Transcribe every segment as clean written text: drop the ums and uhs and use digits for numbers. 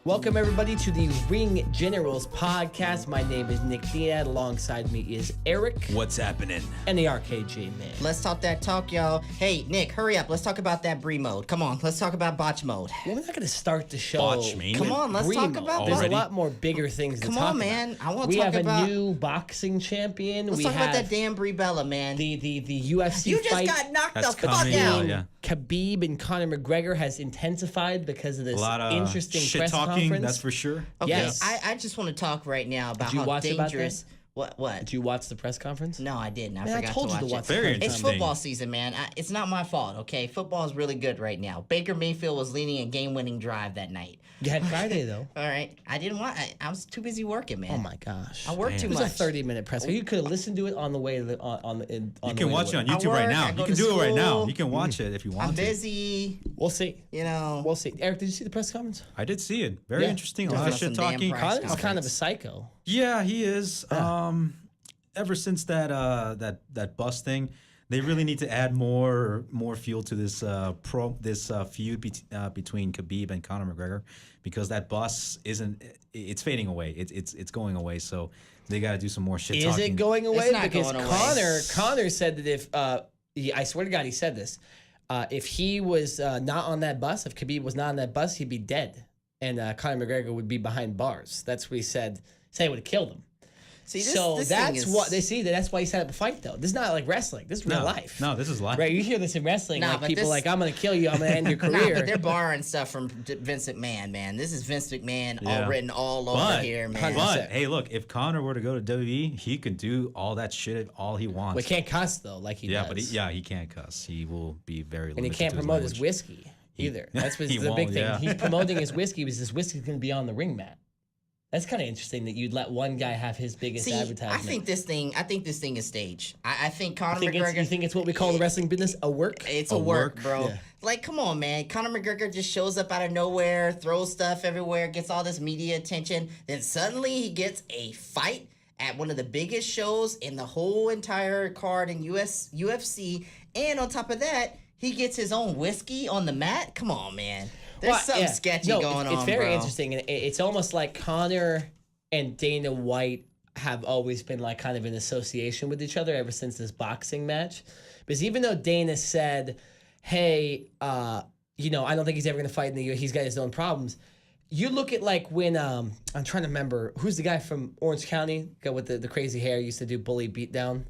Welcome, everybody, to the Ring Generals podcast. My name is Nick Diaz. Alongside me is Eric. What's happening? And the RKJ Man. Let's talk that talk, y'all. Hey, Nick, hurry up. Let's talk about that Brie mode. Come on, let's talk about botch mode. Well, we're not going to start the show. Botch mode? Come on, let's Brie talk mode. about There's botch. a lot more bigger things to Come talk on, man. about. I want We to talk have about. a new boxing champion. Let's we talk have about that damn Brie Bella, man. the UFC You just fight. got knocked That's the fuck coming out. out, yeah. Khabib and Conor McGregor has intensified because of this A lot of interesting shit press talking, conference. that's for sure. Okay, Yes. I just want to talk right now about Did you how watch about dangerous. What? Did you watch the press conference? No, I didn't. I Man, forgot I told to you watch to it. watch Very the It's interesting. football season, man. It's not my fault, okay? Football is really good right now. Baker Mayfield was leading a game-winning drive that night. You had Friday, though. All right, I didn't want. I was too busy working, man. Oh, my gosh. I work too It was much. a 30-minute press. You could have listened to it on the way to the, on the You the can way watch to it on work. YouTube I right work, now. I You go can to do it right now. school. You can watch it if you want I'm to. busy. We'll see. You know. We'll see. Eric, did you see the press conference? I did see it. Very Yeah. interesting. A Talking lot of about shit some damn talking. press Connor's conference. kind of a psycho. Yeah, he is. Ever since that bus thing, they really need to add more fuel to this feud between Khabib and Conor McGregor, because that bus it's fading away. It's going away. So they got to do some more shit Is talking. it going away? It's not Because going away. Connor said that if I swear to God, he said this. If he was not on that bus, if Khabib was not on that bus, he'd be dead, and Conor McGregor would be behind bars. That's what he said. Say it would have killed him. See, So this that's thing is, what they see. That's why he set up a fight, though. This is not like wrestling. This is real life. No, this is life. Right? You hear this in wrestling, Nah, like but people this- like, "I'm going to kill you. I'm going to end your Nah, career." but they're borrowing stuff from Vince McMahon, man. This is Vince McMahon all Yeah. written all over But, here, man. 100%. but hey, look, if Conor were to go to WWE, he could do all that shit all he wants. We can't cuss though, like he Yeah, does. but he can't cuss. He will be very limited. And he can't to his promote his language. whiskey either. That's what's He the big won't, thing. yeah. He's promoting his whiskey because his whiskey's going to be on the ring mat. That's kind of interesting that you'd let one guy have his biggest See, advertisement. I think this thing is staged. I think Conor you McGregor. think it's what we call the wrestling business a work? It's A a work, work? bro. Yeah. Like, come on, man. Conor McGregor just shows up out of nowhere, throws stuff everywhere, gets all this media attention. Then suddenly he gets a fight at one of the biggest shows in the whole entire card in UFC. And on top of that, he gets his own whiskey on the mat. Come on, man. There's Well, something yeah. sketchy No, going it's on, very bro. interesting. And it's almost like Conor and Dana White have always been like kind of in association with each other ever since this boxing match. Because even though Dana said, hey, I don't think he's ever going to fight in the UFC. He's got his own problems. You look at like when, I'm trying to remember, who's the guy from Orange County, guy with the crazy hair, used to do Bully Beatdown?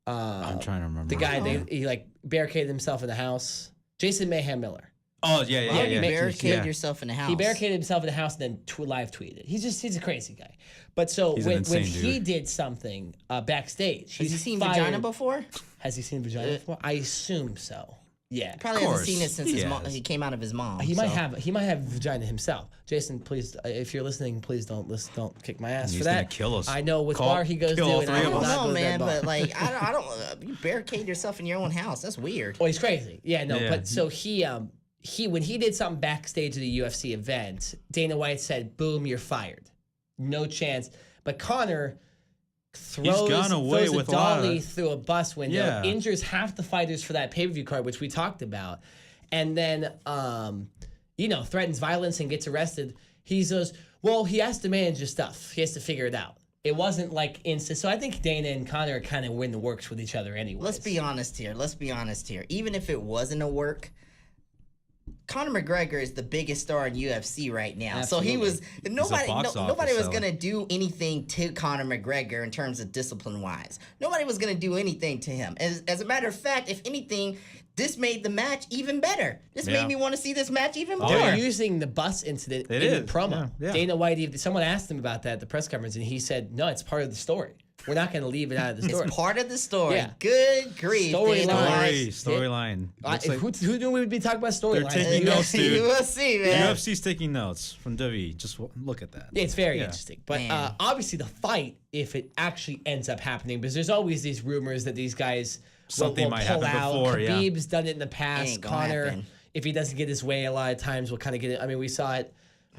I'm trying to remember. The guy, he like barricaded himself in the house. Jason Mayhem Miller. Oh yeah. You barricade Yeah. yourself in the house. He barricaded himself in the house and then live tweeted. He's a crazy guy. But so He's an when insane he dude. did something backstage, Has he he's seen fired. vagina before? Has he seen vagina before? I assume so. Yeah. Probably Of hasn't course, seen it since he his mom. has. He came out of his mom. He so. might have vagina himself. Jason, please, if you're listening, please don't kick my ass He's for that. gonna kill us. I know which Call- bar he goes kill to, all and three I of will I us. not don't go know, to that man, bar. but like, I don't. You barricade yourself in your own house. That's weird. Well, he's crazy. Yeah, no, Yeah. but so he when he did something backstage at the UFC event, Dana White said, "Boom, you're fired. No chance." But Conor throws gone away a with a lot dolly of- through a bus window, Yeah. injures half the fighters for that pay-per-view card, which we talked about, and then threatens violence and gets arrested. He says, "Well, he has to manage his stuff. He has to figure it out." It wasn't like instant. So I think Dana and Conor kind of win the works with each other anyway. Let's be honest here. Even if it wasn't a work, Conor McGregor is the biggest star in UFC right now. Absolutely. So he was nobody. box Nobody office was seller. gonna do anything to Conor McGregor in terms of discipline wise. Nobody was gonna do anything to him. As a matter of fact, if anything, this made the match even better. This Yeah. made me want to see this match even more. They're using the bus incident It in is. the promo. Yeah, yeah. Dana White, someone asked him about that at the press conference, and he said, "No, it's part of the story. We're not going to leave it out of the story." It's part of the story. Yeah. Good grief. Storyline. Dana White. Storyline. Looks like Who knew we would be talking about storylines? They're taking notes, dude. You will see, man. UFC's taking notes from WWE. Just look at that. It's very Yeah. interesting. But Man. obviously the fight, if it actually ends up happening, because there's always these rumors that these guys Something will might pull happen out. before, yeah. Khabib's done it in the past. Ain't gonna Conor, happen. if he doesn't get his way, a lot of times will kind of get it. I mean, we saw it,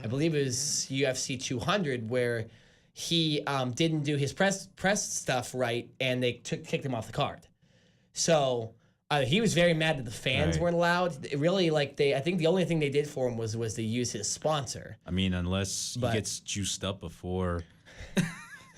I believe it was UFC 200, where he didn't do his press stuff right, and they kicked him off the card. So He was very mad that the fans Right. weren't allowed. It really, like I think the only thing they did for him was to use his sponsor, I mean, unless But- he gets juiced up before.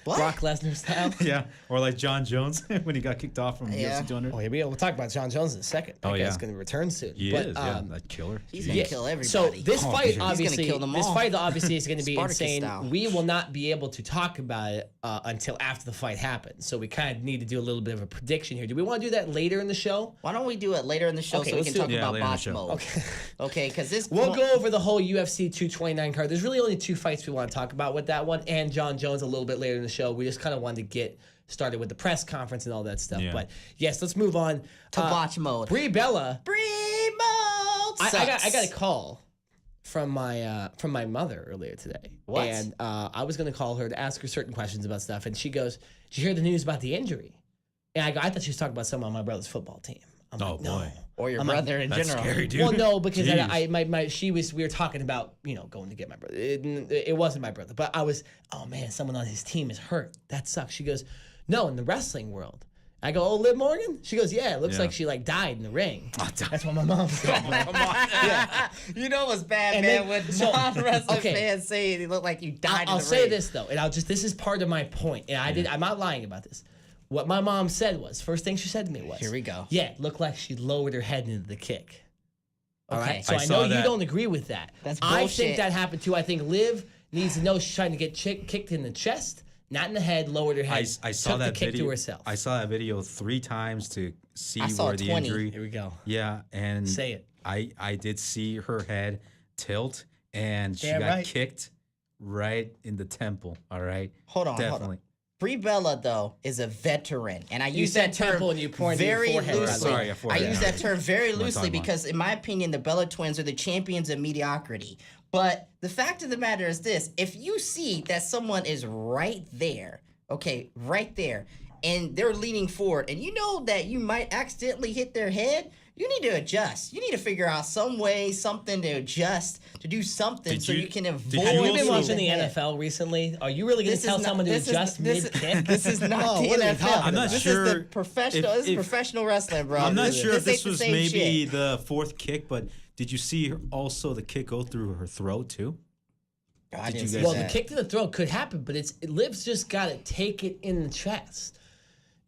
What? Brock Lesnar style. Yeah, or like John Jones when he got kicked off from Yeah. UFC 200. Oh, here we go. We'll talk about John Jones in a second. That Oh, guy's yeah. going to return soon. He But, is, that killer. He's Jeez. gonna kill everybody. So this Oh, fight, dude. He's gonna obviously, kill them this all. fight obviously is going to be Spartacus insane. style. We will not be able to talk about it until after the fight happens. So we kind of need to do a little bit of a prediction here. Do we want to do that later in the show? Why don't we do it later in the show Okay, so we let's can do it. talk Yeah, about later in the botch show. mode? Okay. Okay, because this We'll go over the whole UFC 229 card. There's really only 2 fights we want to talk about with that one, and John Jones a little bit later in the show. We just kind of wanted to get started with the press conference and all that stuff. Yeah. But yes, let's move on to botch mode. Brie Bella. Brie mode I got a call from my mother earlier today. What? And I was gonna call her to ask her certain questions about stuff, and she goes, "Did you hear the news about the injury?" And I go, "I thought she was talking about someone on my brother's football team." I'm Oh, like, no. boy. or your I'm like, brother in That's general. scary, dude. Well, no, because Jeez. we were talking about, going to get my brother. It wasn't my brother, but I was, oh man, someone on his team is hurt. That sucks. She goes, no, in the wrestling world. I go, oh, Liv Morgan? She goes, yeah, it looks Yeah. like she died in the ring. Oh, That's what my mom said. You know what's bad, And man, then- when so- non-wrestling okay. fans say they look like you died I'll in the say ring. this though, and this is part of my point, and I'm not lying about this. What my mom said was, first thing she said to me was, Here we go. yeah, it looked like she lowered her head into the kick. All Okay. right, so I I saw know you that. don't agree with that. That's I bullshit. think that happened too. I think Liv needs to know she's trying to get kicked in the chest, not in the head. Lowered her head. I saw took that the kick video. to herself. I saw that video 3 times to see I saw where the 20. injury. Here we go. Yeah, and Say it. I did see her head tilt, and she Damn got right. kicked right in the temple. All right, Hold on, hold on. definitely. Brie Bella, though, is a veteran, and I You use said that term temple and you pointed your very forehead, by the loosely. way. Sorry, yeah, I forehead, use yeah. that term very What am I loosely talking about? because, in my opinion, the Bella twins are the champions of mediocrity. But the fact of the matter is this: if you see that someone is right there, okay, right there, and they're leaning forward, and you know that you might accidentally hit their head, you need to adjust. You need to figure out some way, something to adjust, to do something Did so you- you can did avoid. you Have you been also- watching the head. NFL recently? Are you really going to This tell is not- someone to this is- adjust this- mid-kick? This is not Oh, the what are we NFL. talking I'm not this sure is the professional. This is if- professional wrestling, bro. I'm not sure if ain't this the was same maybe shit. the 4th kick, but did you see also the kick go through her throat too? I Did didn't you see guys- Well, that. the kick to the throat could happen, but Liv's just got to take it in the chest.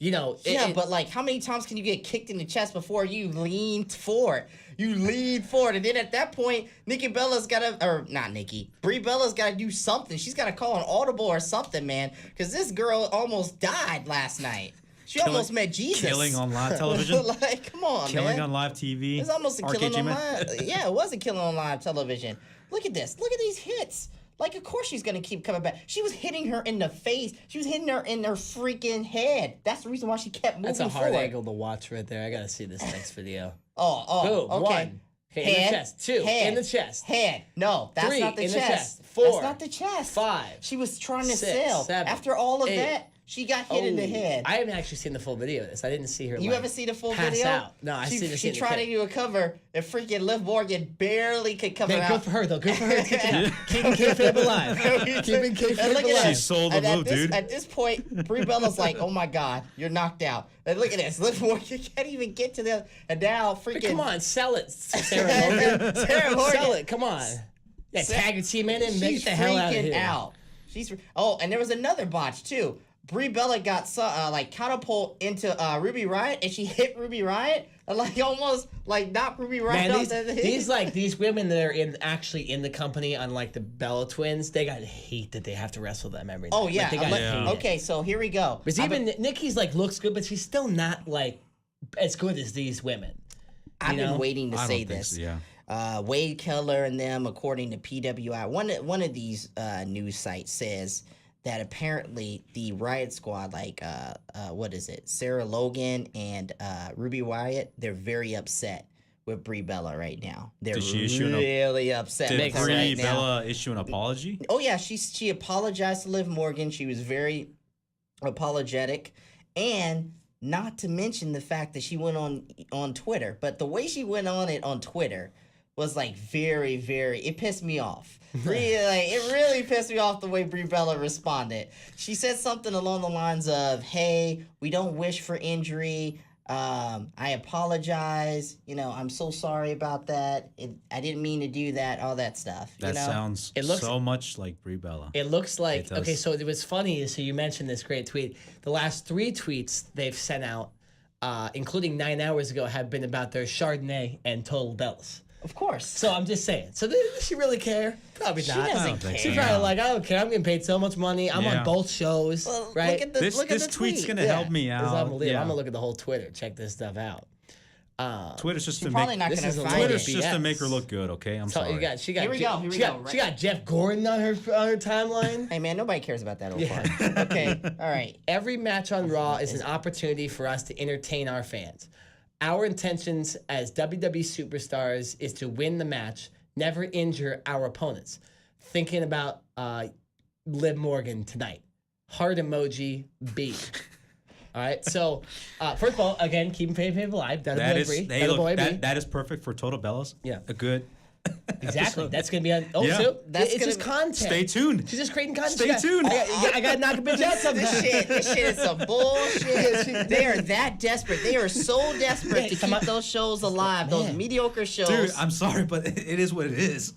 Yeah, but like, how many times can you get kicked in the chest before you lean forward? You lean forward, and then at that point, Nikki Bella's gotta, or not Nikki, Brie Bella's gotta do something. She's gotta call an audible or something, man, because this girl almost died last night. She almost met Jesus. Killing on live television? Like, come on, Killing man. on live TV. It's almost a RKG killing on man. live. Yeah, it was a killing on live television. Look at this. Look at these hits. Like, of course she's gonna keep coming back. She was hitting her in the face. She was hitting her in her freaking head. That's the reason why she kept moving That's a hard forward. angle to watch right there. I got to see this next video. Oh, Boom, okay. 1. Hit in the chest. 2. Head, In the chest. Head. No, that's 3, not the in the chest. chest. 4, That's not the chest. 5. She was trying to 6, sell. 7, After all of 8. that, she got hit in the Oh, head. I haven't actually seen the full video of this. I didn't see her. You like, ever see the full pass video? out. No, I she, see the She scene. tried to do a cover, and freaking Liv Morgan barely could cover Man, out. good for her though. Good for her. Keeping kayfabe alive. Keeping And kayfabe look at alive. that. She sold the And at move, this, dude. At this point, Brie Bella's like, "Oh my God, you're knocked out." And look at this. Liv Morgan can't even get to the. And now, But freaking. come on, sell it, Sarah Morgan. Sarah Morgan. Sell it. Come on. Yeah, tag your team in and make She's the hell out of freaking here. out. Oh, and there was another botch too. Brie Bella got like catapult into Ruby Riott, and she hit Ruby Riott, and like almost like knocked Ruby Riott Man, off these women that are actually in the company, unlike the Bella twins, they gotta hate that they have to wrestle them every night. Oh yeah. Like, they gotta hate it. Okay, so here we go. Because even Nikki's like looks good, but she's still not like as good as these women. I've know? been waiting to I say don't think this. so, yeah. Wade Keller and them, according to PWI, one of these news sites says that apparently the Riot Squad, like what is it, Sarah Logan and Ruby Riott, they're very upset with BrieElla right now. They're Did she issue really upset Did with her Brie right now. Bella issue an apology? Oh yeah, she apologized to Liv Morgan. She was very apologetic, and not to mention the fact that she went on Twitter. But the way she went on it on Twitter was like very, very. It pissed me off. It really pissed me off the way Brie Bella responded. She said something along the lines of, "Hey, we don't wish for injury. I apologize. You know, I'm so sorry about that. I didn't mean to do that. All that stuff. That you know? sounds so much like Brie Bella. It looks like, It does. okay, so it was funny. So you mentioned this great tweet. The last 3 tweets they've sent out, including 9 hours ago, have been about their Chardonnay and Total Bellas. Of course. So I'm just saying. So does she really care? Probably She not. doesn't think She's care. probably like, I don't care. I'm getting paid so much money. I'm Yeah. on both shows, Well, right? Look at the, This look at the tweet's tweet. gonna help me It's out. unbelievable. Yeah. I'm gonna look at the whole Twitter. Check this stuff out. Twitter's just She's to probably make not this going is to a find load of Twitter's it. just to BS. make her look good. Okay, I'm So sorry. she got Here we go, here we go, she got Jeff Gordon on her timeline. Hey man, nobody cares about that old part. Okay, all right. Every match on Raw is an opportunity for us to entertain our fans. Our intentions as WWE superstars is to win the match, never injure our opponents. Thinking about Liv Morgan tonight. Heart emoji B. All right. So first of all, again, keeping people alive. That is Brie. hey, look, boy, Brie. that is perfect for Total Bellas. Yeah. A good Exactly. episode. That's gonna be on. Oh, Yeah. so That's it's just gonna content. Stay tuned. She's just creating content. Stay tuned. I got to knock a bitch out sometimes. This shit is some bullshit. They are that desperate. They are so desperate to keep those shows alive, those Man. mediocre shows. Dude, I'm sorry, but it is what it is.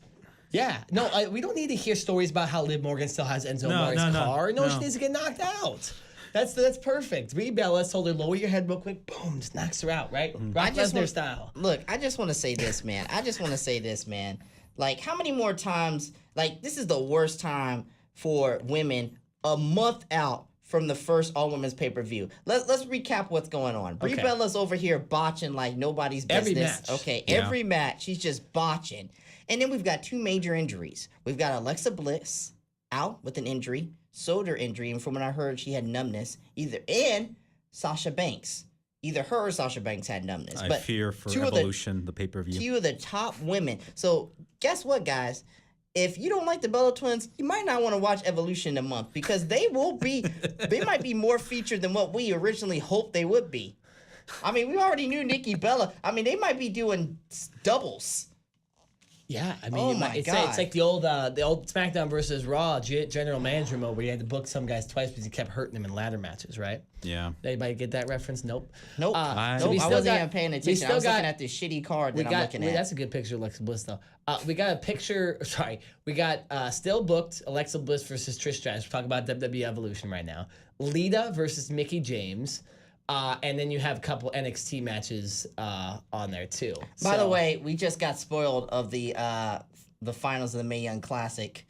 Yeah, no, we don't need to hear stories about how Liv Morgan still has Enzo Amore's car. No, she needs to get knocked out. That's perfect. Brie Bella told her, lower your head real quick. Boom, just knocks her out, right? Brock Lesnar style. Look, I just want to say this, man. Like, how many more times? Like, this is the worst time for women a month out from the first all women's pay per view. Let's recap what's going on. Brie Okay. Bella's over here botching like nobody's business. Every match. Okay, Yeah. every match she's just botching. And then we've got 2 major injuries. We've got Alexa Bliss out with an injury, Soder injury, and from what I heard, she had numbness. And Sasha Banks. Either her or Sasha Banks had numbness. I but fear for two of the- Evolution, the pay-per-view. 2 of the top women. So guess what, guys? If you don't like the Bella Twins, you might not want to watch Evolution in a month because they might be more featured than what we originally hoped they would be. I mean, we already knew Nikki Bella. I mean, they might be doing doubles. Yeah, I mean, Oh my it's God. like the old SmackDown versus Raw general manager mode where you had to book some guys twice because you kept hurting them in ladder matches, right? Yeah. Anybody get that reference? Nope. Nope. I- Nope. we I still wasn't got- even paying we attention. I still was got- looking at this shitty card that I'm looking at. That's a good picture of Alexa Bliss, though. We got a picture. Sorry, we got still booked Alexa Bliss versus Trish Stratus. We're talking about WWE Evolution right now. Lita versus Mickie James, and then you have a couple NXT matches on there too. By the So- way, we just got spoiled of the finals of the Mae Young Classic.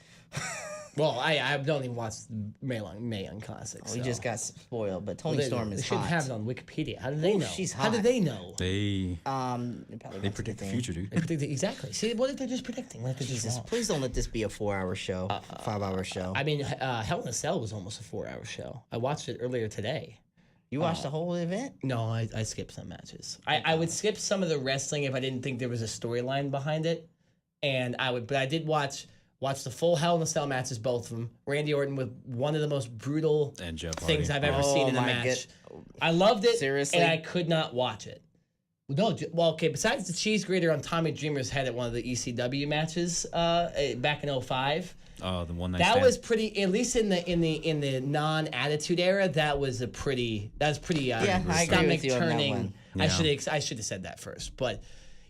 well, I don't even watch the Mae Young Classics. We just got spoiled, but Tony Storm is They should hot. have it on Wikipedia. How do they know? she's How do hot. they know? They They predict the future, dude. They predict exactly. See, what if they're just predicting? What if they're just Jesus, wrong? please don't let this be a 4-hour show, 5-hour show. I mean, Hell in a Cell was almost a 4-hour show. I watched it earlier today. You watched the whole event? No, I skipped some matches. I would skip some of the wrestling if I didn't think there was a storyline behind it, but I did watch the full Hell in a Cell matches, both of them. Randy Orton with one of the most brutal And Jeff things Hardy. I've ever Oh seen in a my match. I loved it, Seriously? and I could not watch it. No, well, okay. Besides the cheese grater on Tommy Dreamer's head at one of the ECW matches back in 2005. Oh, the one night That stand. was pretty. At least in the non-attitude era, that was pretty. I agree stomach with you on that turning. one. I should have said that first, but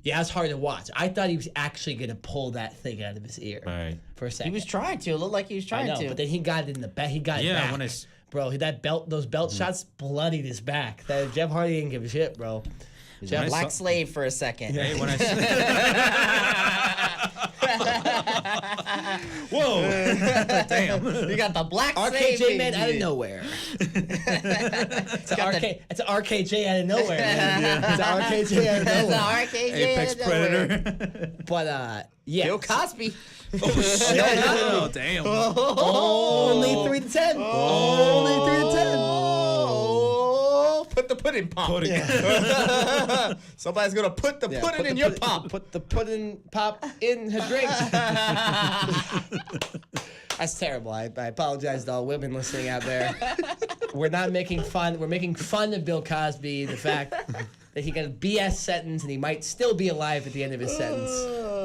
yeah, it's hard to watch. I thought he was actually gonna pull that thing out of his ear Right. for a He second. was trying to. It looked like he was I trying know, to. but then he got it in the back. He got it Yeah, back. when it's- Bro, those belt shots bloodied his back. That Jeff Hardy didn't give a shit, bro. When I Black saw- slave for a second. Hey, when I Whoa! Damn. You got the black slave. RKJ man in out of you. nowhere. It's an RKJ out of nowhere. Man. It's an RKJ out of That's nowhere. the RKJ. Apex out of nowhere. Predator. But yeah, Bill Cosby. Oh, damn. only 3 to 10. Only 3 to 10. Oh, put the pudding pop. Pudding. Somebody's gonna put the pudding in your pop. Put the pudding pop in her drink. That's terrible. I apologize to all women listening out there. We're not making fun. We're making fun of Bill Cosby. The fact that that he got a BS sentence and he might still be alive at the end of his sentence.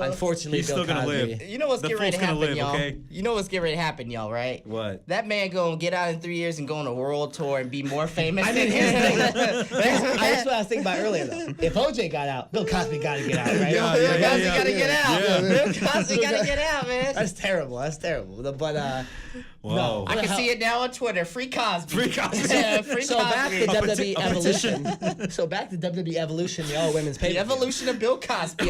Unfortunately, He's Bill still gonna Cosby. live. You know what's The getting ready to fool's gonna happen, live, y'all? okay? You know what's getting ready to happen, y'all, right? What? That man gonna get out in 3 years and go on a world tour and be more famous. I mean, than here's the him. thing. That's what I was thinking about earlier, though. If OJ got out, Bill Cosby got to get out, right? Yeah, Bill yeah, Cosby yeah. gotta get out. Yeah. Bill Cosby gotta get out, man. That's terrible. That's terrible. But Whoa. no. I can see it now on Twitter. Free Cosby. Free Cosby. Yeah, free So Cosby. back to WWE A Evolution. So back to WWE Evolution, the all women's pay. The evolution of Bill Cosby.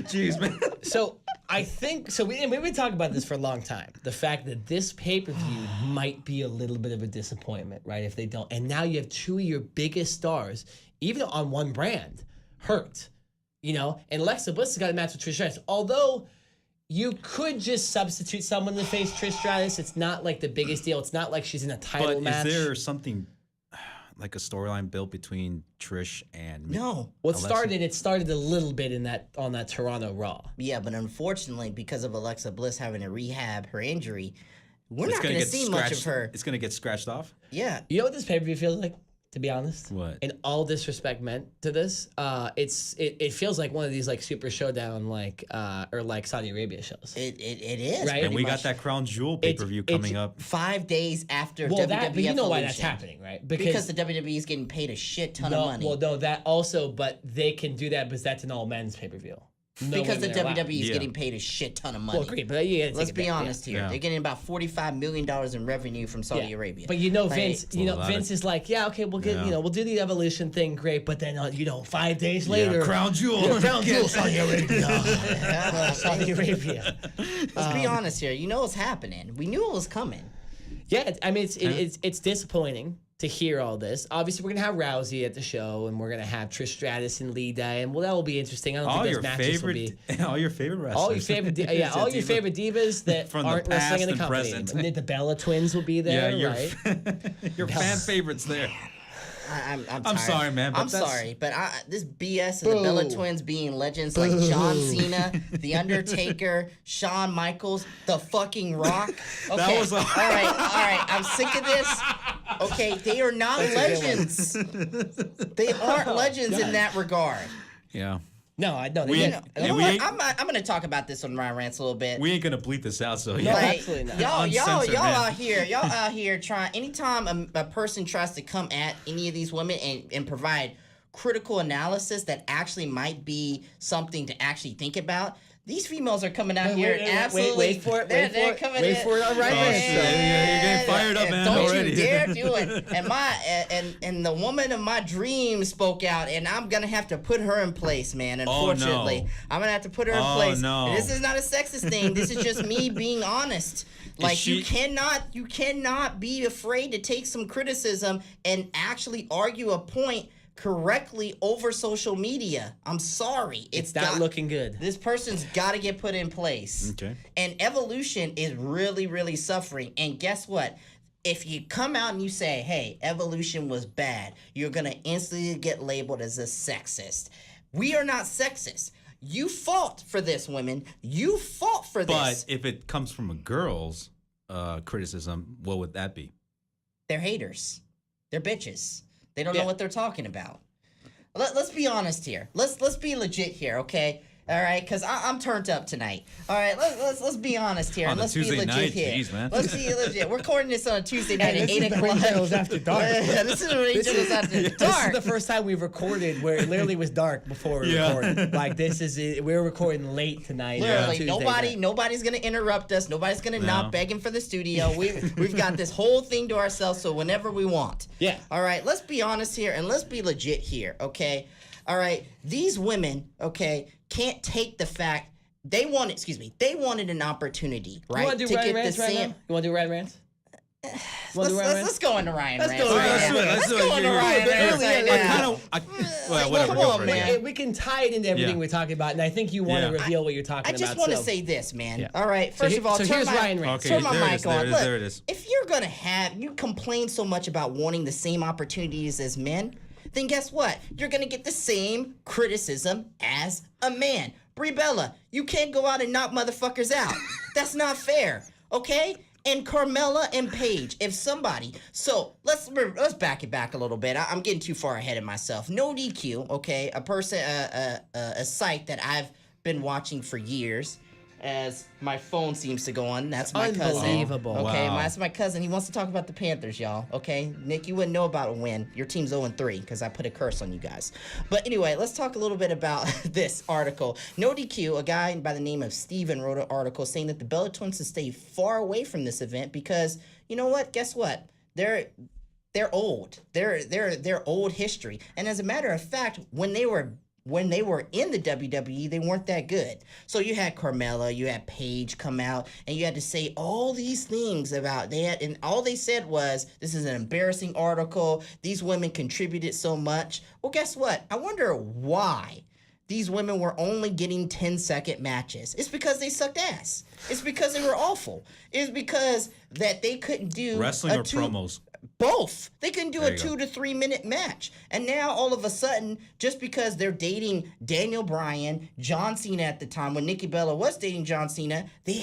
Jeez, man. So I think so. We've been talking about this for a long time. The fact that this pay-per-view might be a little bit of a disappointment, right? If they don't, and now you have two of your biggest stars, even on one brand, hurt. You know, and Alexa Bliss has got a match with Trish Stratus. Although you could just substitute someone to face Trish Stratus, it's not like the biggest deal. It's not like she's in a title But match. is there something like a storyline built between Trish and No. What Alexa? it started a little bit in that on that Toronto Raw. Yeah, but unfortunately, because of Alexa Bliss having to rehab her injury, we're It's not gonna going to get see much of scratched- her. It's gonna get scratched off. Yeah. You know what this pay-per-view feels like? To be honest, What? In all disrespect meant to this, it feels like one of these like Super Showdown or like Saudi Arabia shows. It is. Right. pretty And we much. got that Crown Jewel pay per view it's- coming up. 5 days after Well, WWE but you know why that's Evolution. happening, right? Because the WWE is getting paid a shit ton of money. Well, no, that also, but they can do that because that's an all men's pay-per-view. No because the women are allowed. WWE is Yeah. getting paid a shit ton of money. Well, agreed, but yeah, Let's be honest here. Yeah. They're getting about $45 million in revenue from Saudi Yeah. Arabia. But you know, Like, Vince. You know, a lot Vince of- is like, yeah, okay, we'll get, Yeah. we'll do the evolution thing, great. But then, 5 days later, Crown Jewel. Crown Jewel, Saudi Arabia, Saudi Arabia. Let's be honest here. You know what's happening. We knew it was coming. Yeah, I mean, it's disappointing to hear all this. Obviously, we're gonna have Rousey at the show, and we're gonna have Trish Stratus and Lita, and that will be interesting. I don't all think your those matches will favorite, be. all your favorite wrestlers. All your favorite, all your favorite divas that From the aren't wrestling in the past and company. present. anymore. The Bella Twins will be Yeah, there, your right? your fan favorites there. I'm I'm tired. sorry, man, but I'm that's- sorry, but this BS of the Bella Twins being legends like John Cena, The Undertaker, Shawn Michaels, The fucking Rock. Okay, That was all right. I'm sick of this. Okay, they are not legends. They aren't legends in that regard. Yeah. No, I don't. We They ain't- get- You know we what? ain't- I'm gonna talk about this on Ryan Rants a little bit. We ain't gonna bleep this out, so No, yeah. absolutely not. Uncensored, man. Y'all out here trying. Anytime a person tries to come at any of these women and provide critical analysis that actually might be something to actually think about, these females are coming out here absolutely. Wait for it. They're Wait for coming it. Wait in. for it. All right, Oh, man. shit. You're getting fired up, man, Don't already. you dare do it. And the woman of my dreams spoke out, and I'm gonna have to put her in place, man. Unfortunately, no. I'm gonna have to put her in Oh, place. no. And this is not a sexist thing. This is just me being honest. Like she- you cannot be afraid to take some criticism and actually argue a point correctly over social media. I'm sorry. It's not looking good. This person's got to get put in place. Okay. And Evolution is really, really suffering. And guess what? If you come out and you say, hey, Evolution was bad, you're going to instantly get labeled as a sexist. We are not sexist. You fought for this, women. You fought for But this. if it comes from a girl's criticism, what would that be? They're haters. They're bitches. They don't know Yeah. what they're talking about. Let's be honest here. Let's be legit here, okay? All right, because I'm turned up tonight. All right, let's be honest here. On and a let's Tuesday be legit night? here. Jeez, man. Let's be legit. We're recording this on a Tuesday night at this is 8 the o'clock. Ring Generals After Dark. Yeah, this is Ring Generals After This Dark. is the first time we've recorded where it literally was dark before we Yeah. recorded. Like this is it. We're recording late tonight. on Literally, Tuesday night. nobody's gonna interrupt us. Nobody's gonna No. knock begging for the studio. We've got this whole thing to ourselves, so whenever we want. Yeah. All right, let's be honest here and let's be legit here, okay? All right, these women, okay, can't take the fact they wanted an opportunity, right? You want to do Ryan Rants right now? You want to do Ryan Rants? Let's go into Ryan Rants. go into right Ryan now. Rants. Let's do it, go into Ryan Rants right now. Well, whatever. come go on, for it. man. We can tie it into everything Yeah. we're talking about, and I think you want to Yeah. reveal what you're talking I about. just want to so- say this, man. Yeah. All right, So first of all, so turn here's my, Ryan Rants. Okay, turn my there it mic is, there on. it is, Look, there it is. if you're gonna you complain so much about wanting the same opportunities as men, then guess what? You're gonna get the same criticism as a man. Brie Bella, you can't go out and knock motherfuckers out. That's not fair. Okay? and Carmella and Paige. If somebody, so let's back it back a little bit. I'm getting too far ahead of myself. No DQ, okay, a person, a site that I've been watching for years. As my phone seems to go on. That's my cousin. Unbelievable. Okay, Wow. that's my cousin. He wants to talk about the Panthers, y'all. Okay, Nick, you wouldn't know about a win. Your team's 0-3 because I put a curse on you guys. But anyway, let's talk a little bit about this article. No DQ, a guy by the name of Steven wrote an article saying that the Bella Twins should stay far away from this event because, you know what? Guess what? They're old. They're old history. And as a matter of fact, when they were in the WWE, they weren't that good. So you had Carmella, you had Paige come out, and you had to say all these things about and all they said was, this is an embarrassing article. These women contributed so much. Well, guess what? I wonder why these women were only getting 10-second matches. It's because they sucked ass. It's because they were awful. It's because that they couldn't do Wrestling or promos? Both. They couldn't do There a you 2 go. to 3 minute match. And now all of a sudden, just because they're dating Daniel Bryan, John Cena at the time, when Nikki Bella was dating John Cena, they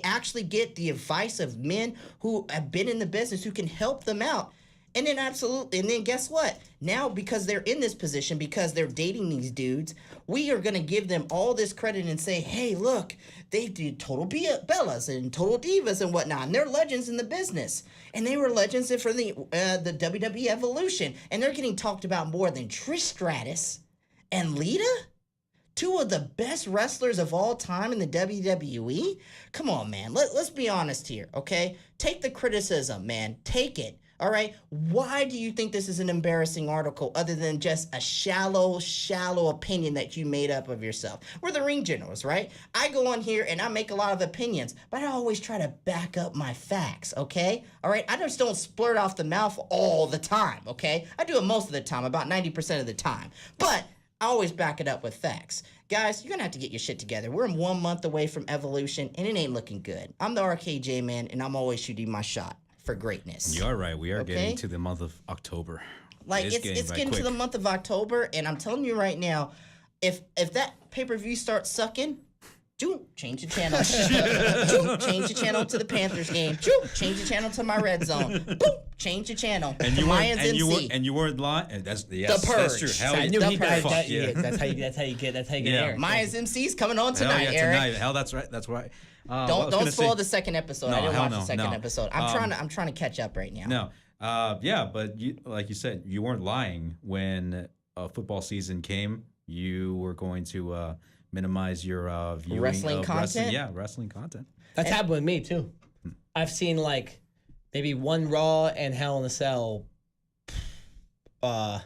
actually get the advice of men who have been in the business who can help them out. And then guess what? Now, because they're in this position, because they're dating these dudes, we are going to give them all this credit and say, hey, look, they did Total Bellas and Total Divas and whatnot, and they're legends in the business. And they were legends for the WWE Evolution. And they're getting talked about more than Trish Stratus and Lita? Two of the best wrestlers of all time in the WWE? Come on, man. Let's be honest here, okay? Take the criticism, man. Take it. All right. Why do you think this is an embarrassing article other than just a shallow opinion that you made up of yourself? We're the ring generals, right? I go on here and I make a lot of opinions, but I always try to back up my facts, okay? All right. I just don't splurt off the mouth all the time, okay? I do it most of the time, about 90% of the time. But I always back it up with facts. Guys, you're going to have to get your shit together. We're 1 month away from Evolution, and it ain't looking good. I'm the RKJ man, and I'm always shooting my shot for greatness. You're right. We are Okay? getting to the month of October. Like it's getting to the month of October, and I'm telling you right now, if that pay-per-view starts sucking, change the channel. Change the channel to the Panthers game. Change the channel to my Red Zone. Boom, change the channel. And to you Mayans weren't, MC. and you weren't lying. That's yes, The that's true. Purge. Hell, I knew The he Purge. that's how you get Yeah. Eric. Mayans MC's coming on hell tonight, yeah, Eric. tonight. Hell, that's right. That's right. Don't spoil the second episode. No, I didn't hell watch no, the second no. episode. I'm trying to catch up right now. No. Yeah, but like you said, you weren't lying when football season came. You were going to minimize your viewing Wrestling of content? wrestling content. That's happened with me too. I've seen like maybe one Raw and Hell in a Cell. Well,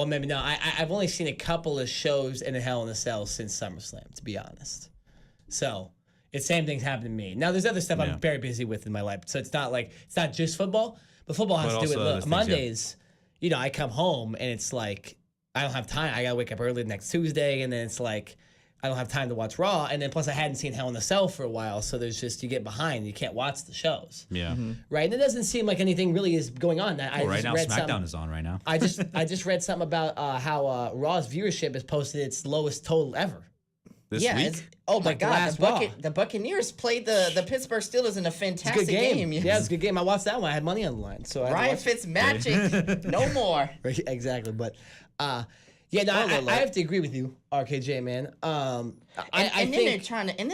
maybe no. I've only seen a couple of shows in a Hell in a Cell since SummerSlam, to be honest. So it's same things happen to me. Now there's other stuff Yeah. I'm very busy with in my life, so it's not just football, but football has But to do with also other things, Mondays. You know, I come home and it's like I don't have time. I gotta wake up early next Tuesday, and then it's like I don't have time to watch Raw, and then plus I hadn't seen Hell in a Cell for a while, so there's just you get behind, you can't watch the shows, Yeah. right? And it doesn't seem like anything really is going on. Well, right now, SmackDown is on right now. I just read something about how Raw's viewership has posted its lowest total ever. This Yeah, week? oh my Like the God, last Raw. the Buccaneers played the Pittsburgh Steelers in a It's a fantastic good game. yes. Yeah, it's a good game. I watched that one. I had money on the line, so I had to Ryan watch it. Fitzmagic, no more. Right, exactly. But yeah, no, I have to agree with you, RKJ man. I And then think.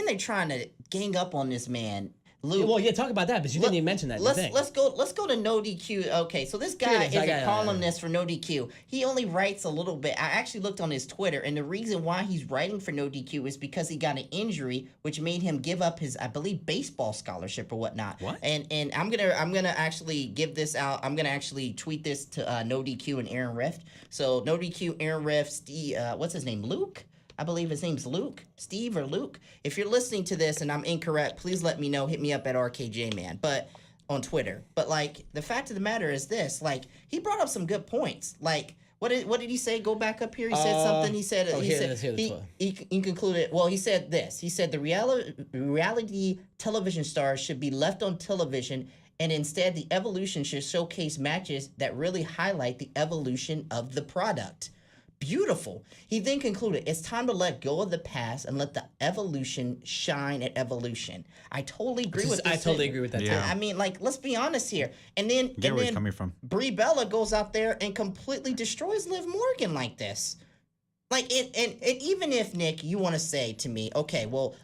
they're trying to gang up on this man, Luke. Well, yeah, talk about that, but you didn't even mention that. Let's go to No DQ. Okay, so this guy is a columnist for No DQ. He only writes a little bit. I actually looked on his Twitter, and the reason why he's writing for No DQ is because he got an injury, which made him give up his, I believe, baseball scholarship or whatnot. What? And I'm gonna actually give this out. I'm gonna actually tweet this to No DQ and Aaron Rift. So No DQ, Aaron Rift, Steve, what's his name, Luke? I believe his name's Luke, Steve or Luke. If you're listening to this and I'm incorrect, please let me know. Hit me up at RKJman, but on Twitter. But like the fact of the matter is this: like he brought up some good points. Like what did he say? Go back up here. He said something. He said he concluded. Well, he said this. He said the reality television stars should be left on television. And instead, the evolution should showcase matches that really highlight the evolution of the product. Beautiful. He then concluded, it's time to let go of the past and let the evolution shine at evolution. I totally agree with this. I totally agree with that, too. I mean, like, let's be honest here. And then, Get where he's coming from. Brie Bella goes out there and completely destroys Liv Morgan like this. Like, and even if, Nick, you want to say to me, okay, well,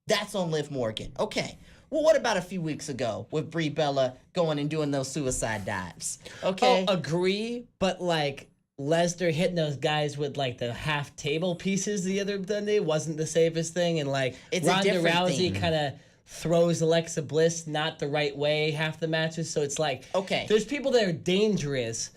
that's on Liv Morgan. Okay. Well, what about a few weeks ago with Brie Bella going and doing those suicide dives? Okay. Oh, agree, but like Lesnar hitting those guys with like the half table pieces the other day wasn't the safest thing, and like It's a Ronda different Rousey thing. kind of throws Alexa Bliss not the right way half the matches. So it's like, Okay. there's people that are dangerous,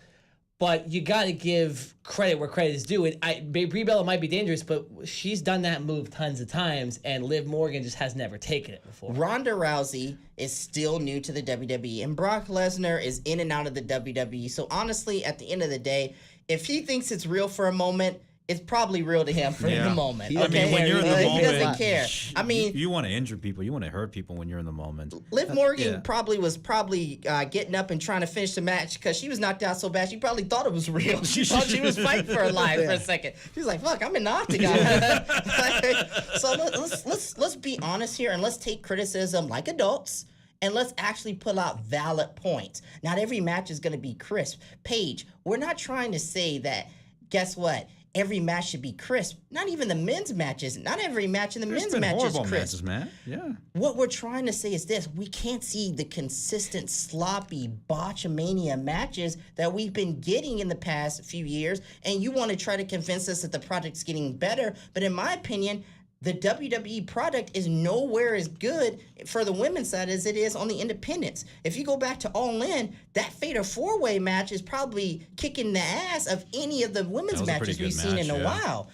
but you got to give credit where credit is due. Brie Bella might be dangerous, but she's done that move tons of times, and Liv Morgan just has never taken it before. Ronda Rousey is still new to the WWE, and Brock Lesnar is in and out of the WWE. So honestly, at the end of the day, if he thinks it's real for a moment, it's probably real to him for the moment. I mean, when you're in the he moment, doesn't care. I mean, you want to injure people, you want to hurt people when you're in the moment. Liv Morgan yeah. probably was getting up and trying to finish the match because she was knocked out so bad she probably thought it was real. She thought she was fighting for her life for a second. She was like, "Fuck, I'm in the octagon." So let's be honest here and let's take criticism like adults. And let's actually pull out valid points. Not every match is going to be crisp. Paige, we're not trying to say that, guess what? Every match should be crisp. Not even the men's matches. Not every match in the There's men's been match is horrible crisp. matches, man. Yeah. What we're trying to say is this. We can't see the consistent, sloppy, botchamania matches that we've been getting in the past few years. And you want to try to convince us that the product's getting better. But in my opinion, the WWE product is nowhere as good for the women's side as it is on the independents. If you go back to All In, that Fatal 4-Way match is probably kicking the ass of any of the women's That was a matches pretty we've good seen in match, a yeah. while.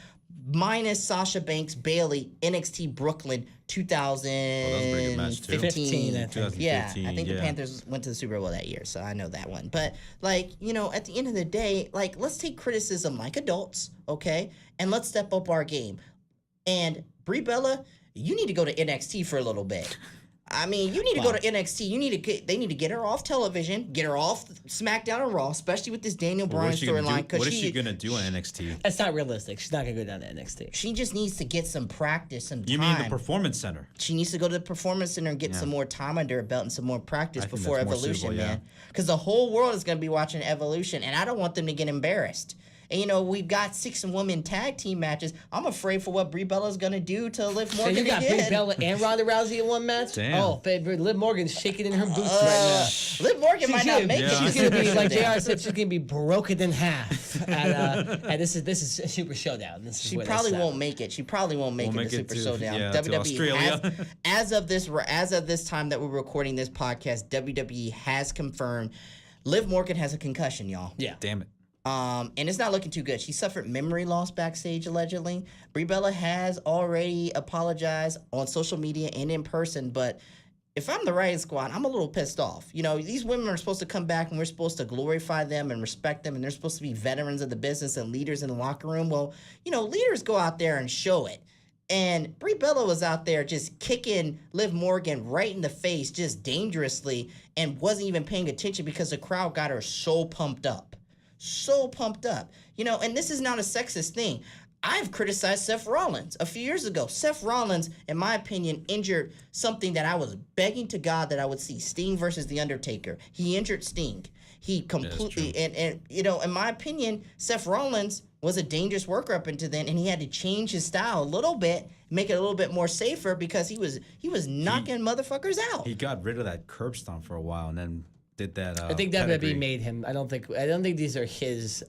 Minus Sasha Banks, Bayley, NXT Brooklyn, 2015. 15, I think. 2015, Yeah, I think the yeah. Panthers went to the Super Bowl that year, so I know that one. But, like, you know, at the end of the day, like, let's take criticism like adults, okay? And let's step up our game. And Brie Bella, you need to go to NXT for a little bit. I mean, you need to go to NXT. They need to get her off television, get her off SmackDown and Raw, especially with this Daniel What Bryan is she gonna storyline. do? What is she gonna do on NXT? That's not realistic. She's not gonna go down to NXT. She just needs to get some practice, some time. You mean the Performance Center? She needs to go to the Performance Center and get some more time under her belt and some more practice I think before that's more Evolution, suitable, man. Because the whole world is going to be watching Evolution, and I don't want them to get embarrassed. And, you know, we've got 6-woman tag team matches. I'm afraid for what Brie Bella's going to do to Liv So Morgan you got again. Brie Bella and Ronda Rousey in one match? Damn. Oh, baby, Liv Morgan's shaking in her boots right now. Liv Morgan might not make it. She's to gonna be Super like Showdown. JR said. She's gonna be broken in half. And this is a Super Showdown. This is She where probably that's at. won't make it. She probably won't make Won't it to make it Super to- Showdown. yeah, to WWE Australia. has, as of this time that we're recording this podcast, WWE has confirmed Liv Morgan has a concussion, y'all. Yeah. Damn it. And it's not looking too good. She suffered memory loss backstage, allegedly. Brie Bella has already apologized on social media and in person, but if I'm the Riot Squad, I'm a little pissed off. You know, these women are supposed to come back and we're supposed to glorify them and respect them, and they're supposed to be veterans of the business and leaders in the locker room. Well, you know, leaders go out there and show it. And Brie Bella was out there just kicking Liv Morgan right in the face, just dangerously, and wasn't even paying attention because the crowd got her so pumped up. So pumped up. You know, and this is not a sexist thing. I've criticized Seth Rollins a few years ago. Seth Rollins, in my opinion, injured something that I was begging to God that I would see. Sting versus The Undertaker. He injured Sting. He completely, and you know, in my opinion, Seth Rollins was a dangerous worker up until then, and he had to change his style a little bit, make it a little bit more safer because he was knocking motherfuckers out. He got rid of that curb stomp for a while and then did that. I think WWE pedigree. made him. I don't think these are his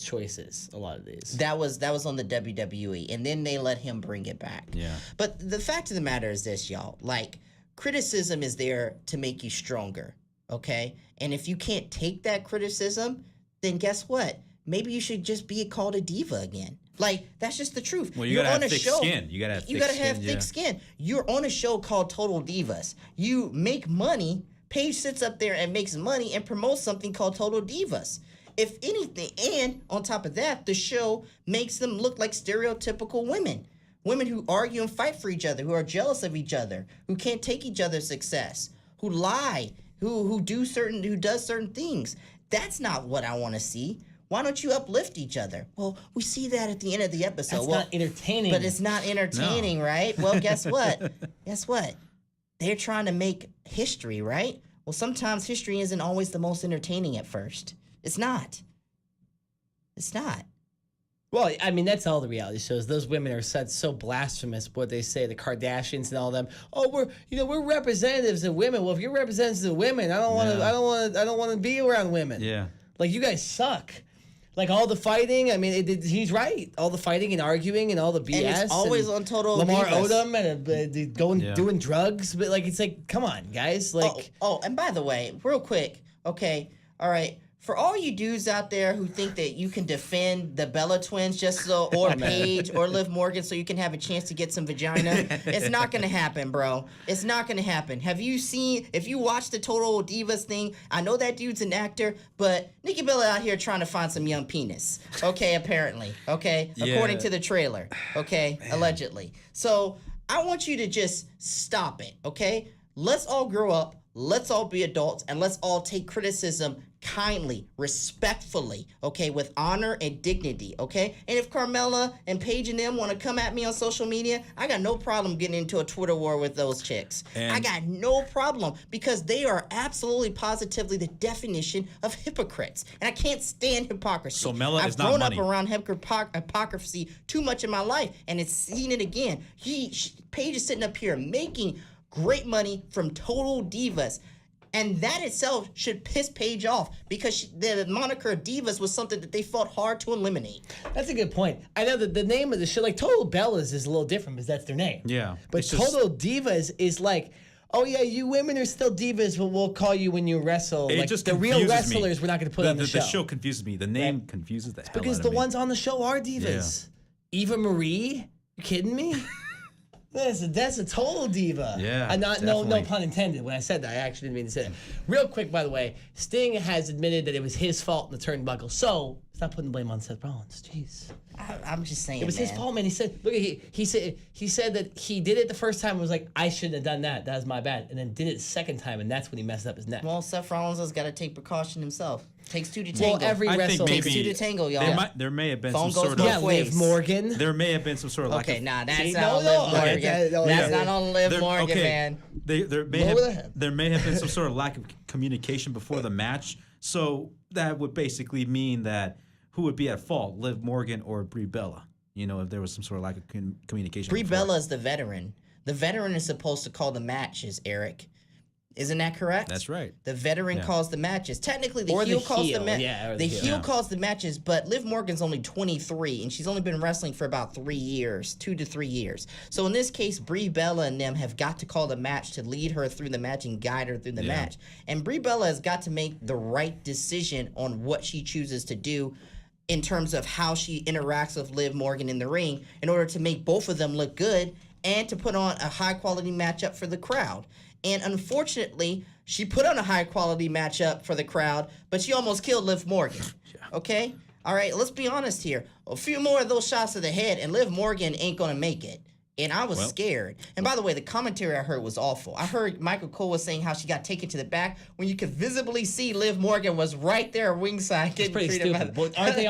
choices. A lot of these. That was on the WWE, and then they let him bring it back. Yeah. But the fact of the matter is this, y'all. Like, criticism is there to make you stronger, okay? And if you can't take that criticism, then guess what? Maybe you should just be called a diva again. Like, that's just the truth. Well, you You're gotta on have a thick show. skin. You gotta have You thick gotta have skin, thick yeah. skin. You're on a show called Total Divas. You make money. Paige sits up there and makes money and promotes something called Total Divas. If anything, and on top of that, the show makes them look like stereotypical women. Women who argue and fight for each other, who are jealous of each other, who can't take each other's success, who lie, who does certain things. That's not what I want to see. Why don't you uplift each other? Well, we see that at the end of the episode. That's not entertaining. But it's not entertaining, right? Well, guess what? Guess what? They're trying to make history, right? Well, sometimes history isn't always the most entertaining at first. It's not. It's not. Well, I mean, that's all the reality shows. Those women are so blasphemous. What they say, the Kardashians and all them. Oh, we're representatives of women. Well, if you're representatives of women, I don't want to be around women. Yeah. Like, you guys suck. Like, all the fighting. I mean, he's right. All the fighting and arguing and all the BS. And it's always on Total Lamar Divas. Odom and doing drugs. But like, it's like, come on, guys. Like, and by the way, real quick, okay, all right. For all you dudes out there who think that you can defend the Bella twins just so, or Paige or Liv Morgan so you can have a chance to get some vagina, it's not going to happen, bro. It's not going to happen. If you watch the Total Divas thing, I know that dude's an actor, but Nikki Bella out here trying to find some young penis. Okay, apparently. Okay, according to the trailer. Okay, allegedly. So I want you to just stop it, okay? Let's all grow up. Let's all be adults, and let's all take criticism kindly, respectfully, okay, with honor and dignity, okay? And if Carmella and Paige and them want to come at me on social media, I got no problem getting into a Twitter war with those chicks. I got no problem because they are absolutely positively the definition of hypocrites. And I can't stand hypocrisy. So Mella I've is not grown money. up around hypocrisy too much in my life, and it's seen it again. Paige is sitting up here making great money from Total Divas. And that itself should piss Paige off because the moniker Divas was something that they fought hard to eliminate. that's a good point. I know that the name of the show, like Total Bellas, is a little different because that's their name. Yeah. But Total Divas is like, oh yeah, you women are still divas, but we'll call you when you wrestle. It like just the real confuses me. wrestlers, we're not going to put on the show. The show confuses me. The name confuses the hell because out the of me. ones on the show are divas. Eva Marie, you kidding me? That's a total diva. Yeah, no definitely. pun intended. When I said that, I actually didn't mean to say that. Real quick, by the way, Sting has admitted that it was his fault in the turnbuckle. So stop putting the blame on Seth Rollins. Jeez. I'm just saying, It was his fault, man. He said, look, he said that he did it the first time and was like, I shouldn't have done that. That was my bad. And then did it the second time, and that's when he messed up his neck. Well, Seth Rollins has got to take precaution himself. Takes two to tango. Well, every I think wrestler. maybe Takes two to tango, y'all. there may have been Phone some goes sort both of ways. Liv Morgan. there may have been some sort of Okay, nah, that's See, not no, on no, Liv okay, Morgan. That's yeah. not on Liv There- Morgan, okay, man. There may have been some sort of lack of communication before the match. So that would basically mean that who would be at fault, Liv Morgan or Brie Bella? You know, if there was some sort of lack of communication. Brie before. Bella is the veteran. The veteran is supposed to call the matches, Eric. Isn't that correct? That's right. The veteran Yeah. calls the matches. Technically, the Or the heel calls the heel, matches. yeah, or the the heel. heel Yeah. calls the matches, but Liv Morgan's only 23, and she's only been wrestling for about 3 years, 2 to 3 years. So in this case, Brie Bella and them have got to call the match to lead her through the match and guide her through the match. And Brie Bella has got to make the right decision on what she chooses to do in terms of how she interacts with Liv Morgan in the ring in order to make both of them look good and to put on a high-quality matchup for the crowd. And unfortunately, she put on a high-quality matchup for the crowd, but she almost killed Liv Morgan. Okay? All right, let's be honest here. A few more of those shots to the head, and Liv Morgan ain't going to make it. And I was scared. And by the way, the commentary I heard was awful. I heard Michael Cole was saying how she got taken to the back when you could visibly see Liv Morgan was right there ringside getting Pretty treated stupid. by But aren't they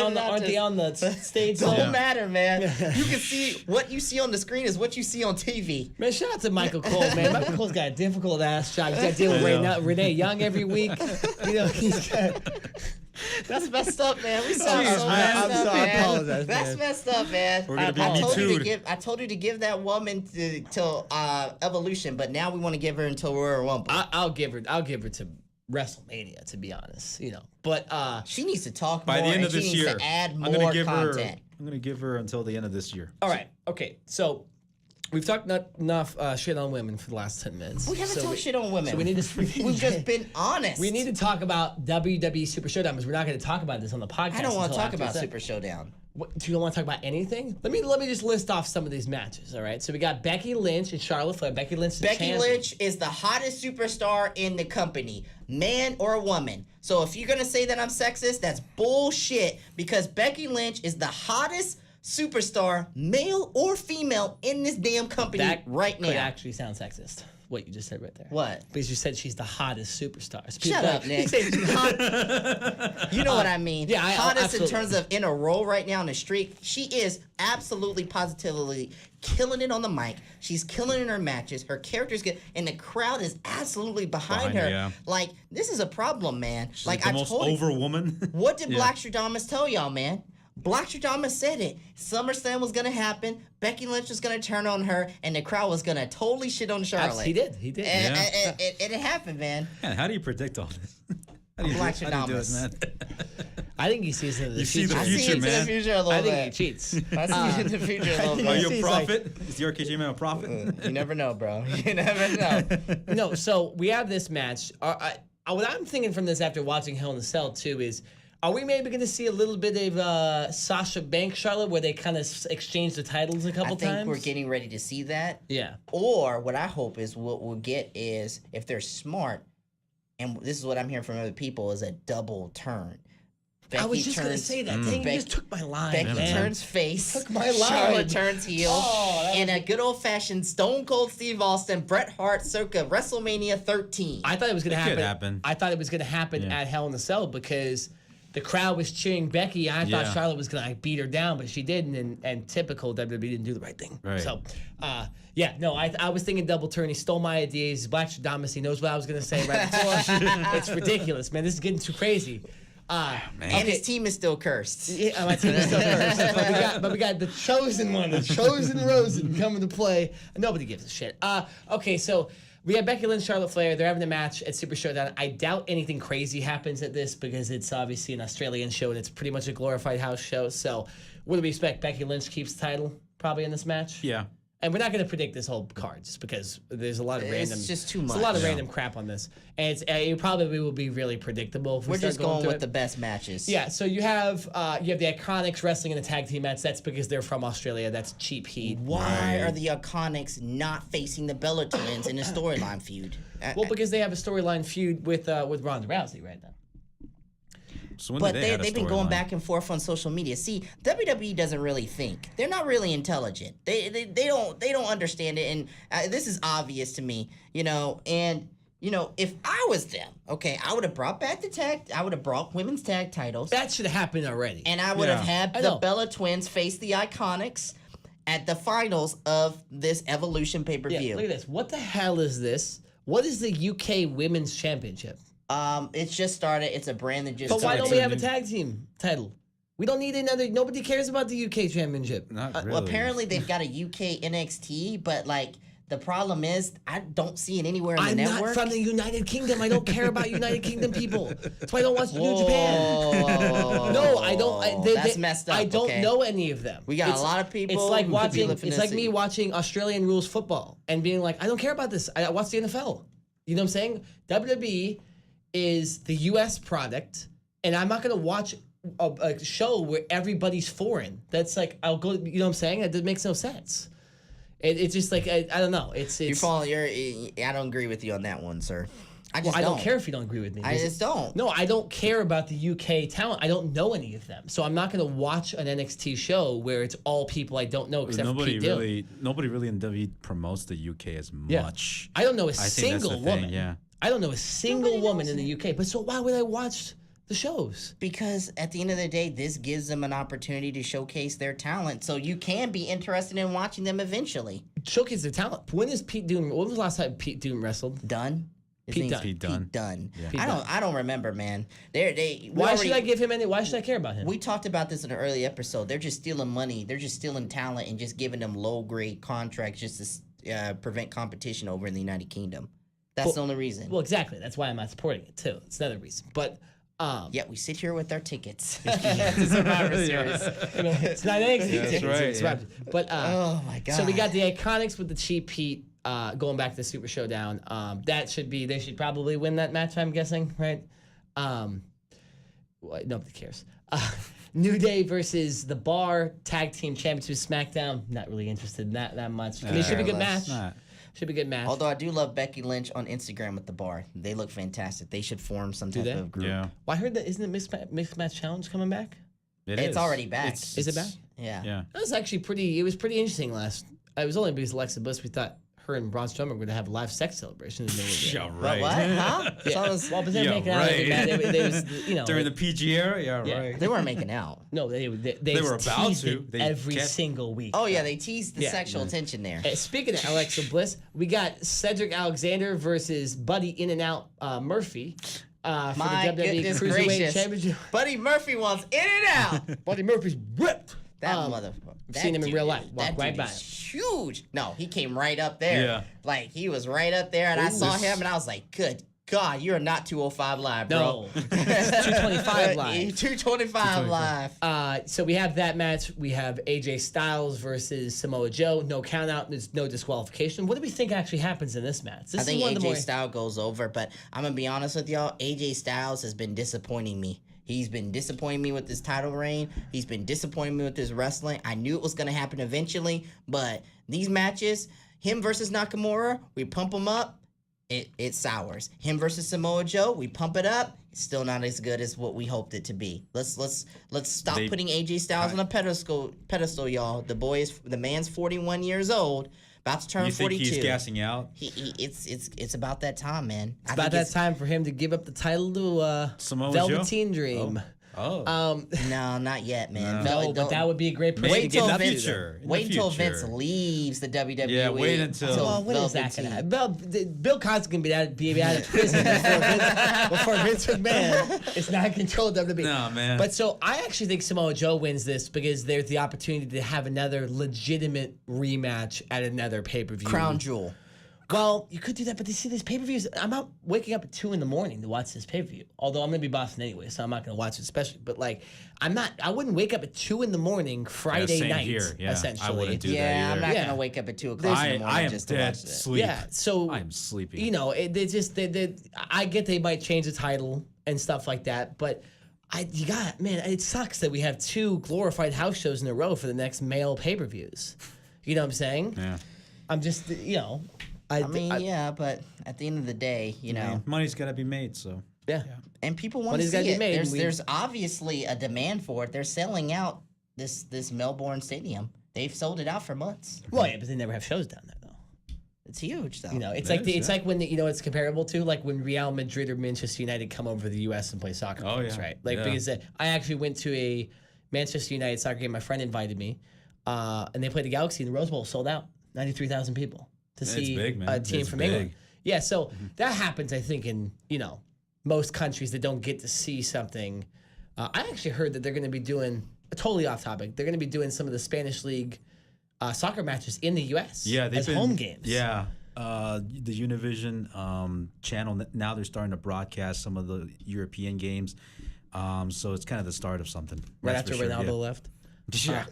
on the stage? Don't though? matter, man. You can see what you see on the screen is what you see on TV. Man, shout out to Michael Cole, man. Michael Cole's got a difficult ass job. He's got to deal with Renee Young every week. You know, he's got. That's messed up, man. We sound Jeez, so man. messed I'm up, sorry. I man. apologize, That's man. messed up, man. We're gonna be I Me told you to Too'd. I told you to give that woman till Evolution, but now we want to give her until Royal Rumble. I'll give her to WrestleMania, to be honest. You know, but She needs to talk By more, the end and of she this needs year, to add I'm more gonna give content. her. I'm gonna give her until the end of this year. all right, okay. So we've talked not enough shit on women for the last 10 minutes. We haven't So talked shit on women. So we need to. We've just been honest. We need to talk about WWE Super Showdown because we're not going to talk about this on the podcast. I don't want to until talk after about it's done. Super Showdown. What, do you want to talk about anything? Let me just list off some of these matches. All right. So we got Becky Lynch and Charlotte Flair. Becky Lynch. Is Becky champion. Lynch is the hottest superstar in the company, man or woman. So if you're gonna say that I'm sexist, that's bullshit because Becky Lynch is the hottest superstar, male or female, in this damn company That right could now. actually sound sexist. what you just said right there. What? Because you said she's the hottest superstar. So Shut up, Nick. You know what I mean? Yeah, hottest absolutely. in terms of in a role right now in the streak. She is absolutely, positively killing it on the mic. She's killing it in her matches. Her character's good, and the crowd is absolutely behind her. Yeah. Like, this is a problem, man. She's like the I most told you. over woman. What did Black Stradamus tell y'all, man? Black Stradamus said it. SummerSlam was gonna happen. Becky Lynch was gonna turn on her, and the crowd was gonna totally shit on Charlotte. He did. He did. And, Yeah. and it happened, man. Man, how do you predict all this? How do you Black do it, man? Stradamus. I think he sees into the You see future. the I see future, into the man. future a little I bit. think he cheats. I see into the future a little Are bit. you a He's like- prophet? Is your KJ man a prophet? You never know, bro. You never know. No, so we have this match. What I'm thinking from this after watching Hell in a Cell too is, are we maybe going to see a little bit of Sasha Banks, Charlotte, where they kind of exchange the titles a I couple think times? we're getting ready to see that. Yeah. Or what I hope is what we'll get is, if they're smart, and this is what I'm hearing from other people, is a double turn. I was Becky just going to turns- say that. Dang, you Becky- just took my line, Becky man. turns face. Took my line. Charlotte turns heel. Oh, that and a good old fashioned Stone Cold Steve Austin, Bret Hart circa WrestleMania 13. I thought it was going to happen. could happen. I thought it was going to happen at Hell in a Cell because the crowd was cheering Becky. I thought Yeah. Charlotte was going to beat her down, but she didn't. And typical WWE didn't do the right thing. Right. So, I was thinking double turn. He stole my ideas. He's Black Stradamus. He knows what I was going to say right before. It's ridiculous, man. This is getting too crazy. And his team is still cursed. Yeah, my team is still first. But we got the chosen one, the chosen Rosen coming to play. Nobody gives a shit. Okay, so we have Becky Lynch, Charlotte Flair. They're having a match at Super Showdown. I doubt anything crazy happens at this because it's obviously an Australian show and it's pretty much a glorified house show. So what do we expect? Becky Lynch keeps the title probably in this match? Yeah. And we're not going to predict this whole card just because there's a lot of It's random. just too There's a lot of much. random crap on this, and it probably will be really predictable. If we We're start just going through with it. the best matches. Yeah, so you have the Iconics wrestling in a tag team match. That's because they're from Australia. That's cheap heat. Why are the Iconics not facing the Bella Twins in a storyline feud? Well, because they have a storyline feud with Ronda Rousey right now. So when But did they had a they've been going storyline? back and forth on social media. See, WWE doesn't really think. They're not really intelligent. They don't understand it, and this is obvious to me. And if I was them, okay, I would have brought back the tag. I would have brought women's tag titles, That should have happened already. and I would have Yeah. had I the know. Bella Twins face the Iconics at the finals of this Evolution pay per yeah, view. look at this. What the hell is this? What is the UK Women's Championship? It's just started. It's a brand that just But why started. don't we have a tag team title? We don't need another. Nobody cares about the UK Championship. Not really. Well, apparently they've got a UK NXT, but like the problem is I don't see it anywhere in the I'm network. not from the United Kingdom. I don't care about United Kingdom people. That's why I don't watch New Japan. Whoa. No, I don't. That's messed up. I don't okay? know any of them. We got a lot of people It's like who could be watching. living It's in like the me city. watching Australian rules football and being like, I don't care about this. I watch the NFL. You know what I'm saying? WWE is the U.S. product, and I'm not gonna watch a show where everybody's foreign. That's like I'll go. You know what I'm saying? That makes no sense. It's just like I don't know. It's I don't agree with you on that one, sir. I just I don't care if you don't agree with me. I just don't. No, I don't care about the UK talent. I don't know any of them, so I'm not going to watch an NXT show where it's all people I don't know except for Pete Dunne. Nobody really in WWE promotes the UK as much. I don't know a I think that's single the thing, woman. yeah. I don't know a single woman in the UK. But so why would I watch the shows? Because at the end of the day, this gives them an opportunity to showcase their talent, so you can be interested in watching them eventually. Showcase their talent. When is Pete Dunne? When was the last time Pete Dunne wrestled? Dunn. His Pete name's Dunne. Pete Dunne. Pete Dunne. Pete I don't remember, man. Why should I give him any? Why should I care about him? We talked about this in an early episode. They're just stealing money. They're just stealing talent and just giving them low grade contracts just to prevent competition over in the United Kingdom. That's the only reason. Well, exactly. That's why I'm not supporting it too. It's another reason. But Yet we sit here with our tickets. it's Survivor Series. It's not NXT tickets. right, It's Survivor. But Oh my god. so we got the Iconics with the cheap heat going back to Super Showdown. They should probably win that match, I'm guessing, right? Nobody cares. New Day versus The Bar, Tag Team Championship SmackDown. Not really interested in that much. I mean, it should be a good match. Careless. Should be a good match. Although I do love Becky Lynch on Instagram with the bar. They look fantastic. They should form some type they? of group. Yeah. Well, I heard that isn't it Mixed Match Challenge coming back? It's already back. Is it back? Yeah. Yeah. That was actually pretty. It was pretty interesting last. It was only because Alexa Bliss. We thought her and Braun Strowman were going to have a live sex celebration in the middle of the Yeah, game. right. What? Huh? Yeah. So it was- Well, but they're Yeah, making out. right. They was, you know, During the PG era, yeah, Yeah. right. they weren't making out. no, they were about teased to. it They every kept- single week. Oh yeah, they teased the Yeah. sexual tension there. Speaking of Alexa Bliss, we got Cedric Alexander versus Buddy In and Out Murphy for My the WWE goodness Cruiserweight gracious. Championship. Buddy Murphy wants in and out. Buddy Murphy's ripped. That Um, motherfucker. I've seen him in real life. Walk That right dude by is him. huge. No, he came right up there. Yeah. Like he was right up there, and I saw This- him, and I was like, "Good God, you're not 205 live, bro." No, it's 225 live. 225 live. So we have that match. We have AJ Styles versus Samoa Joe. No count out. There's no disqualification. What do we think actually happens in this match? This I think one of the AJ more. Styles goes over, but I'm gonna be honest with y'all. AJ Styles has been disappointing me. He's been disappointing me with this title reign. He's been disappointing me with his wrestling. I knew it was gonna happen eventually, but these matches, him versus Nakamura, we pump him up, it sours. Him versus Samoa Joe, we pump it up. It's still not as good as what we hoped it to be. Let's stop putting AJ Styles on a pedestal, y'all. The man's 41 years old, about to turn You think 42. he's gassing out? It's about that time, man. It's about that time for him to give up the title to Samoa Velveteen Dream. Oh. No, not yet, man. No, but that would be a great person Wait to get till up to. Vince. future. In Wait the until future. Vince leaves the WWE. Yeah, wait until- Well, when is that Velveteen. gonna happen? Bill Cosby's gonna be out of prison before Vince McMahon is not in control of WWE. No, man. But so I actually think Samoa Joe wins this because there's the opportunity to have another legitimate rematch at another pay-per-view. Crown Jewel. Well, you could do that, but you see these pay-per-views. I'm out waking up at 2 a.m. to watch this pay-per-view. Although I'm gonna be Boston anyway, so I'm not gonna watch it especially. But like, I wouldn't wake up at 2 a.m. Friday same night. here. Yeah, I essentially. wouldn't do that Yeah, I'm either. not Yeah. gonna wake up at 2:00 in the morning I am just to dead watch this. sleep. Yeah, so I am sleepy. You know, I get they might change the title and stuff like that, but it sucks that we have 2 glorified house shows in a row for the next male pay-per-views. You know what I'm saying? Yeah. I'm just, I mean, yeah, but at the end of the day, you know, Money's got to be made, so. yeah. and people want to Money's see gotta be it. made, and There's obviously a demand for it. They're selling out this Melbourne Stadium. They've sold it out for months. Well, yeah, but they never have shows down there though. It's huge, though. You know, it's That like is, it's yeah. like when it's comparable to like when Real Madrid or Manchester United come over to the U.S. and play soccer Oh, games, yeah. right? Like Yeah. because I actually went to a Manchester United soccer game. My friend invited me, and they played the Galaxy, and the Rose Bowl sold out, 93,000 people to It's see big, man. a team It's from big. England. Yeah, so that happens, I think, in most countries that don't get to see something. I actually heard that they're going to be doing totally off topic. They're going to be doing some of the Spanish League soccer matches in the U.S. Yeah, they've as been home games. Yeah, the Univision channel now they're starting to broadcast some of the European games. So it's kind of the start of something. Right that's after for sure, Ronaldo left. Yeah.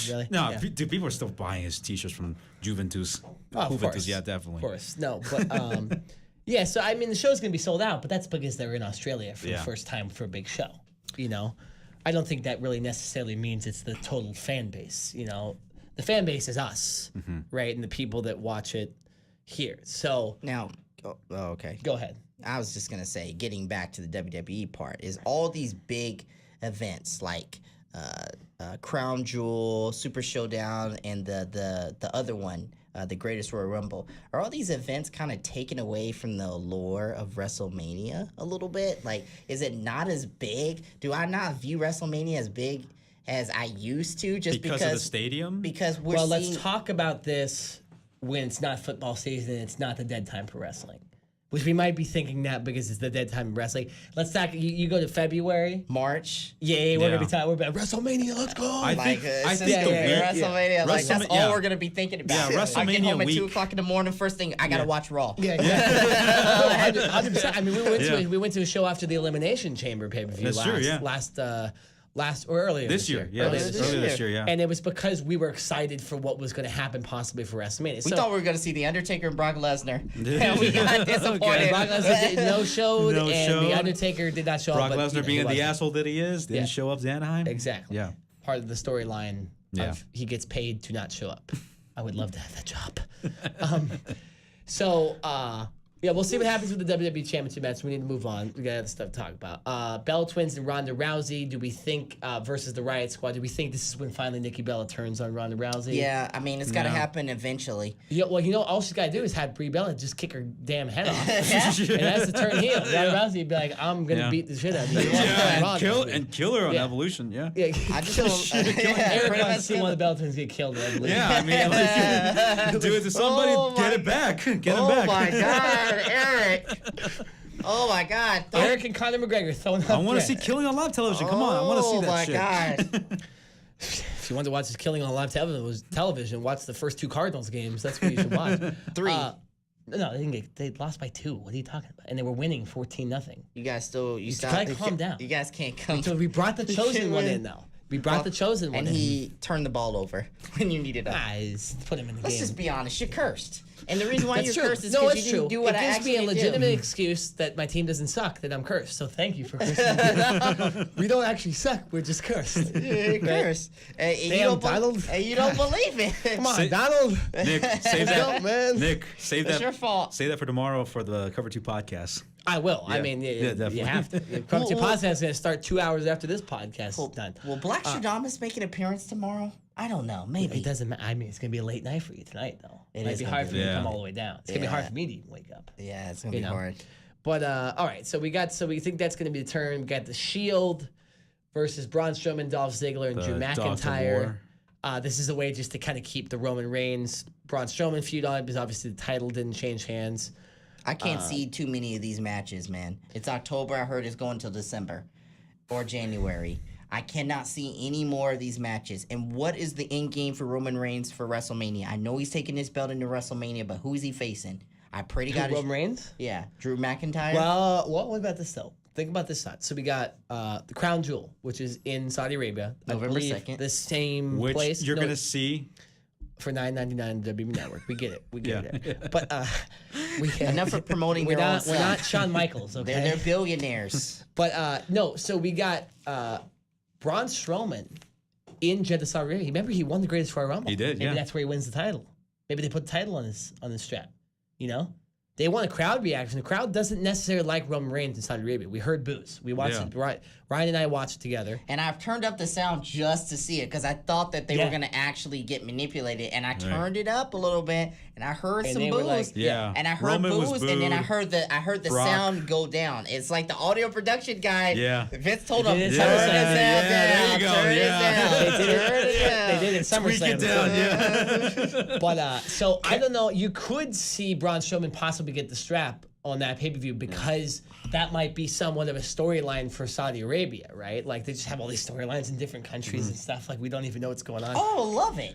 Really? No, Yeah. dude, people are still buying his T-shirts from Juventus. Oh, of Juventus, course. yeah, definitely. Of course. No, but yeah, so I mean the show's gonna be sold out, but that's because they're in Australia for the Yeah. first time for a big show. I don't think that really necessarily means it's the total fan base. The fan base is us, Mm-hmm. right? And the people that watch it here. So Now, okay. go ahead. I was just gonna say, getting back to the WWE part, is all these big events like Crown Jewel, Super Showdown, and the other one, the Greatest Royal Rumble. Are all these events kind of taken away from the allure of WrestleMania a little bit? Like, is it not as big? Do I not view WrestleMania as big as I used to? Just Because of the stadium? Because we're Well, seeing. let's talk about this when it's not football season and it's not the dead time for wrestling. Which we might be thinking that because it's the dead time of wrestling. Let's talk. You go to February. March. Yeah, we're Yeah. gonna be talking about WrestleMania. Let's go. I Like, think it's the just week- WrestleMania. Like, that's all yeah. we're gonna be thinking about. Yeah, I get WrestleMania home at week. 2:00 in the morning. First thing, I gotta watch Raw. Yeah, exactly. 100%. I mean, Yeah. we went to a show after the Elimination Chamber pay per view That's true, yeah. last or earlier This year. Yeah, Earlier earlier this year, yeah. And it was because we were excited for what was going to happen possibly for WrestleMania. We thought we were gonna see the Undertaker and Brock Lesnar, and we got Okay. disappointed. Brock Lesnar did no showed, No and showed. the Undertaker did not show Brock up. but, Lesnar he being the wasn't. asshole that he is, didn't Yeah. show up to Anaheim. Exactly. Yeah. Part of the storyline Yeah. of he gets paid to not show up. I would love to have that job. So Yeah, we'll see what happens with the WWE Championship match. We need to move on. We got other stuff to talk about. Bella Twins and Ronda Rousey. Do we think versus the Riot Squad? Do we think this is when finally Nikki Bella turns on Ronda Rousey? Yeah, I mean, it's got to happen eventually. Yeah, well, all she's got to do is have Brie Bella just kick her damn head off, and that's the turn heel. Ronda Rousey would be like, "I'm gonna beat the shit out of you." And kill her on Evolution. Yeah. I just don't. Eric wants to see one of the Bella Twins get killed. Yeah, I mean, do it to somebody. Get it back. Get him back. Oh my God, Eric. Oh my God. Eric and Conor McGregor throwing up. I want to see Killing on live television. Come on, I want to see that shit. Oh my God. If you want to watch this Killing on live television, watch the first 2 Cardinals games. That's what you should watch. 3. No, they didn't get. They lost by 2. What are you talking about? And they were winning 14-0. You guys still gotta calm down. You guys can't come. So we brought the chosen one in though. We brought the chosen one and in. he turned the ball over when you needed it. Guys, put him in the Let's game. just be honest. You're cursed. And the reason why That's you're true. cursed is No, because it's you didn't true. do what it I gives actually me a do. legitimate excuse that my team doesn't suck, that I'm cursed. So thank you for cursing me. We don't actually suck. We're just cursed. You're cursed. And Damn, Donald. And you don't believe it. Come on, Donald. Nick, save that, man. Nick, save It's that. your fault. Save that for tomorrow for the Cover 2 podcast. I will. I Yeah. mean, Yeah, definitely. you have to. Come to podcast is going to start 2 hours after this podcast is done. Will Black Stradamus make an appearance tomorrow? I don't know. Maybe. It doesn't matter. I mean, it's going to be a late night for you tonight, though. It might is be gonna hard be. for you to Yeah. come all the way down. It's going to be hard Yeah. for me to even wake up. Yeah, it's gonna be know. hard. But all right, so we think that's going to be the turn. We got the Shield versus Braun Strowman, Dolph Ziggler, and Drew Dogs of McIntyre. War. This is a way just to kind of keep the Roman Reigns, Braun Strowman feud on because obviously the title didn't change hands. I can't see too many of these matches, man. It's October. I heard it's going till December or January. I cannot see any more of these matches. And what is the end game for Roman Reigns for WrestleMania? I know he's taking his belt into WrestleMania, but who is he facing? I pray to God. Roman Reigns? Yeah, Drew McIntyre. Well, what about this though? Think about this side. So we got the Crown Jewel, which is in Saudi Arabia. November I believe 2nd. the same Which place. you're No, gonna see. for $9.99 on the WWE Network. We get it. We get it. But Enough for promoting we're your own not we're stuff. not Shawn Michaels, okay? They're billionaires. But no, so we got Braun Strowman in Jeddah, Saudi Arabia. Remember, he won the Greatest Royal Rumble. He did, Maybe yeah. that's where he wins the title. Maybe they put the title on his strap. You know, they want a crowd reaction. The crowd doesn't necessarily like Roman Reigns in Saudi Arabia. We heard boos. We watched it. Ryan and I watched it together. And I've turned up the sound just to see it because I thought that they Yeah. were going to actually get manipulated. And I turned it up a little bit and I heard And some they were boos. like, yeah. And I heard Roman was boos and then I booed. heard the Brock. sound go down. It's like the audio production guy. Yeah. Vince told They him, did turn it the at sound SummerSlam. Yeah, there down. you go, Turn yeah. it down. They did it. Turn it down. They did it at Tweak it SummerSlam. down, yeah. But so I don't know. You could see Braun Strowman possibly get the strap on that pay-per-view because that might be somewhat of a storyline for Saudi Arabia, right? Like they just have all these storylines in different countries and stuff. Like we don't even know what's going on. Oh, love it.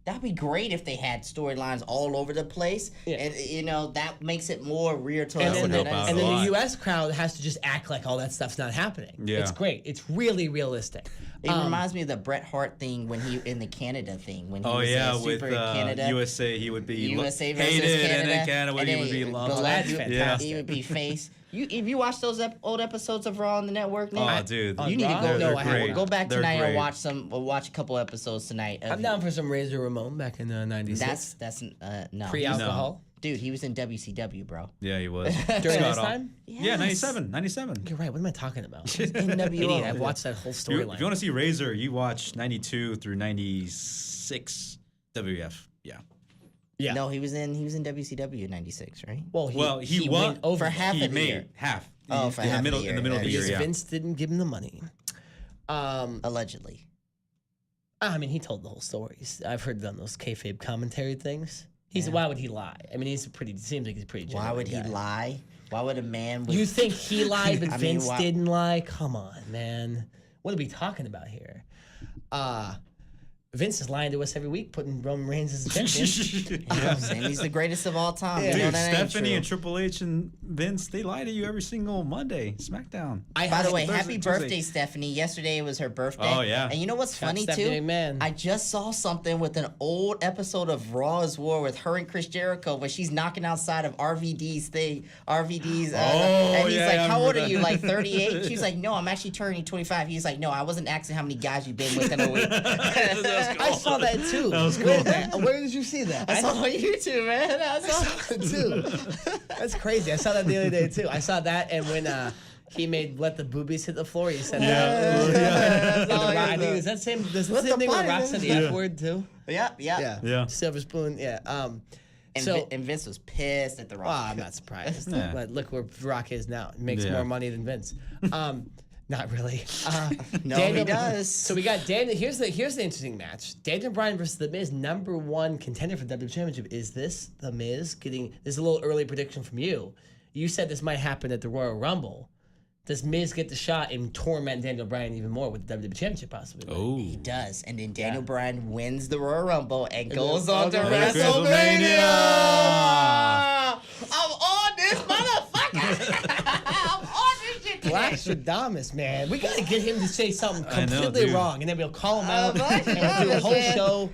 That'd be great if they had storylines all over the place. Yeah. And, you know, that makes it more real to And us. then, would help out and a then lot. the U.S. crowd has to just act like all that stuff's not happening. Yeah. It's great. It's really realistic. It reminds me of the Bret Hart thing when he in the Canada thing when he Oh was yeah, super with in Canada. USA, he would be USA versus hated, Canada, and then Canada, and he then would be loved. beloved. That's He- fantastic. He would be face. If you watch those old episodes of Raw on the network, Nick, Oh, dude, On you need to Raw? go. No, they're I haven't. great. Go back They're tonight and great. watch a couple episodes tonight. I'm down for some Razor Ramon back in '96. That's no Pre-alcohol. Dude, he was in WCW, bro. Yeah, he was. During Scott this Hall. time? Yeah, 97. You're right. What am I talking about? NWO. Idiot. I've watched that whole If you storyline. want to see Razor, you watch 92 through 96 WF. Yeah. Yeah. No, he was in WCW in '96, right? Well, He went won over for half he of the made year. half. Oh, for in half the middle the in the middle of the year, year. because Yeah. Vince didn't give him the money. Allegedly. I mean, he told the whole story. I've heard on those kayfabe commentary things. Why would he lie? I mean, seems like he's a pretty. Why would he genuine guy. lie? Why would a man with You think he lied, but I mean, Vince why- didn't lie? Come on, man. What are we talking about here? Vince is lying to us every week, putting Roman Reigns as a champion. saying he's the greatest of all time? Yeah. You know Dude, that ain't Stephanie true. and Triple H and Vince, they lie to you every single Monday. SmackDown. By the way, Thursday, happy Tuesday. birthday, Stephanie. Yesterday was her birthday. Oh, yeah. And you know what's funny, Stephanie too? McMahon. I just saw something with an old episode of Raw's War with her and Chris Jericho where she's knocking outside of RVD's thing. RVD's. And he's yeah, like, I how old remember are you? that. Like 38? She's like, no, I'm actually turning 25. He's like, no, I wasn't asking how many guys you've been with in a week. That's I saw that too. That was cool. Where did you see that? I saw it on YouTube, man. I saw it too. That's crazy. I saw that the other day too. I saw that, and when he made "Let the Boobies Hit the Floor," he said that. I think is that same. Does the same thing where Rock said the F word too? Yeah. Silver spoon. Yeah. And Vince was pissed at the Rock. I'm not surprised. But look where Rock is now. He makes more money than Vince. Not really. No, he does. So we got Daniel. Here's the interesting match: Daniel Bryan versus The Miz, #1 contender for the WWE Championship. Is this The Miz getting? This is a little early prediction from you. You said this might happen at the Royal Rumble. Does Miz get the shot and torment Daniel Bryan even more with the WWE Championship possibly? Oh, he does, and then Daniel Bryan wins the Royal Rumble and goes then- on to Okay. WrestleMania. I'm on this motherfucker. I'm on this shit today. Black Stradamus, man. We gotta get him to say something I know, completely dude. wrong, and then we'll call him out Black and we'll do a whole Stradamus, man. show.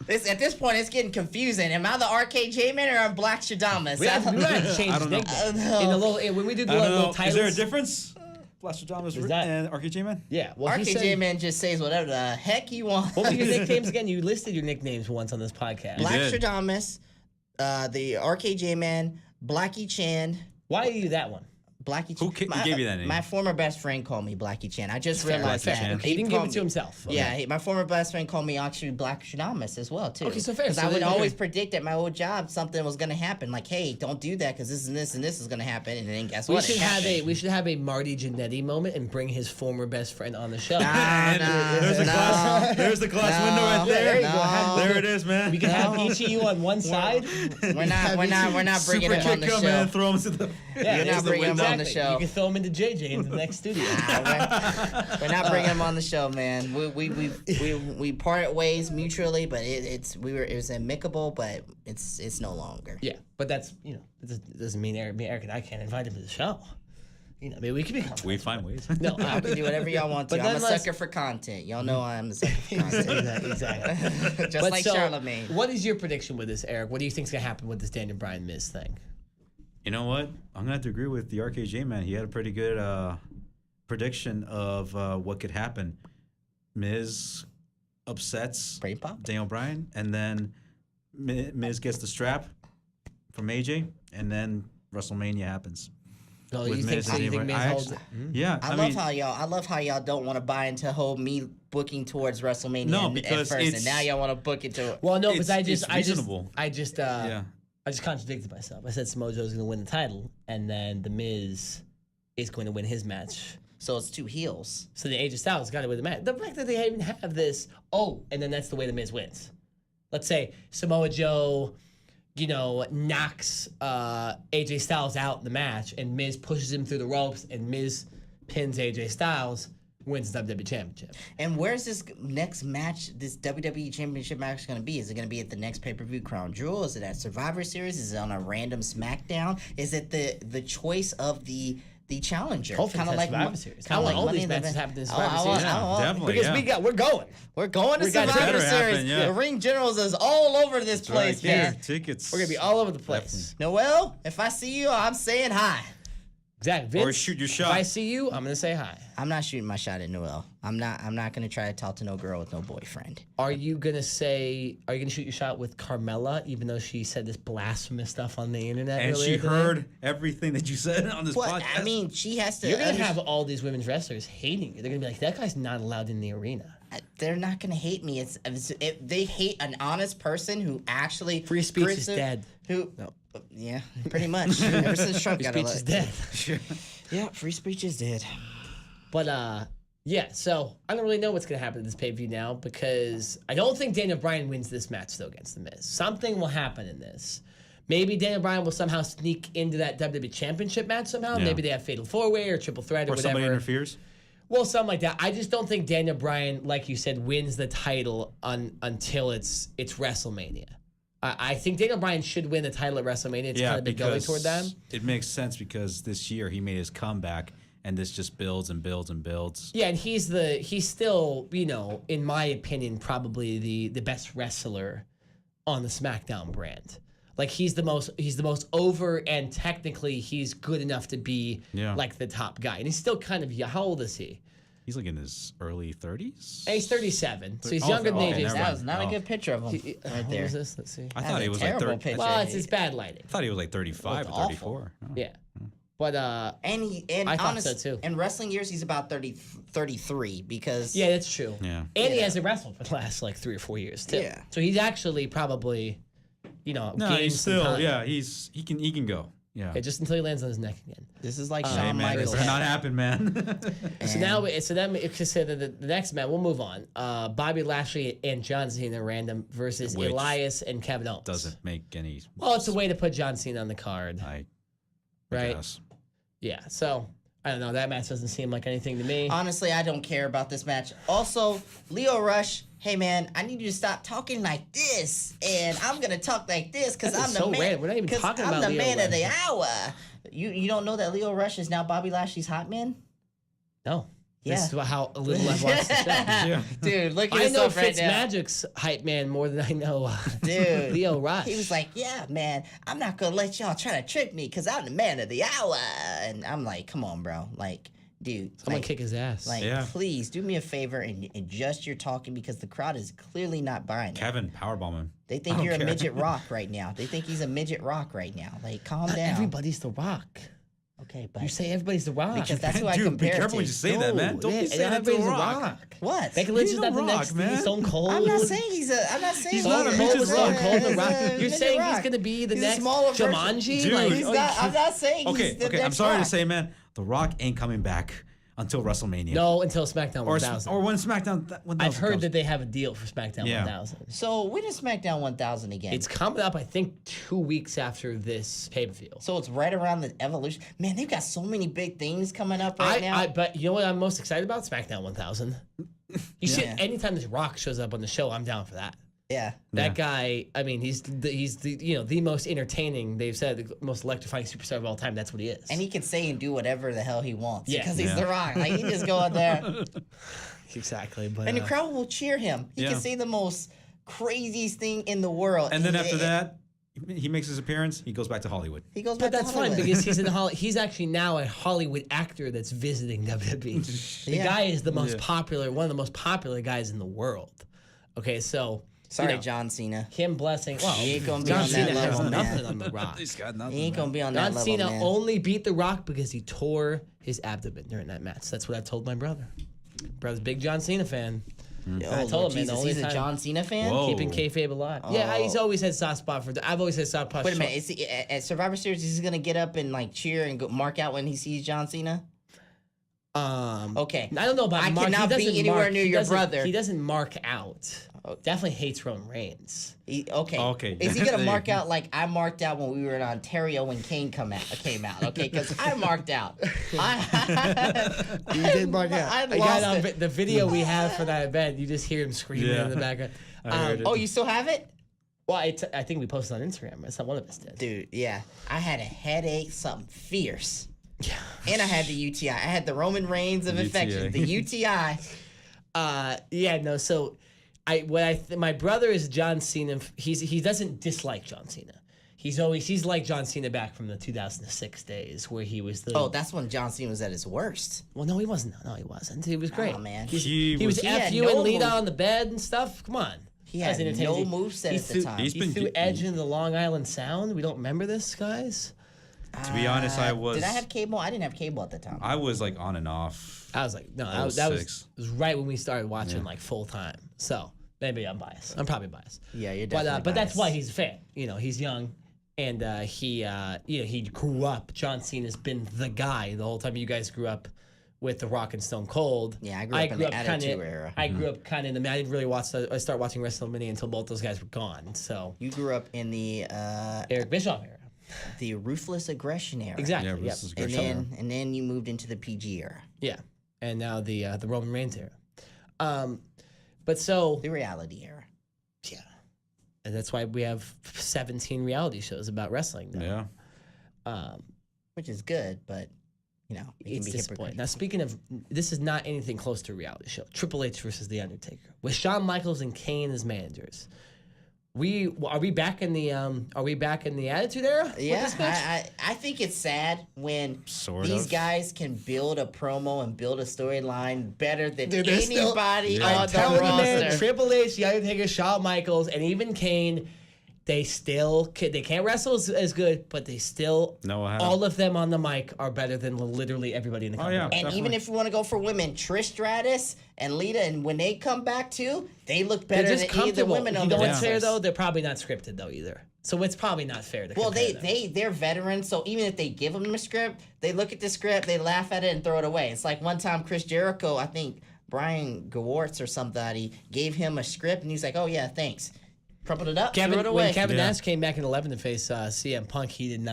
At this point, it's getting confusing. Am I the RKJ man or I'm Black Stradamus? We have to change I his don't know. nickname. In the little, when we do the I don't little know. titles. Is there a difference? Blaster Thomas that- and RKJ Man? Yeah. Well, he RKJ said, man just says whatever the heck he wants. what were your nicknames again? You listed your nicknames once on this podcast. Black did. Stradamus, the RKJ man, Blackie Chan. Why are you that one? Blackie Chan. Who gave you that name? My former best friend called me Blackie Chan. I just Fair, realized fair. that. He didn't give called it to me- himself. Okay. Yeah, my former best friend called me actually Black Stradamus as well too. Okay, so fair. Because So I would then- always predict at my old job something was gonna happen. Like, hey, don't do that because this and this and this is gonna happen. And then guess We what? should It have happened. we should have a Marty Jannetty moment and bring his former best friend on the show. There's the glass. There's the glass window right there. there you go. Have- There it is, man. We can have each of you on one side. We're not bringing Super him on kick the him show. and throw him to the. Yeah, You're not that's bringing him on the exactly. show. You can throw him into JJ in the next studio. We're not bringing him on the show, man. We parted ways mutually, but it was amicable, but it's no longer. Yeah, but that's it doesn't mean Eric and I can't invite him to the show. Maybe we could be. We find ways. No, Y'all can do whatever y'all want to. But I'm a nonetheless- sucker for content. Y'all know I'm a sucker for content. exactly. Just But like so, Charlemagne. what is your prediction with this, Eric? What do you think's gonna happen with this Daniel Bryan Miz thing? You know what? I'm gonna have to agree with the RKJ man. He had a pretty good prediction of what could happen. Miz upsets Brain pop? Daniel Bryan, and then Miz gets the strap from AJ, and then WrestleMania happens. No, With you think Miz so? and You think Daniel Miz Bryan. holds it? Yeah, I love how y'all don't want to buy into whole me booking towards WrestleMania No, at because first, and it's- now y'all want to book it to. Well, no, because It's reasonable. I just contradicted myself. I said Samoa Joe's going to win the title, and then The Miz is going to win his match. So it's two heels. So the AJ Styles got to win the match. The fact that they even have this, and then that's the way The Miz wins. Let's say Samoa Joe, knocks AJ Styles out in the match, and Miz pushes him through the ropes, and Miz pins AJ Styles, wins the WWE Championship. And where's this next match, this WWE Championship match going to be? Is it going to be at the next pay-per-view Crown Jewel? Is it at Survivor Series? Is it on a random SmackDown? Is it the choice of the challenger? Hopefully it's at Survivor Series. I want all these matches happen in Survivor Series. definitely. Because we're going. We're going to We got Survivor better Series. happen, yeah. The Ring Generals is all over this place, Right, man. yeah, tickets. We're going to be all over the place. Noel, if I see you, I'm saying hi. Exactly. Or Vince, shoot your If shot. I see you, I'm going to say hi. I'm not shooting my shot at Noel. I'm not gonna try to talk to no girl with no boyfriend. Are you going to shoot your shot with Carmella, even though she said this blasphemous stuff on the internet And earlier she today? heard everything that you said on this What? podcast. I mean, she has to. You're going to understand- have all these women's wrestlers hating you. They're going to be like, that guy's not allowed in the arena. They're not gonna hate me. They hate an honest person who actually Free speech is dead. Yeah, pretty much. Ever since Trump Free got speech is elected. dead. Yeah, free speech is dead. But, yeah, so I don't really know what's going to happen to this pay-per-view now because I don't think Daniel Bryan wins this match, though, against The Miz. Something will happen in this. Maybe Daniel Bryan will somehow sneak into that WWE Championship match somehow. Yeah. Maybe they have Fatal 4-Way or Triple Threat or or whatever. somebody interferes. Well, something like that. I just don't think Daniel Bryan, like you said, wins the title until it's WrestleMania. I think Daniel Bryan should win the title at WrestleMania. It's kind of been going toward that. It makes sense because this year he made his comeback, and this just builds and builds and builds. Yeah, and he's still, in my opinion, probably the best wrestler on the SmackDown brand. Like he's the most over, and technically he's good enough to be Yeah. like the top guy. And he's still kind of young. How old is he? He's like in his early 30s. He's 37, so he's Oh, younger than okay, AJ never Styles. That mind. was not a Oh. good picture of him right What there. is this? Let's see. I That's thought a he was like terrible 30. picture. Well, it's bad lighting. I thought he was like 35 or awful. 34. Oh. Yeah, but And I thought honest, so, too. in wrestling years, he's about 33 because yeah, that's true. Yeah. And he Yeah. hasn't wrestled for the last like 3 or 4 years too. Yeah. So he's actually probably, No, gained he's some still time. he can go. Yeah. Okay, just until he lands on his neck again. this is like Hey Shawn man, this Michaels. better not happen, man. So now, so then if you say the next match, we'll move on. Bobby Lashley and John Cena random versus Which Elias and Kevin Owens. Doesn't make any. Well, it's a way to put John Cena on the card, I right? guess. Yeah. So I don't know. That match doesn't seem like anything to me. Honestly, I don't care about this match. Also, Leo Rush, hey man, I need you to stop talking like this, and I'm gonna talk like this because That I'm is the so man. random. We're not even 'cause talking I'm about the Leo man of the Rush. hour. You don't know that Leo Rush is now Bobby Lashley's hot man? No. Yeah. This is how little I've watched the show. Yeah. Dude, look at I this know up right now. Fitzmagic's hype man more than I know Dude. Leo Rush. He was like, yeah, man, I'm not going to let y'all try to trick me because I'm the man of the hour. And I'm like, come on, bro. Like, dude. Someone like, kick his ass. Like, Yeah. please do me a favor and adjust your talking because the crowd is clearly not buying it. Kevin powerbomb him. They think don't you're care. a midget rock right now. They think he's a midget rock right now. Like, calm Not down. everybody's the Rock. Okay, but You say everybody's the Rock. because that's who I Dude, be compare careful to. when you say that, man. Don't be saying that to everybody's The the Rock. Rock. What? Becky Lynch He's is The not the Rock, next man. Stone Cold. I'm not saying I'm not saying He's not a midget is rock. Cold the is Rock. a You're midget saying rock. he's gonna be the He's a next smaller version. Jumanji? Dude. Like, He's oh, not, I'm not saying Okay, he's the okay. I'm next sorry rock. to say, man, The Rock ain't coming back until WrestleMania. no, until SmackDown Or 1000. when SmackDown 1000 I've heard comes. that they have a deal for SmackDown Yeah. 1000. So when is SmackDown 1000 again? It's coming up, I think, 2 weeks after this pay-per-view. So it's right around the Evolution. Man, they've got so many big things coming up right now. But you know what I'm most excited about? SmackDown 1000. You see, Yeah. anytime this Rock shows up on the show, I'm down for that. yeah. That guy, I mean, he's the most entertaining. They've said the most electrifying superstar of all time. That's what he is. And he can say and do whatever the hell he wants Yeah. because he's Yeah. The Rock. Like, he just go out there exactly. But and the crowd will cheer him. He Yeah. can say the most craziest thing in the world. And then after that, he makes his appearance. He goes back to Hollywood. he goes But back that's to fine Hollywood. because he's in he's actually now a Hollywood actor that's visiting WWE. The Yeah. guy is the most Yeah. popular, one of the most popular guys in the world. Okay, so Sorry, you know, John Cena. him blessing. Well, He ain't gonna be John on Cena that has level, nothing man. on the Rock. He's got nothing. He ain't gonna be on that John level, Cena man. only beat The Rock because he tore his abdomen during that match. That's what I told my brother. Brother's a big John Cena fan. Oh, I told Lord him, man, the Jesus, only he's a time- John Cena fan. Whoa. Keeping kayfabe alive. Yeah, he's Oh. always had soft spot for. I've always had soft spot. Wait a minute, is he, at Survivor Series, is he gonna get up and like cheer and go, mark out when he sees John Cena? Okay. I don't know about I Mark. cannot He be doesn't anywhere mark- near he your doesn't- brother. He doesn't mark out. Definitely hates Roman Reigns. Okay. Okay. Is he gonna There mark you- out like I marked out when we were in Ontario when Kane came out? Okay, because I marked out. You did mark out. I I lost got on it. the video we have for that event. You just hear him screaming Yeah. in the background. I heard it. Oh, you still have it? Well, I think we posted on Instagram. It's not one of us did. Dude, yeah. I had a headache, something fierce. Yeah. And I had the UTI. I had the Roman Reigns of UTI. infection. The UTI. Yeah, no. So, my brother is John Cena. He doesn't dislike John Cena. He's like John Cena back from the 2006 days where he was the. Oh, that's when John Cena was at his worst. Well, no, he wasn't. No, he wasn't. He was great. Oh, man. He was He had F you no and Lita move. on the bed and stuff. Come on. He That was had entertaining. no moveset He at the threw- time. He's He been threw get- Edge into the Long Island Sound. We don't remember this, guys. To be honest, I was. Did I have cable? I didn't have cable at the time. I was like on and off. I was like, no, I was that was, 6. it was right when we started watching like full time. So maybe I'm biased. I'm probably biased. Yeah, you're But definitely but that's biased. why he's a fan. You know, he's young, and he grew up. John Cena's been the guy the whole time. You guys grew up with The Rock and Stone Cold. Yeah, I grew up in the Attitude Era. I grew up kind of in the. I didn't really watch. I started watching WrestleMania until both those guys were gone. So You grew up in the Eric Bischoff era. ruthless aggression era. Exactly. Yeah, Yep. this is And great. then you moved into the PG era, Yeah. And now the Roman Reigns era. But so the reality era. yeah, and that's why we have 17 reality shows about wrestling now. Yeah. Which is good, but you know, it can It's be disappointing. hypocritical. Now, speaking of, this is not anything close to a reality show. Triple H versus The Undertaker with Shawn Michaels and Kane as managers. Are we back in the Attitude Era? with Yeah, this match? I think it's sad when Sort these of. guys can build a promo and build a storyline better than Dude, they're still- anybody Yeah. on the Telling you, man, roster. Triple H, The Undertaker, Shawn Michaels, and even Kane, they can't wrestle as good, but they still Know how. all of them on the mic are better than literally everybody in the company. yeah. And Definitely. even if you want to go for women, Trish Stratus and Lita, and when they come back too, they look They're better just than any of the comfortable. women You on know the what's fair rosters. though? They're probably not scripted though either. So it's probably not fair to Well, compare them. they're veterans, so even if they give them a script, they look at the script, they laugh at it, and throw it away. It's like one time Chris Jericho, I think Brian Gewartz or somebody gave him a script, and he's like, "Oh yeah, thanks." Crumpled it up, threw it away. When Kevin Yeah. Nash came back in 11 to face CM Punk, he didn't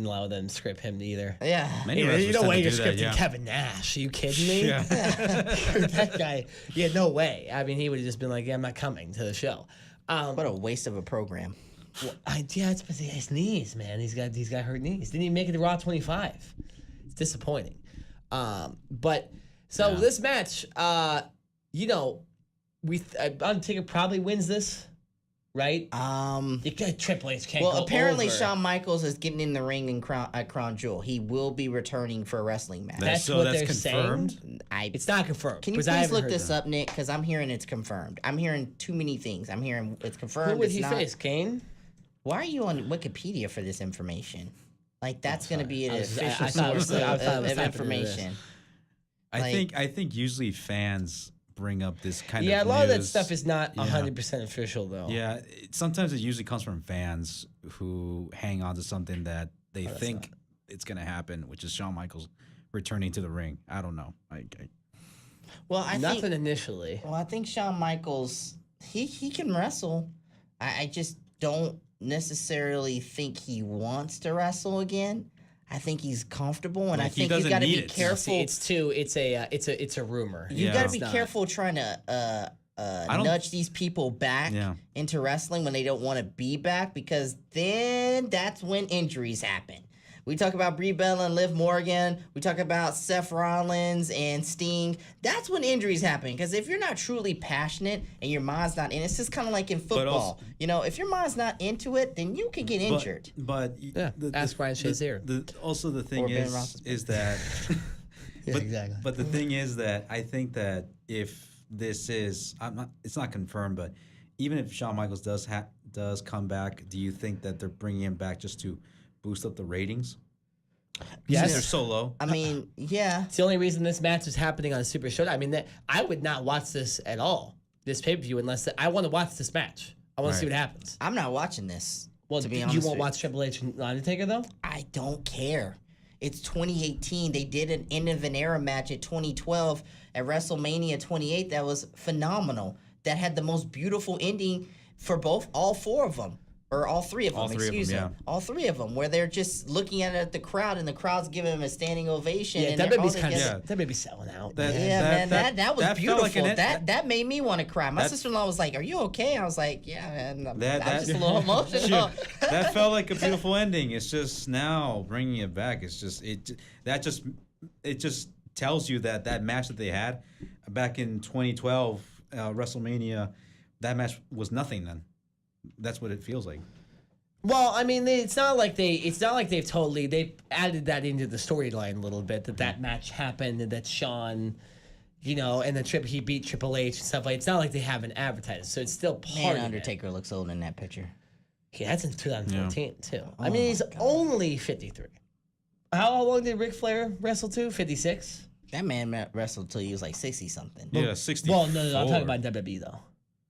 allow them to script him either. Yeah. Many You wrestlers know tend way to you're do that, scripting yeah. Kevin Nash. Are you kidding me? Yeah. That guy, yeah, no way. I mean, he would have just been like, yeah, I'm not coming to the show. What a waste of a program. Yeah, it's his knees, man. He's got hurt knees. Didn't even make it to Raw 25. It's disappointing. But so this match, Undertaker probably wins this, right? Triple H can't. Well, go apparently over. Shawn Michaels is getting in the ring at Crown Jewel. He will be returning for a wrestling match. That's So what that's they're confirmed? saying. I It's not confirmed. Can you 'cause I please haven't look heard this that. up, Nick? Because I'm hearing it's confirmed. I'm hearing too many things. I'm hearing it's confirmed. Who would it's he not. face? Kane? Why are you on Wikipedia for this information? Like that's going to be an I was- I- official I thought it was- source I thought it was of happening to this. information. I think usually fans bring up this kind Yeah, of a lot of that news. stuff is not Yeah. 100% official, though. Yeah, sometimes it usually comes from fans who hang on to something that they think it's going to happen, which is Shawn Michaels returning to the ring. I don't know. Well, I Nothing think. initially. Well, I think Shawn Michaels he can wrestle. I just don't necessarily think he wants to wrestle again. I think he's comfortable, and Like, I he think you doesn't got to need be it. careful. It's a rumor. You Yeah. got to It's be not. careful trying to don't- nudge these people back Yeah. into wrestling when they don't want to be back, because then that's when injuries happen. We talk about Brie Bella and Liv Morgan. We talk about Seth Rollins and Sting. That's when injuries happen. Because if you're not truly passionate and your mind's not in it, it's just kind of like in football. also- If your mind's not into it, then you can get injured. But Yeah, ask Ryan Shazier. Also, the thing Or Ben is Roethlisberger. that. Yeah, exactly. But the thing is that I think that if this is, it's not confirmed, but even if Shawn Michaels does come back, do you think that they're bringing him back just to boost up the ratings? Yes. Since they're so low. I mean, yeah. It's the only reason this match is happening on a Super Show. I mean, I would not watch this at all, this pay-per-view, unless I want to watch this match. I want to see Right. what happens. I'm not watching this. Well, to be you honest won't with watch Triple H and Undertaker, though? I don't care. It's 2018. They did an end of an era match at 2012 at WrestleMania 28 that was phenomenal. That had the most beautiful ending for all four of them. Or all three of them, All three of them, excuse me. yeah. All three of them, where they're just looking at the crowd and the crowd's giving them a standing ovation. Yeah, and they're WWE's all kind together. of that may be selling out. That- Yeah, man, that was felt beautiful. like an- that made me want to cry. My that- sister-in-law was like, "Are you okay?" I was like, "Yeah, man, I'm That just a little emotional." that felt like a beautiful ending. It's just now bringing it back. It's just it just tells you that match that they had back in 2012 WrestleMania, that match was nothing then. That's what it feels like. Well, I mean, it's not like they've added that into the storyline a little bit, that match happened and that Shawn, and the he beat Triple H and stuff like. It's not like they haven't advertised, so it's still part Man, of it. Undertaker looks old in that picture. Yeah, that's in 2014 too. I Oh mean, my he's God. only 53. How long did Ric Flair wrestle to? 56. That man wrestled till he was like 60 something. Yeah, 60. Well, no, I'm talking about WWE though.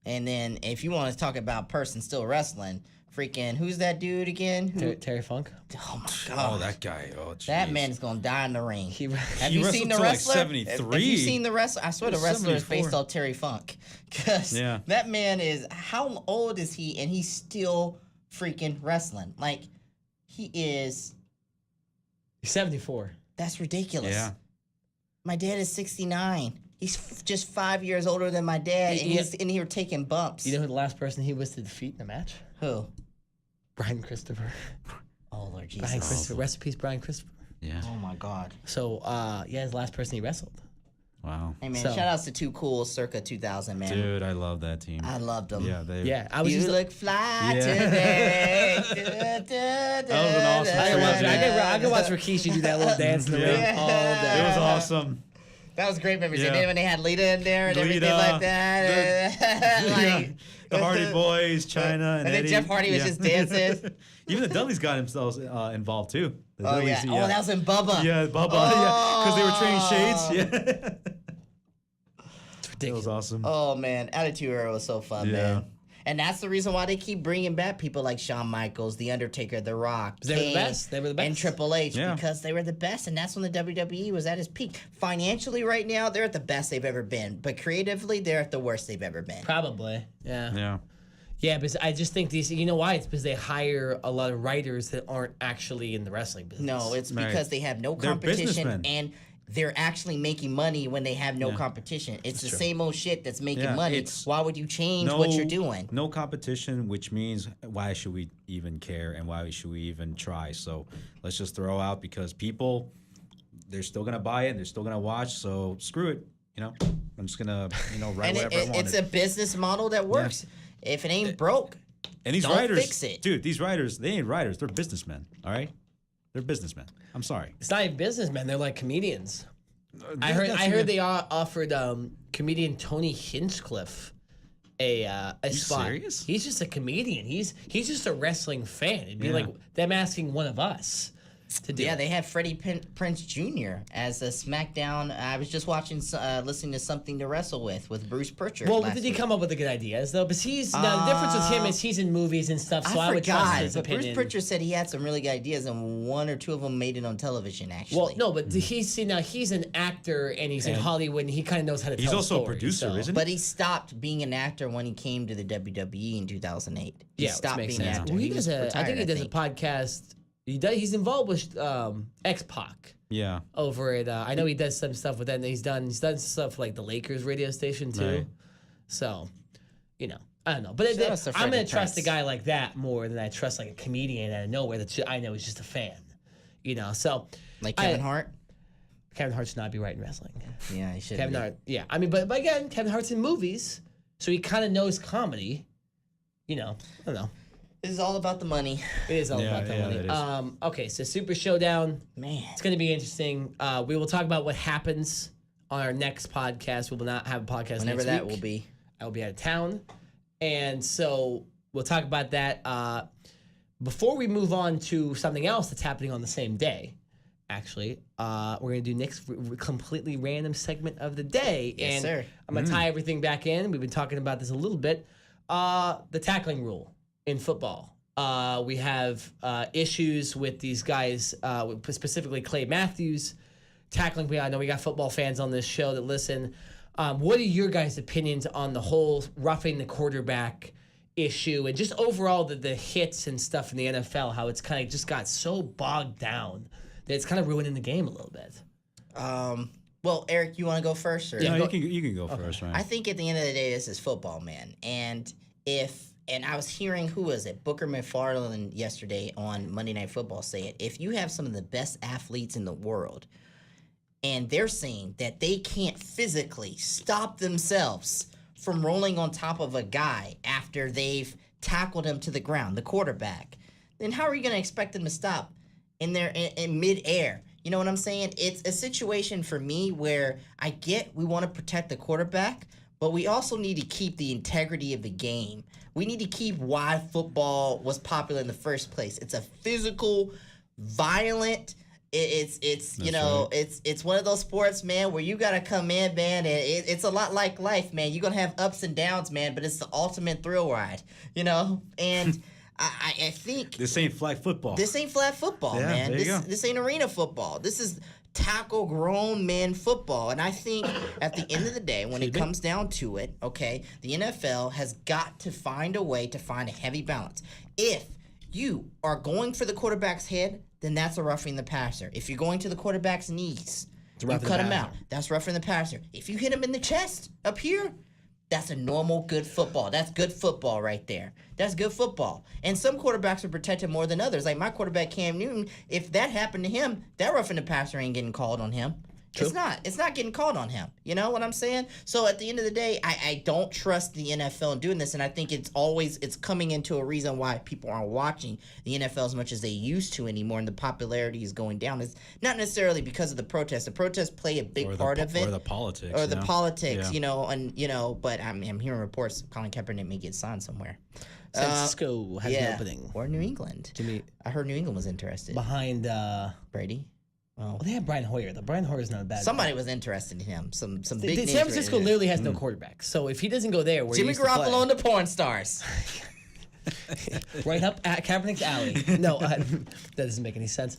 And then if you want to talk about person still wrestling, freaking who's that dude again? Terry Funk. Oh my god. Oh, that guy. Oh, That jeez. man is gonna die in the ring. He Have He you wrestled seen the till, like, wrestler? 73. Have you seen the wrestler? I swear the He was wrestler is 74. based on Terry Funk. Cause Yeah. that man is, how old is he? And he's still freaking wrestling. Like he is. He's 74. That's ridiculous. Yeah. My dad is 69. He's just 5 years older than my dad, and Yeah. he's in here taking bumps. You know who the last person he was to defeat in a match? Who? Brian Christopher. Oh Lord Jesus. Brian Christopher. Rest in peace, Brian Christopher. Yeah. Oh my God. So, his last person he wrestled. Wow. Hey man, So- shout outs to Too Cool circa 2000, man. Dude, I love that team. I loved them. Yeah, I was You just look fly Yeah. today. That was an awesome I tribute. can watch Rikishi do that little dance in the ring Yeah. all day. It was awesome. That was great memories. Yeah. And then when they had Lita in there and everything Lita, like that. like, The Hardy Boys, China, and then Eddie. Jeff Hardy was just dancing. Even the Dudleys got themselves involved too. The Oh, yeah. Dudleys, Oh, that was in Bubba. Yeah, Bubba. Yeah, because they were trading shades. Yeah. It's It ridiculous. was awesome. Oh, man. Attitude Era was so fun, Yeah. man. And that's the reason why they keep bringing back people like Shawn Michaels, The Undertaker, The Rock, They were the Kane, best. They were the best. and Triple H Yeah. because they were the best, and that's when the WWE was at its peak. Financially, right now, they're at the best they've ever been, but creatively, they're at the worst they've ever been. Probably. Yeah. Yeah. Yeah, because I just think these. You know why? It's because they hire a lot of writers that aren't actually in the wrestling business. No, it's Right. because they have no They're competition businessmen. and they're actually making money when they have no competition. It's the same old shit that's making Yeah, money. it's Why would you change what you're doing? No competition, which means why should we even care and why should we even try? So let's just throw out because people, they're still gonna buy it, they're still gonna watch. So screw it. I'm just gonna write And whatever I want. it's a business model that works. If it ain't broke, And these Don't writers, fix it. dude, these writers, they ain't writers. They're businessmen. All right, they're businessmen. I'm sorry. It's not even businessmen. They're like comedians. I heard they offered comedian Tony Hinchcliffe a spot. serious? He's just a comedian. He's just a wrestling fan. It'd be Yeah. like them asking one of us to do. yeah, it. they had Freddie Prinze Jr. as a SmackDown. I was just listening to Something to Wrestle with Bruce Pritchard. Well, last did he week. come up with the good ideas though? Because he's now the difference with him is he's in movies and stuff. So I would trust forgot, his but opinion. Bruce Pritchard said he had some really good ideas, and one or two of them made it on television. Actually, Well, no, but he's an actor and he's in Hollywood and he kind of knows how to. He's tell also a stories, producer, so. isn't he? but he stopped being an actor when he came to the WWE in 2008. He Yeah, which stopped makes being an sense. actor. Well, he was does I think he retired, does a podcast. He's involved with X-Pac Yeah. over at. I know he does some stuff with that. And he's done stuff like the Lakers radio station too. Right. So, I don't know. But Shout out to I'm gonna Freddie trust a Prinze. guy like that more than I trust like a comedian out of nowhere that I know is just a fan. So like Kevin Hart. Kevin Hart should not be writing wrestling. Yeah, he should. Kevin Hart, yeah. I mean, but again, Kevin Hart's in movies, so he kind of knows comedy. I don't know. This is all about the money, It is all Yeah, about the yeah, money. it is. Okay, so Super Showdown. man. It's going to be interesting. We will talk about what happens on our next podcast. We will not have a podcast Whenever next that week. will be. I will be out of town, and so we'll talk about that. Before we move on to something else that's happening on the same day, actually, we're going to do Nick's completely random segment of the day. Yes, and sir. I'm going to tie everything back in. We've been talking about this a little bit. The tackling rule in football. We have issues with these guys, specifically Clay Matthews, tackling. I know we got football fans on this show that listen. What are your guys' opinions on the whole roughing the quarterback issue and just overall the hits and stuff in the NFL, how it's kind of just got so bogged down that it's kind of ruining the game a little bit? Well, Eric, you want to go first? Or? No, you can go first, right? I think at the end of the day, this is football, man. And I was hearing, who was it? Booker McFarland yesterday on Monday Night Football say it. If you have some of the best athletes in the world and they're saying that they can't physically stop themselves from rolling on top of a guy after they've tackled him to the ground, the quarterback, then how are you going to expect them to stop in midair? You know what I'm saying? It's a situation for me where I get we want to protect the quarterback, but we also need to keep the integrity of the game. We need to keep why football was popular in the first place. It's a physical, violent. It's one of those sports, man, where you gotta come in, man, and it's a lot like life, man. You're gonna have ups and downs, man, but it's the ultimate thrill ride, And I think This ain't flag football. this ain't flat football, Yeah, man. there you go. This ain't arena football. This is tackle grown men football. And I think at the end of the day, when it comes down to it, okay, the NFL has got to find a way to find a heavy balance. If you are going for the quarterback's head, then that's a roughing the passer. If you're going to the quarterback's knees, you roughing cut the him out. passer. That's roughing the passer. If you hit him in the chest up here, that's a normal good football. That's good football right there. That's good football. And some quarterbacks are protected more than others. Like my quarterback Cam Newton, if that happened to him, that roughing the passer ain't getting called on him. It's not. It's not getting called on him. You know what I'm saying? So at the end of the day, I don't trust the NFL in doing this, and I think it's coming into a reason why people aren't watching the NFL as much as they used to anymore, and the popularity is going down. It's not necessarily because of the protests. The protests play a big part of it, or the politics, or the politics. Yeah. But I'm hearing reports Colin Kaepernick may get signed somewhere. San Francisco has an opening. Or New England. I heard New England was interested. Behind Brady. Well, they have Brian Hoyer. The Brian Hoyer's not a bad. Somebody was interested in him. Some big names. San Francisco literally has no quarterback. So if he doesn't go there, where Jimmy Garoppolo and the porn stars. Right up at Kaepernick's alley. No, that doesn't make any sense.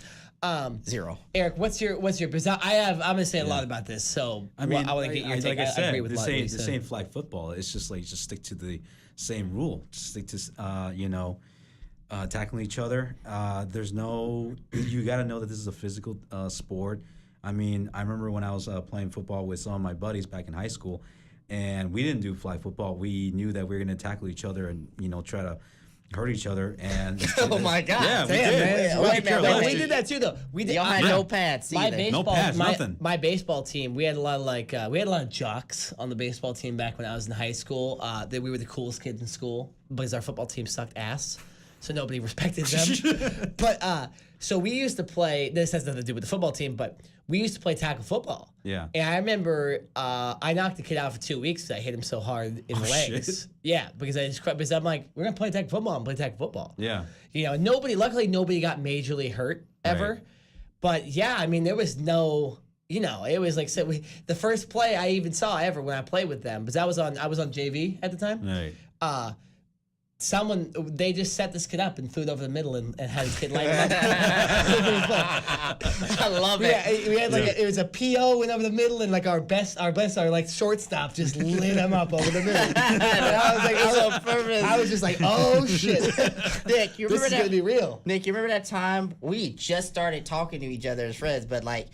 Zero. Eric, what's your? Because I'm gonna say a lot about this. So I mean, I want to get your take. Like I said, agree with this ain't flag football. It's just just stick to the same rule. Just stick to tackling each other. You got to know that this is a physical sport. I mean, I remember when I was playing football with some of my buddies back in high school, and we didn't do flag football. We knew that we were going to tackle each other and try to hurt each other. And oh my God! Yeah, we did. did. We did that too, though. We did. Y'all had no pads either. No pads, nothing. My baseball team, we had a lot of jocks on the baseball team back when I was in high school. That we were the coolest kids in school because our football team sucked ass. So nobody respected them. But so we used to play, this has nothing to do with the football team, but we used to play tackle football. Yeah. And I remember I knocked the kid out for 2 weeks because I hit him so hard in the legs. Shit. Yeah, because I'm like, we're going to play tackle football and play tackle football. Yeah. Luckily nobody got majorly hurt ever. Right. But yeah, I mean, there was no, it was like, the first play I even saw ever when I played with them, because I was on JV at the time. Right. They just set this kid up and threw it over the middle and had his kid light him up. I love it. Yeah, we had it was a PO went over the middle and our shortstop just lit him up over the middle. And I was just like, oh shit, Nick, you remember this is gonna be real. Nick, you remember that time we just started talking to each other as friends, but that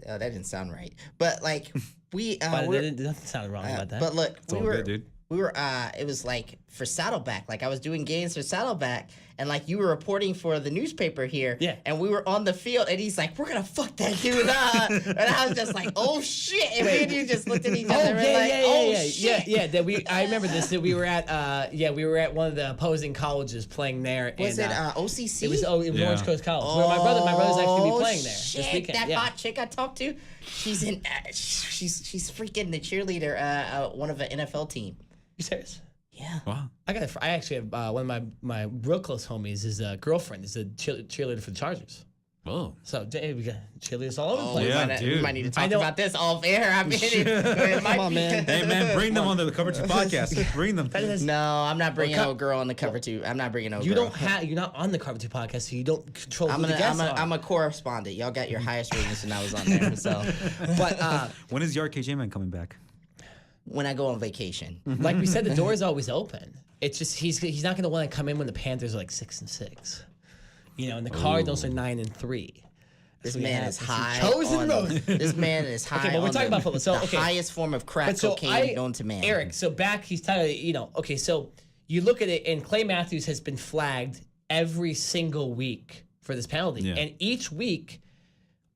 didn't sound right. But nothing sounded wrong about that. But look, good, dude. We were it was for Saddleback. I was doing games for Saddleback, and you were reporting for the newspaper here. Yeah. And we were on the field, and he's like, "We're gonna fuck that dude up," and I was just like, "Oh shit!" And me and you just looked at each other shit. Yeah. I remember this. That we were at one of the opposing colleges playing there. Was it OCC? It was Orange Coast College. Where my brother's actually gonna be playing there this weekend. That hot chick I talked to, she's in. She's freaking the cheerleader. One of an NFL team. You serious? Yeah. Wow. I actually have one of my real close homies. His girlfriend is a cheerleader for the Chargers. Oh. So we got cheerleaders all over the place. Yeah, we might need to talk about this off air. I mean, come on, man. Hey, man, bring them on the Cover 2 podcast. Bring them. No, I'm not bringing no girl on the Cover 2. I'm not bringing no girl. You're not on the Cover 2 podcast, so you don't control who the guests are. I'm a correspondent. Y'all got your highest ratings, and I was on there. So, but when is Yard KJ Man coming back? When I go on vacation. Like we said, the door is always open. It's just he's not going to want to come in when the Panthers are 6-6. And the Cardinals are 9-3. This man is high. This man is high. Okay, but we're talking about football. So the highest form of crack cocaine known to man. Eric, so back, he's telling okay, so you look at it, and Clay Matthews has been flagged every single week for this penalty, and each week,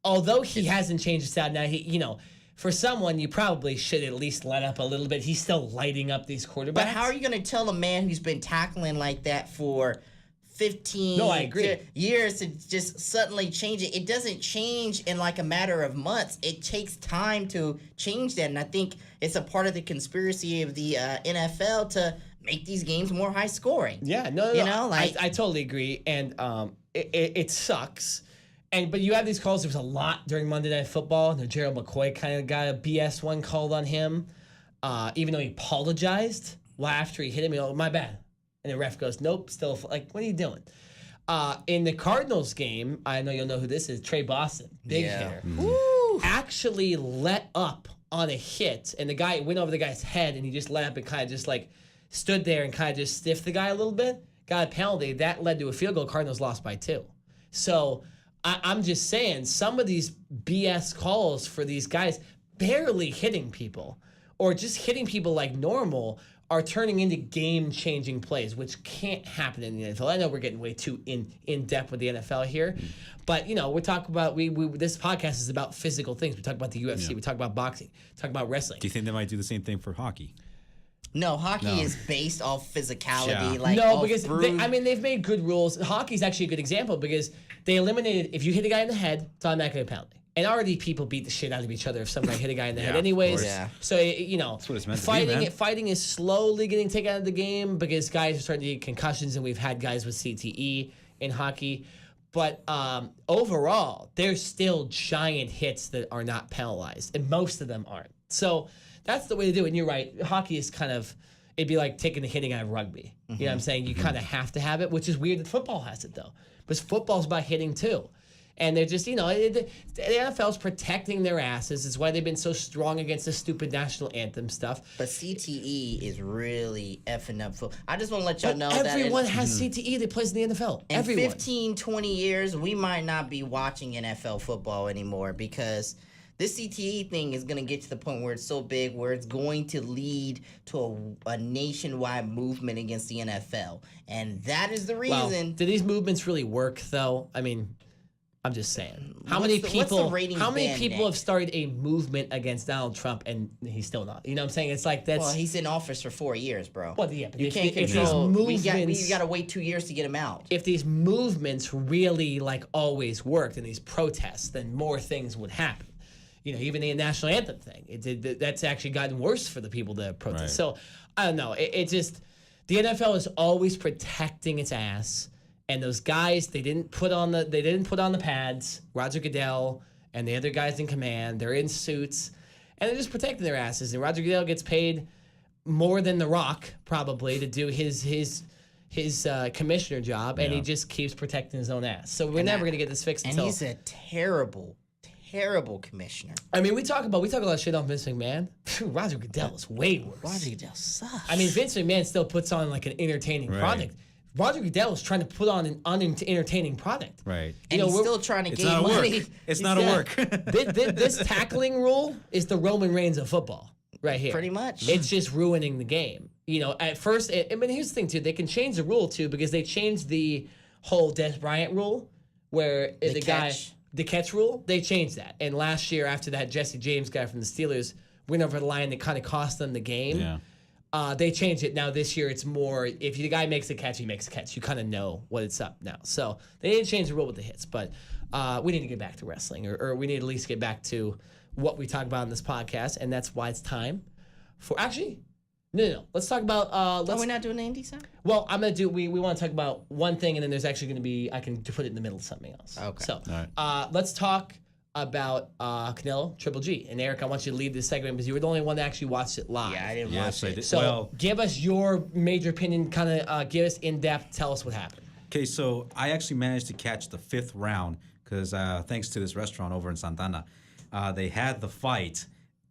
although he hasn't changed his style, now for someone, you probably should at least let up a little bit. He's still lighting up these quarterbacks. But how are you going to tell a man who's been tackling like that for 15 years to just suddenly change it? It doesn't change in a matter of months. It takes time to change that. And I think it's a part of the conspiracy of the NFL to make these games more high scoring. Yeah, no, I totally agree. And it sucks. But you have these calls. There was a lot during Monday Night Football. And Gerald McCoy kind of got a BS one called on him, even though he apologized. After he hit him, my bad. And the ref goes, nope, still. What are you doing? In the Cardinals game, I know you'll know who this is, Trey Boston, big hitter, actually let up on a hit. And the guy went over the guy's head, and he just let up and kind of just stood there and kind of just stiffed the guy a little bit. Got a penalty. That led to a field goal. Cardinals lost by 2. So I'm just saying, some of these BS calls for these guys barely hitting people or just hitting people like normal are turning into game-changing plays, which can't happen in the NFL. I know we're getting way too in depth with the NFL here, but we're talking about this podcast is about physical things. We talk about the UFC, we talk about boxing, talk about wrestling. Do you think they might do the same thing for hockey? No, hockey is based off physicality. Yeah. Like No, off because bruise. they've made good rules. Hockey's actually a good example because they eliminated if you hit a guy in the head, it's automatically a penalty. And already people beat the shit out of each other if some guy hit a guy in the head. of Anyways, course. Yeah. So what it's meant to be, man. fighting is slowly getting taken out of the game because guys are starting to get concussions, and we've had guys with CTE in hockey. But overall, there's still giant hits that are not penalized, and most of them aren't. So that's the way to do it. And you're right, hockey is kind of, it'd be like taking the hitting out of rugby. You know what I'm saying? You kind of have to have it, which is weird that football has it though. Because football's about hitting too. And they're just, the NFL's protecting their asses. It's why they've been so strong against the stupid national anthem stuff. But CTE is really effing up football. I just want to let y'all But know that everyone has CTE that plays in the NFL. in Everyone. 15, 20 years, we might not be watching NFL football anymore because this CTE thing is going to get to the point where it's so big where it's going to lead to a nationwide movement against the NFL. And that is the Well, reason. do these movements really work though? I mean, I'm just saying. How What's many the people ratings how many been, people Nick? have started a movement against Donald Trump and he's still not? You know what I'm saying? It's like that's Well, he's in office for 4 years, bro. Well, yeah, but you if can't these control. We movements- got to wait 2 years to get him out. if these movements really like always worked and these protests, then more things would happen. Even the national anthem thing, that's actually gotten worse for the people that protest. Right. So I don't know. It just the NFL is always protecting its ass, and those guys they didn't put on the pads. Roger Goodell and the other guys in command, they're in suits, and they're just protecting their asses. And Roger Goodell gets paid more than The Rock probably to do his commissioner job, and he just keeps protecting his own ass. So we're never gonna get this fixed And until. he's a terrible commissioner. I mean, we talk a lot of shit on Vince McMahon. Roger Goodell is way worse. Roger Goodell sucks. I mean, Vince McMahon still puts on like an entertaining product. Roger Goodell is trying to put on an unentertaining product. Right. and he's still trying to It's gain not a money. work. It's not a work. This tackling rule is the Roman Reigns of football right here. Pretty much. It's just ruining the game. At first, here's the thing too. They can change the rule too because they changed the whole Des Bryant rule where the catch rule, they changed that. And last year, after that Jesse James guy from the Steelers went over the line that kind of cost them the game, they changed it. Now this year, it's more, if the guy makes a catch, he makes a catch. You kind of know what it's up now. So they didn't change the rule with the hits. But we need to get back to wrestling, or we need to at least get back to what we talk about in this podcast. And that's why it's time for, actually, no. Let's talk about, Are we not doing the indie sound? well, I'm going to do, we want to talk about one thing, and then there's actually going to be, I can put it in the middle of something else. Okay. So, All let's talk about Canelo, Triple G. And Eric, I want you to lead this segment because you were the only one that actually watched it live. Yeah, I didn't Yes, watch I it. did. So, Well, give us your major opinion, kind of give us in depth, tell us what happened. okay, so I actually managed to catch the 5th round because thanks to this restaurant over in Santana, they had the fight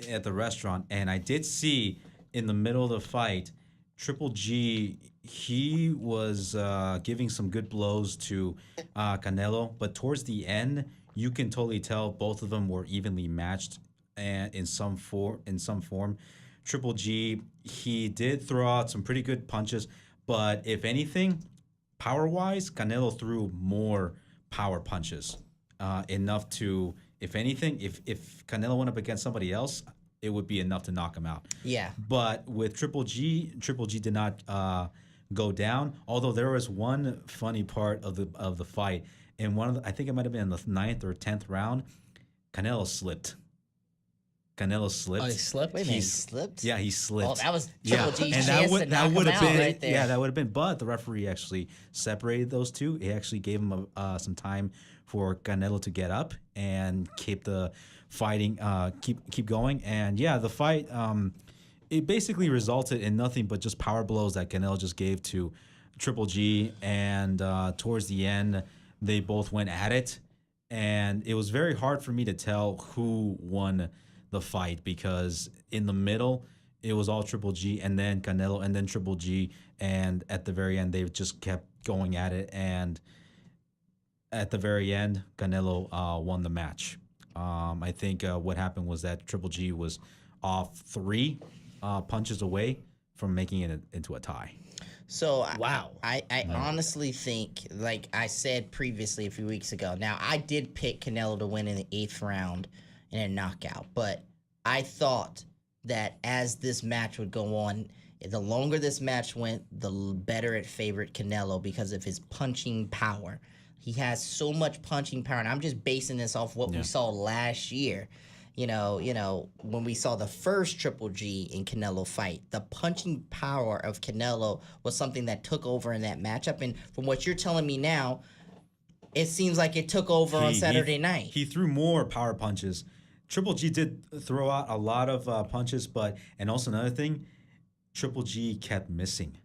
at the restaurant, and I did see in the middle of the fight, Triple G, he was giving some good blows to Canelo, but towards the end, you can totally tell both of them were evenly matched, and in some form. Triple G, he did throw out some pretty good punches, but if anything, power-wise, Canelo threw more power punches, enough to, if anything, if Canelo went up against somebody else, it would be enough to knock him out. Yeah. But with Triple G did not go down. Although there was one funny part of the fight, and I think it might have been in the 9th or 10th round, Canelo slipped. Oh, he slipped? Wait a minute, he slipped? Yeah, he slipped. Oh, that was Triple G's and chance to knock him would out have been right there. Yeah, that would have been. But the referee actually separated those two. He actually gave him some time for Canelo to get up and keep the fighting, keep going. And yeah, the fight, it basically resulted in nothing but just power blows that Canelo just gave to Triple G. And towards the end, they both went at it, and it was very hard for me to tell who won the fight because in the middle it was all Triple G and then Canelo and then Triple G, and at the very end they just kept going at it, and at the very end Canelo won the match. I think what happened was that Triple G was off 3 punches away from making it into a tie. So Wow. I honestly think, like I said previously a few weeks ago. Now I did pick Canelo to win in the 8th round in a knockout, but I thought that as this match would go on, the longer this match went, the better it favored Canelo because of his punching power. He has so much punching power, and I'm just basing this off what we saw last year. You know, when we saw the first Triple G and Canelo fight, the punching power of Canelo was something that took over in that matchup. And from what you're telling me now, it seems like it took over on Saturday night. He threw more power punches. Triple G did throw out a lot of punches, and also another thing, Triple G kept missing.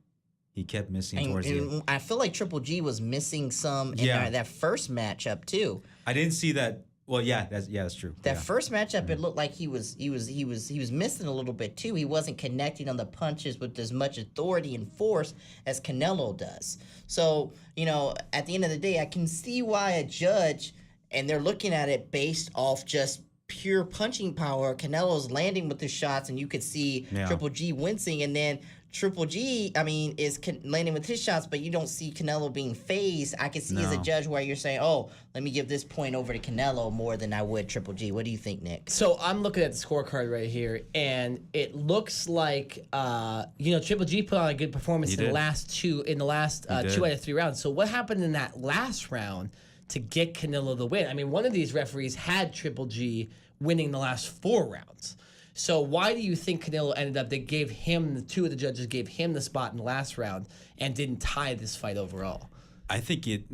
He kept missing towards the end. I feel like Triple G was missing some in that first matchup too. I didn't see that. Well, that's true. That first matchup, it looked like he was missing a little bit too. He wasn't connecting on the punches with as much authority and force as Canelo does. So, at the end of the day, I can see why a judge, and they're looking at it based off just pure punching power. Canelo's landing with the shots, and you could see Triple G wincing, and then Triple G, is landing with his shots, but you don't see Canelo being phased. I can see as a judge where you're saying, oh, let me give this point over to Canelo more than I would Triple G. What do you think, Nick? So I'm looking at the scorecard right here, and it looks like Triple G put on a good performance in the last two out of 3 rounds. So what happened in that last round to get Canelo the win? I mean, one of these referees had Triple G winning the last 4 rounds. So why do you think Canelo ended up? They gave him, 2 of the judges gave him the spot in the last round and didn't tie this fight overall. I think it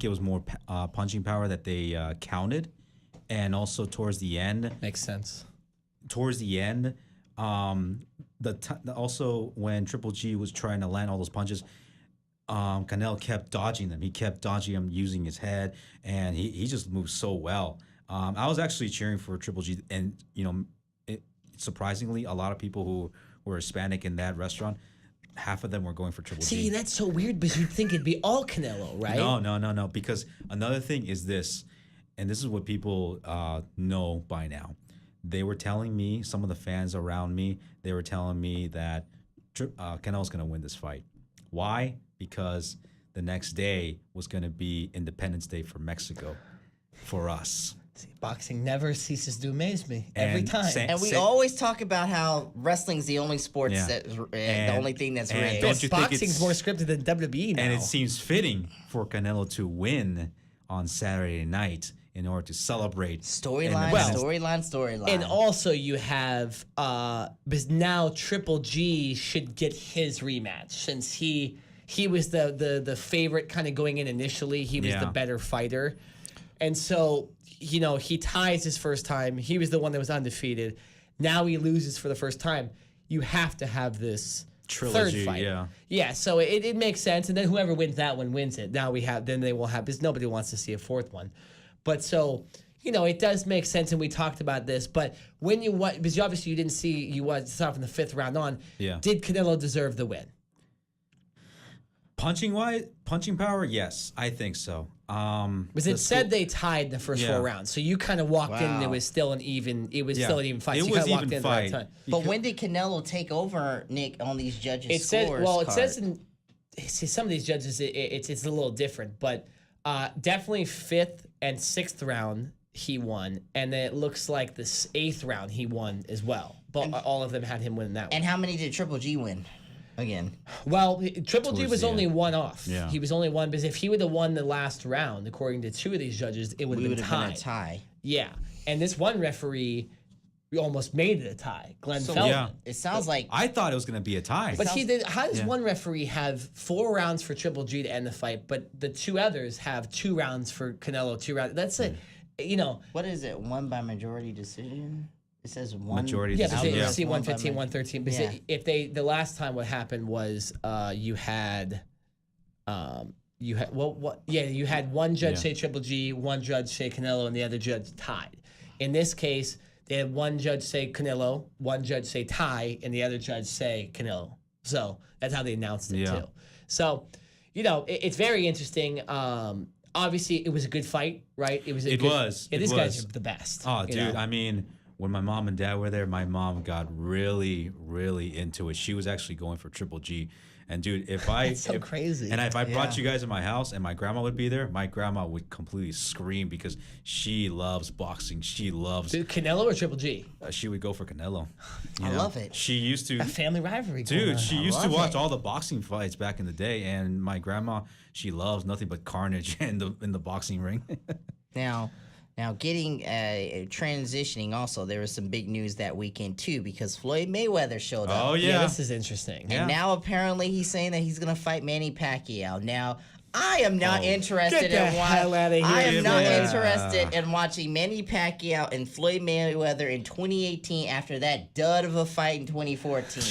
was more punching power that they counted, and also towards the end. Makes sense. Towards the end, also when Triple G was trying to land all those punches, Canelo kept dodging them. He kept dodging them using his head, and he just moved so well. I was actually cheering for Triple G, and surprisingly, a lot of people who were Hispanic in that restaurant, half of them were going for Triple G. See, that's so weird because you'd think it'd be all Canelo, right? No. Because another thing is this, and this is what people know by now. They were telling me, some of the fans around me, they were telling me that Canelo's going to win this fight. Why? Because the next day was going to be Independence Day for Mexico, for us. See, boxing never ceases to amaze me every time. And we always talk about how wrestling's the only sport the only thing that's rigged. Don't you think boxing's more scripted than WWE now? And it seems fitting for Canelo to win on Saturday night in order to celebrate. Storyline. And also you have, because now Triple G should get his rematch since he was the favorite kind of going in initially. He was the better fighter. And so, he ties his first time. He was the one that was undefeated. Now he loses for the first time. You have to have this trilogy, third fight. Yeah, so it makes sense. And then whoever wins that one wins it. Now they will have, because nobody wants to see a fourth one. But so, it does make sense, and we talked about this. But when because obviously you didn't see, you saw from the 5th round on, did Canelo deserve the win? Punching power, yes, I think so. Because it said they tied the first 4 rounds, so you kind of walked in and it was still an even. It was still an even fight. It so you was kind of even walked fight. in the right time. But when did Canelo take over, Nick, on these judges' scores? It says some of these judges it's a little different, but definitely 5th and 6th round he won, and then it looks like the 8th round he won as well. But all of them had him win that one. And how many did Triple G win? Again. Well, Triple G was only one off. Yeah. He was only one, because if he would have won the last round, according to 2 of these judges, it would have been a tie. Yeah. And this one referee almost made it a tie, Glenn Feldman. Yeah. It sounds like... I thought it was going to be a tie. But how does one referee have 4 rounds for Triple G to end the fight, but the 2 others have 2 rounds for Canelo, 2 rounds? That's What is it? Won by majority decision? It says one majority. Yeah, decision. but see 115, 113. Because if the last time what happened was you had one judge say Triple G, one judge say Canelo, and the other judge tied. In this case, they had one judge say Canelo, one judge say tie, and the other judge say Canelo. So that's how they announced it too. So, it's very interesting. Obviously, it was a good fight, right? These guys are the best. Oh, dude, I mean, when my mom and dad were there, my mom got really, really into it. She was actually going for Triple G. And dude, if crazy. And if I brought you guys in my house and my grandma would be there, my grandma would completely scream because she loves boxing. She loves. Dude, Canelo or Triple G? She would go for Canelo. I love it. She used to. A family rivalry. Dude, she used to love watch it. all the boxing fights back in the day, and my grandma, she loves nothing but carnage in the boxing ring. Now, getting transitioning. Also, there was some big news that weekend too because Floyd Mayweather showed up. Oh Yeah, yeah. this is interesting. And now apparently he's saying that he's gonna fight Manny Pacquiao. Now, I am not interested Get the in hell outta here. I am not Yeah. interested in watching Manny Pacquiao and Floyd Mayweather in 2018 after that dud of a fight in 2014.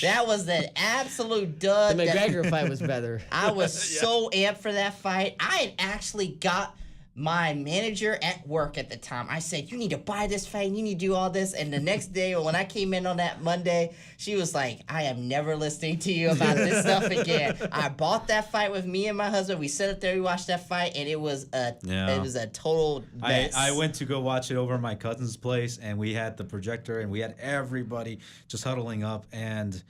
That was the absolute dud. The that- McGregor fight was better. I was so amped for that fight. I had actually got my manager at work at the time. I said, you need to buy this fight. You need to do all this. And the next day, when I came in on that Monday, she was like, I am never listening to you about this stuff again. I bought that fight with me and my husband. We sat up there, we watched that fight, and it was a total mess. I went to go watch it over at my cousin's place, and we had the projector, and we had everybody just huddling up, and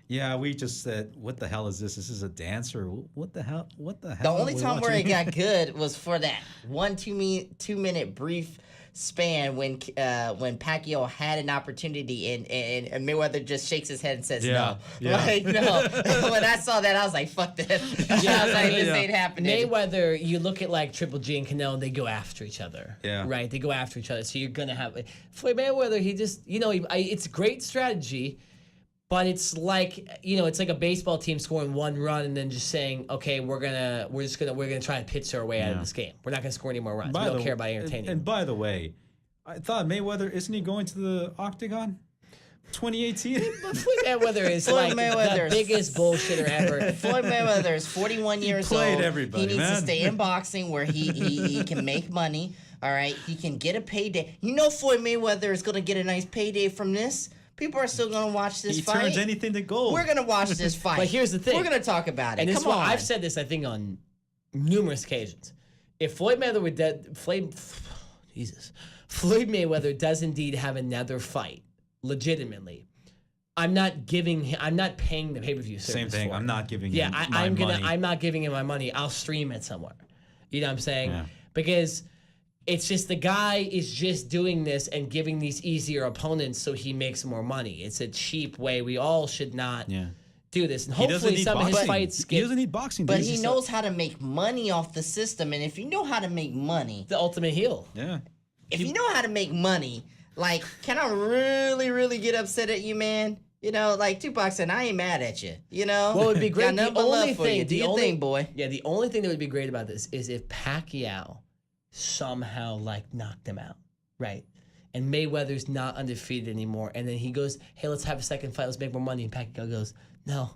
yeah, we just said, "What the hell is this? This is a dance, or what the hell? What the hell?" The only are we time where it watching?" got good was for that 2 minute brief span when Pacquiao had an opportunity and Mayweather just shakes his head and says no. Like no. When I saw that, I was like, fuck that. I was like, this ain't happening. Mayweather, you look at like Triple G and Canelo, they go after each other. Yeah. Right? They go after each other. So you're going to have Floyd Mayweather, he just, it's great strategy. But it's like, it's like a baseball team scoring one run and then just saying, okay, we're gonna try to pitch our way out of this game. We're not gonna score any more runs. We don't care about entertaining. And by the way, I thought Mayweather, isn't he going to the Octagon? 2018. But Floyd Mayweather is Floyd like Mayweather the is- biggest bullshitter ever. Floyd Mayweather is 41 years played old. everybody, He needs man. to stay in boxing where he can make money. All right, he can get a payday. Floyd Mayweather is gonna get a nice payday from this. People are still gonna watch this He fight. turns anything to gold. We're gonna watch this fight. But here's the thing. We're gonna talk about it. And this is Come why on. I've said this, I think, on numerous occasions. If Floyd Mayweather Floyd Mayweather does indeed have another fight, legitimately, I'm not paying the pay-per-view service. Same thing. for it. I'm not giving Yeah, him my money. I'm not giving him my money. I'll stream it somewhere. You know what I'm saying? Yeah. Because it's just the guy is just doing this and giving these easier opponents so he makes more money. It's a cheap way. We all should not do this. And He doesn't hopefully need some of his boxing. fights He get doesn't need boxing. But dude. he knows how to make money off the system, and if you know how to make money, the ultimate heel. Yeah. if you know how to make money, like, can I really, really get upset at you, man? Like Tupac said, I ain't mad at you. What would be great? Got nothing but love for you. Do your thing, boy. Yeah, the only thing that would be great about this is if Pacquiao somehow knocked him out, right? And Mayweather's not undefeated anymore, and then he goes, "Hey, let's have a second fight. Let's make more money." And Pacquiao goes, "No,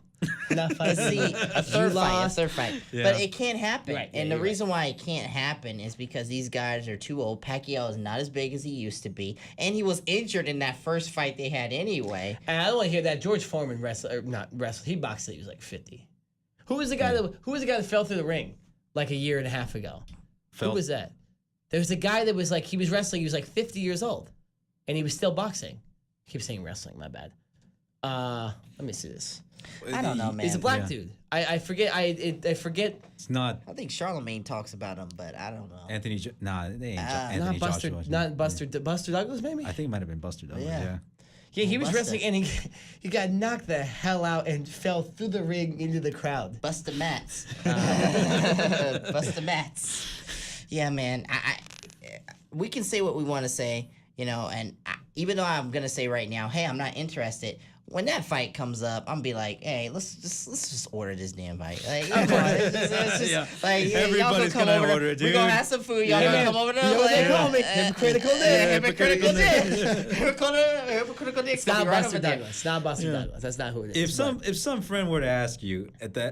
we're not fighting." See, a third fight. Yeah. But it can't happen. Right, yeah, And the you're reason why it can't happen is because these guys are too old. Pacquiao is not as big as he used to be. And he was injured in that first fight they had anyway. And I don't want to hear that. George Foreman not wrestled. He boxed till he was like 50. Who was the guy that fell through the ring like a year and a half ago? Who was that? There was a guy that was he was wrestling. He was like 50 years old, and he was still boxing. I keep saying wrestling. My bad. Let me see this. I don't know, man. He's a black dude. I forget. I forget. It's not I think Charlemagne talks about him, but I don't know. Anthony. Nah, they ain't Anthony Not Buster. Joshua. Not Buster Douglas. Maybe. I think it might have been Buster Douglas. Yeah. Yeah. Yeah, he was Buster. wrestling and he got knocked the hell out and fell through the ring into the crowd. Busta Mats. Busta Mats. Yeah, man. We can say what we want to say, and even though I'm gonna say right now, hey, I'm not interested. When that fight comes up, I'm gonna be like, hey, let's just order this damn fight. Like, come on, it's just Yeah. like, yeah, y'all Everybody's come gonna over. order it, We're gonna dude. have some food. Y'all Yeah. gonna come over to You know what they call me? Hypocritical Hypocritical dick. dick. Hypocritical dick. It's not right Buster over there. Douglas. It's not Buster Douglas. That's not who it is. If some friend were to ask you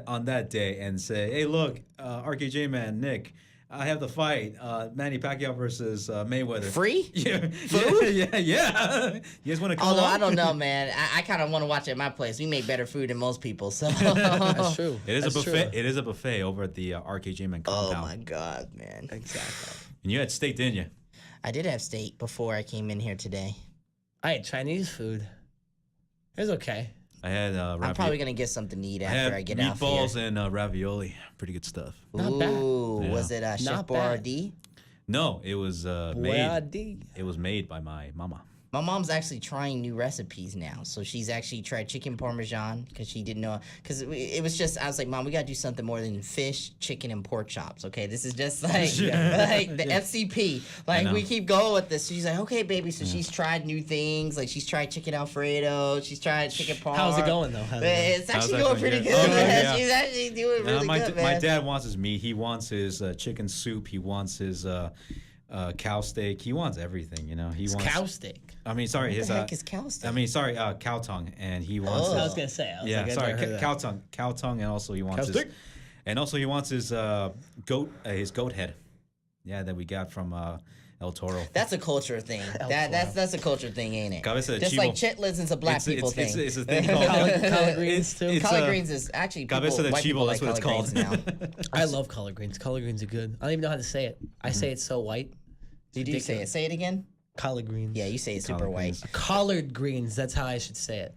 on that day and say, "Hey, look, RKJ man, Nick, I have the fight, Manny Pacquiao versus Mayweather." Free? Yeah, Food? yeah. You guys want to come? Although along? I don't know, man. I kind of want to watch it at my place. We make better food than most people, so. That's true. It is That's a buffet. True. It is a buffet over at the RKJ man compound. Oh my god, man! Exactly. And you had steak, didn't you? I did have steak before I came in here today. I ate Chinese food. It was okay. I had I'm probably gonna get something to eat I after had I get out here. meatballs and ravioli. Pretty good stuff. Not bad. Ooh, Yeah. was it Chef Not bad. Boyardee? No, it was made. Boyardee. It was made by my mama. My mom's actually trying new recipes now. So she's actually tried chicken parmesan because she didn't know. Because it was just, I was like, Mom, we got to do something more than fish, chicken, and pork chops. Okay, this is just like, like the FCP. Like, we keep going with this. So she's like, okay, baby. So she's tried new things. Like, she's tried chicken Alfredo. She's tried chicken parm. How's it going, though? It's actually How's going that pretty going? good, Okay, man. yeah. She's actually doing really good, man. My dad wants his meat. He wants his chicken soup. He wants his cow steak. He wants everything, you know. He wants Cow steak. I mean, sorry, What his the heck is cow steak? I mean, sorry, cow tongue, and he wants. I was gonna say. I was Yeah, like, sorry, I never heard that. cow tongue, and also he wants Cow his, steak? and also he wants his goat head. Yeah, that we got from El Toro. That's a culture thing. That's a culture thing, ain't it? Cabeza de Just chivo. like chitlins is a black people thing. It's a thing called Collard greens too. Collard greens is actually people, Cabeza de white people chivo. like That's what it's collard called. greens now. I love collard greens. Collard greens are good. I don't even know how to say it. I say it's so white. You do say it. Say it again. Collard greens. Yeah, you say it's super Collard white. greens. Collard greens. That's how I should say it.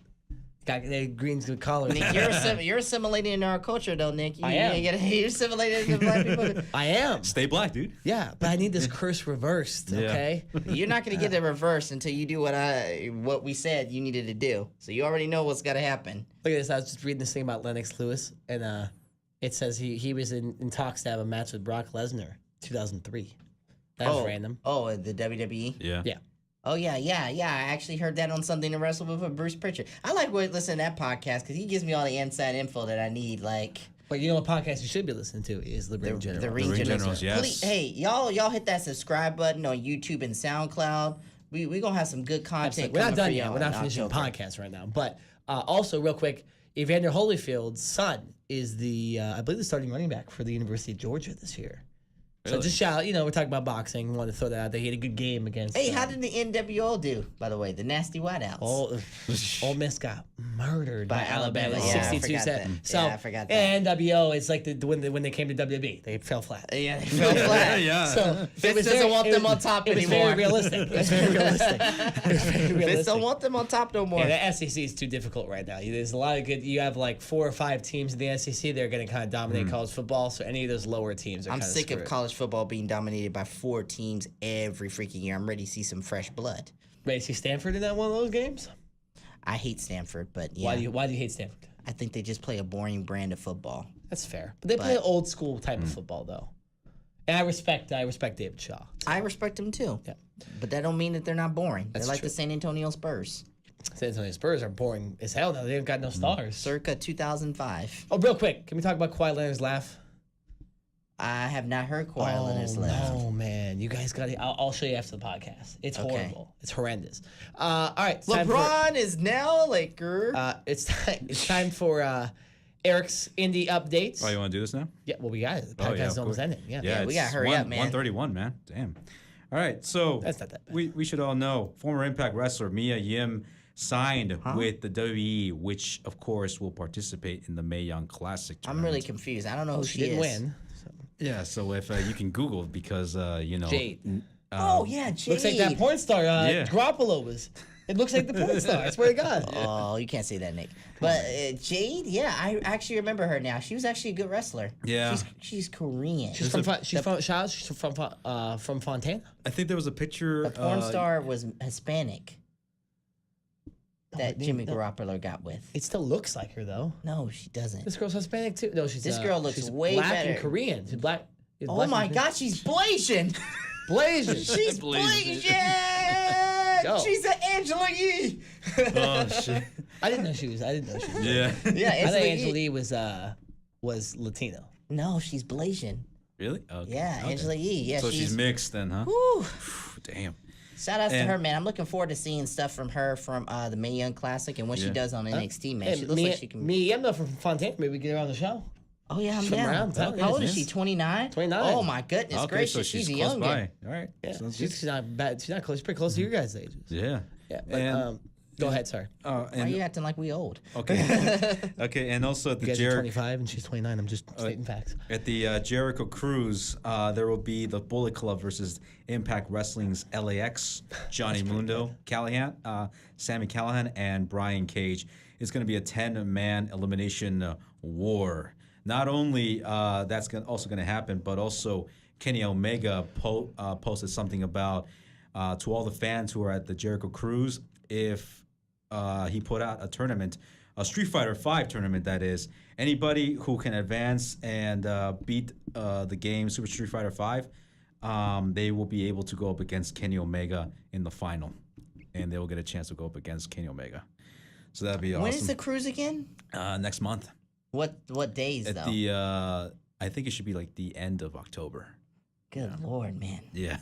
Got greens with collard. Nick, you're assimilating into our culture, though, Nick. I am. You're assimilating into black people. I am. Stay black, dude. Yeah, but I need this curse reversed. Yeah. Okay. You're not gonna get the reverse until you do what we said you needed to do. So you already know what's gotta happen. Look at this. I was just reading this thing about Lennox Lewis, and it says he was in talks to have a match with Brock Lesnar, 2003. That was random. Oh, the WWE. Yeah. Yeah. Oh yeah. I actually heard that on something to wrestle with Bruce Pritchard. I like listening to that podcast because he gives me all the inside info that I need. Like But you know what podcast you should be listening to is The Ring General. the Ring Ring Generals. Generals, yes. Please, hey, y'all hit that subscribe button on YouTube and SoundCloud. We gonna have some good content. We're not coming done for yet. y'all We're not in finishing October. podcasts right now. But also, real quick, Evander Holyfield's son is the, I believe, the starting running back for the University of Georgia this year. So Really? just shout, we're talking about boxing. Want to throw that out there. He had a good game against. Hey, how did the NWO do, by the way? The Nasty Whiteouts. Ole Miss got murdered by Alabama, Yeah, I 62 forgot set. that. So Yeah, I forgot that. NWO, it's like when they came to WWE, they fell flat. Yeah, they fell flat. Yeah. So Vince doesn't want them on top it was anymore. very realistic. It was very realistic. It was very Vince realistic. don't want them on top no more. Yeah, the SEC is too difficult right now. There's a lot of good. You have like 4 or 5 teams in the SEC. They're going to kind of dominate college football. So any of those lower teams are I'm kind of sick of screwed. college football being dominated by 4 teams every freaking year. I'm ready to see some fresh blood. Ready to see Stanford in that one of those games? I hate Stanford, but yeah, Why do you hate Stanford? I think they just play a boring brand of football. That's fair. But they play an old school type of football though. And I respect David Shaw. I respect them too. Yeah. But that don't mean that they're not boring. That's they're like true. the San Antonio Spurs. San Antonio Spurs are boring as hell now. They haven't got no stars. Circa 2005. Oh, real quick, can we talk about Kawhi Leonard's laugh? I have not heard Kawhi Leonard's laugh. Oh man, you guys got it. I'll show you after the podcast. It's Okay. horrible. It's horrendous. All right, it's time for- LeBron is now a Laker. it's time for Eric's indie updates. Oh, you want to do this now? Yeah, well, we got it. The Oh, podcast yeah, is of almost course. ending. Yeah. Yeah, we gotta it's hurry up, man. 1:31, man. Damn. All right, so That's not that bad. we should all know former Impact wrestler Mia Yim signed with the WWE, which of course will participate in the Mae Young Classic. I'm tournament. really confused. I don't know who She she didn't is. win. So. Yeah, so if you can Google because Jade. Oh yeah, Jade. Looks like that porn star Yeah. Garoppolo was. It looks like the porn star. I swear to God. Oh, you can't say that, Nick. But Jade, yeah, I actually remember her now. She was actually a good wrestler. Yeah. she's Korean. She's from Fontana. I think there was a picture. The porn star was Hispanic. That Oh, Jimmy no. Garoppolo got with. It still looks like her though. No, she doesn't. This girl's Hispanic too. No, she's This girl looks she's way black better. and Korean. She's black. she's Oh black my and- God, she's Blasian. Blazing. She's Blasian. Blasian. Yo. She's an Angela Yee. Oh shit! I didn't know she was. Yeah. Yeah, I thought Angela Angela Yee. Lee was Latino. No, she's Blasian. Really? Okay. Yeah, Okay. Angela Yee. Yeah, So she's mixed then, huh? Whew. Damn. Shout outs to And- her, man. I'm looking forward to seeing stuff from her from the Mae Young Classic and what she Yeah. does on NXT, man. She looks me, like she can. me, I'm not from Fontana. Maybe we get her on the show. Oh yeah, I'm from down. around town. How old is Yes. she? 29. 29. Oh my goodness Okay, gracious, so she's she's a close youngin. by. All right. Yeah, Sounds she's not bad. She's not close. She's pretty close to your guys' ages. good. Yeah. Yeah, but And Go ahead, sorry. Why are you acting like we old? Okay. Okay, and also at You the guys are 25 and she's 29. I'm just stating facts. At the Jericho Cruise, there will be the Bullet Club versus Impact Wrestling's LAX, Johnny Mundo, Callahan, Sammy Callahan, and Brian Cage. It's going to be a 10-man elimination war. Not only that's also going to happen, but also Kenny Omega posted something about to all the fans who are at the Jericho Cruise, if he put out a tournament, a Street Fighter V tournament, that is. Anybody who can advance and beat the game Super Street Fighter V, they will be able to go up against Kenny Omega in the final. And they will get a chance to go up against Kenny Omega. So that'd be awesome. When is the cruise again? Next month. What days, At though? the, I think it should be like the end of October. Good Lord, man. Yeah.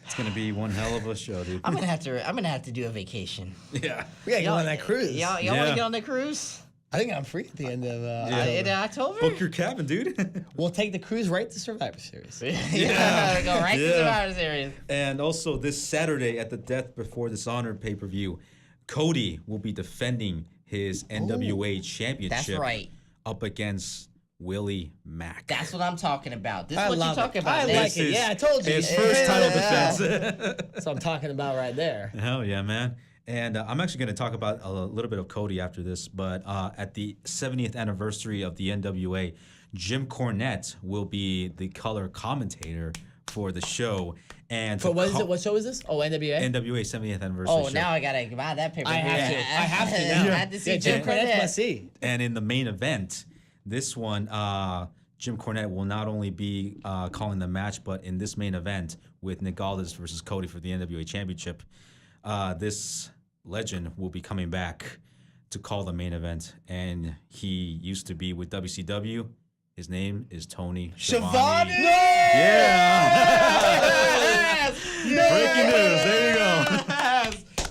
It's gonna be one hell of a show, dude. I'm gonna have to do a vacation. Yeah. We gotta go on that cruise. Y'all want Yeah. to get on the cruise? I think I'm free at the end of In October? Book your cabin, dude. We'll take the cruise right to Survivor Series. Yeah, go right to Yeah. Survivor Series. And also this Saturday at the Death Before Dishonor pay-per-view, Cody will be defending his NWA championship. That's right. Up against Willie Mack. That's what I'm talking about. This is I what love you're talking it. about. I man. like it. Yeah, I told you. His Yeah. first title defense. That's what I'm talking about right there. Hell yeah, man. And I'm actually going to talk about a little bit of Cody after this, but at the 70th anniversary of the NWA, Jim Cornette will be the color commentator for the show. And For what is it? What show is this? Oh, NWA? NWA 70th anniversary Oh, show. now I gotta buy that paper. I have to. I have to now. I have to see Yeah, Jim Jim Cornette Cornette. must see. And in the main event, this one, Jim Cornette will not only be calling the match, but in this main event with Nick Aldis versus Cody for the NWA Championship, this legend will be coming back to call the main event. And he used to be with WCW. His name is Tony Schiavone. Yeah! Breaking news. There you go.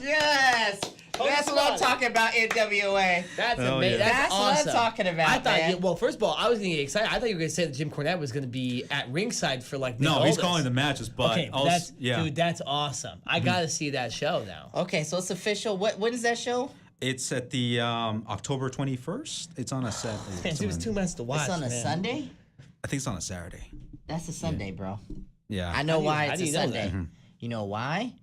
Yes. That's what I'm talking about, NWA. That's Oh, amazing. yeah. That's what I'm awesome. talking about, I thought, man. well, first of all, I was gonna get excited. I thought you were gonna say that Jim Cornette was gonna be at ringside for like. No, Nick he's Aldis. calling the matches, but Okay, also, that's yeah. dude, that's awesome. I gotta see that show now. Okay, so it's official. When is that show? It's at the October 21st. It's on a set. Man, it was 2 months to watch. It's on a man. Sunday? I think it's on a Saturday. That's a Sunday, bro. Yeah. I know why how it's do a you know Sunday. that? You know why?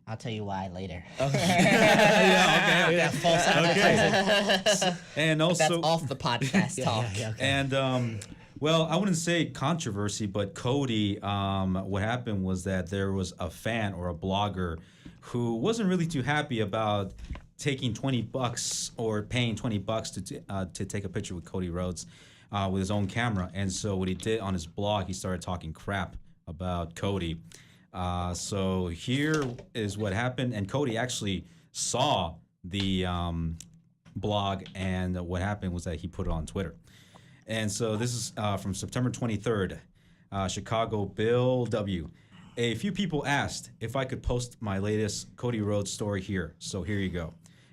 I'll tell you why later. Yeah, false advertising. And That's also, off the podcast talk. Yeah, okay. and well, I wouldn't say controversy, but Cody, what happened was that there was a fan or a blogger who wasn't really too happy about taking $20 or paying $20 to take a picture with Cody Rhodes with his own camera. And so what he did on his blog, he started talking crap about Cody. So here is what happened. And Cody actually saw the blog, and what happened was that he put it on Twitter. And so this is from September 23rd, Chicago, Bill W. A few people asked if I could post my latest Cody Rhodes story here. So here you go.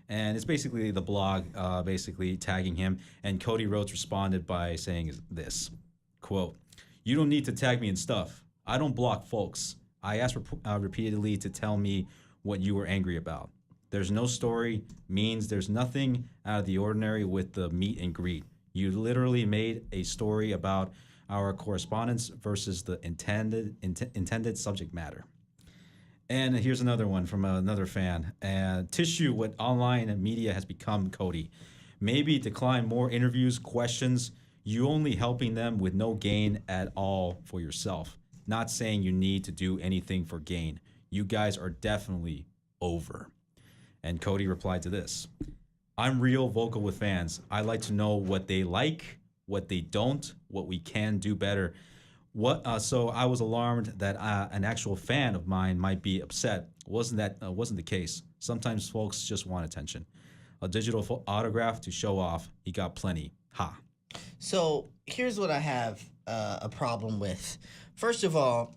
And it's basically the blog basically tagging him. And Cody Rhodes responded by saying this, quote, "You don't need to tag me in stuff. I don't block folks. I asked repeatedly to tell me what you were angry about. There's no story means there's nothing out of the ordinary with the meet and greet. You literally made a story about our correspondence versus the intended subject matter." And here's another one from another fan. Tissue, what online media has become, Cody. Maybe decline more interviews, questions. You only helping them with no gain at all for yourself. Not saying you need to do anything for gain. You guys are definitely over. And Cody replied to this. I'm real vocal with fans. I like to know what they like, what they don't, what we can do better. So I was alarmed that an actual fan of mine might be upset. Wasn't the case. Sometimes folks just want attention. A digital autograph to show off. He got plenty. Ha. So here's what I have a problem with. First of all,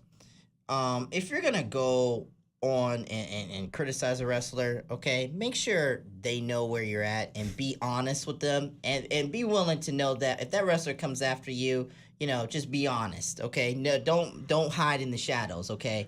if you're gonna go on and criticize a wrestler, okay, make sure they know where you're at and be honest with them, and be willing to know that if that wrestler comes after you, just be honest, okay? No, don't hide in the shadows, okay?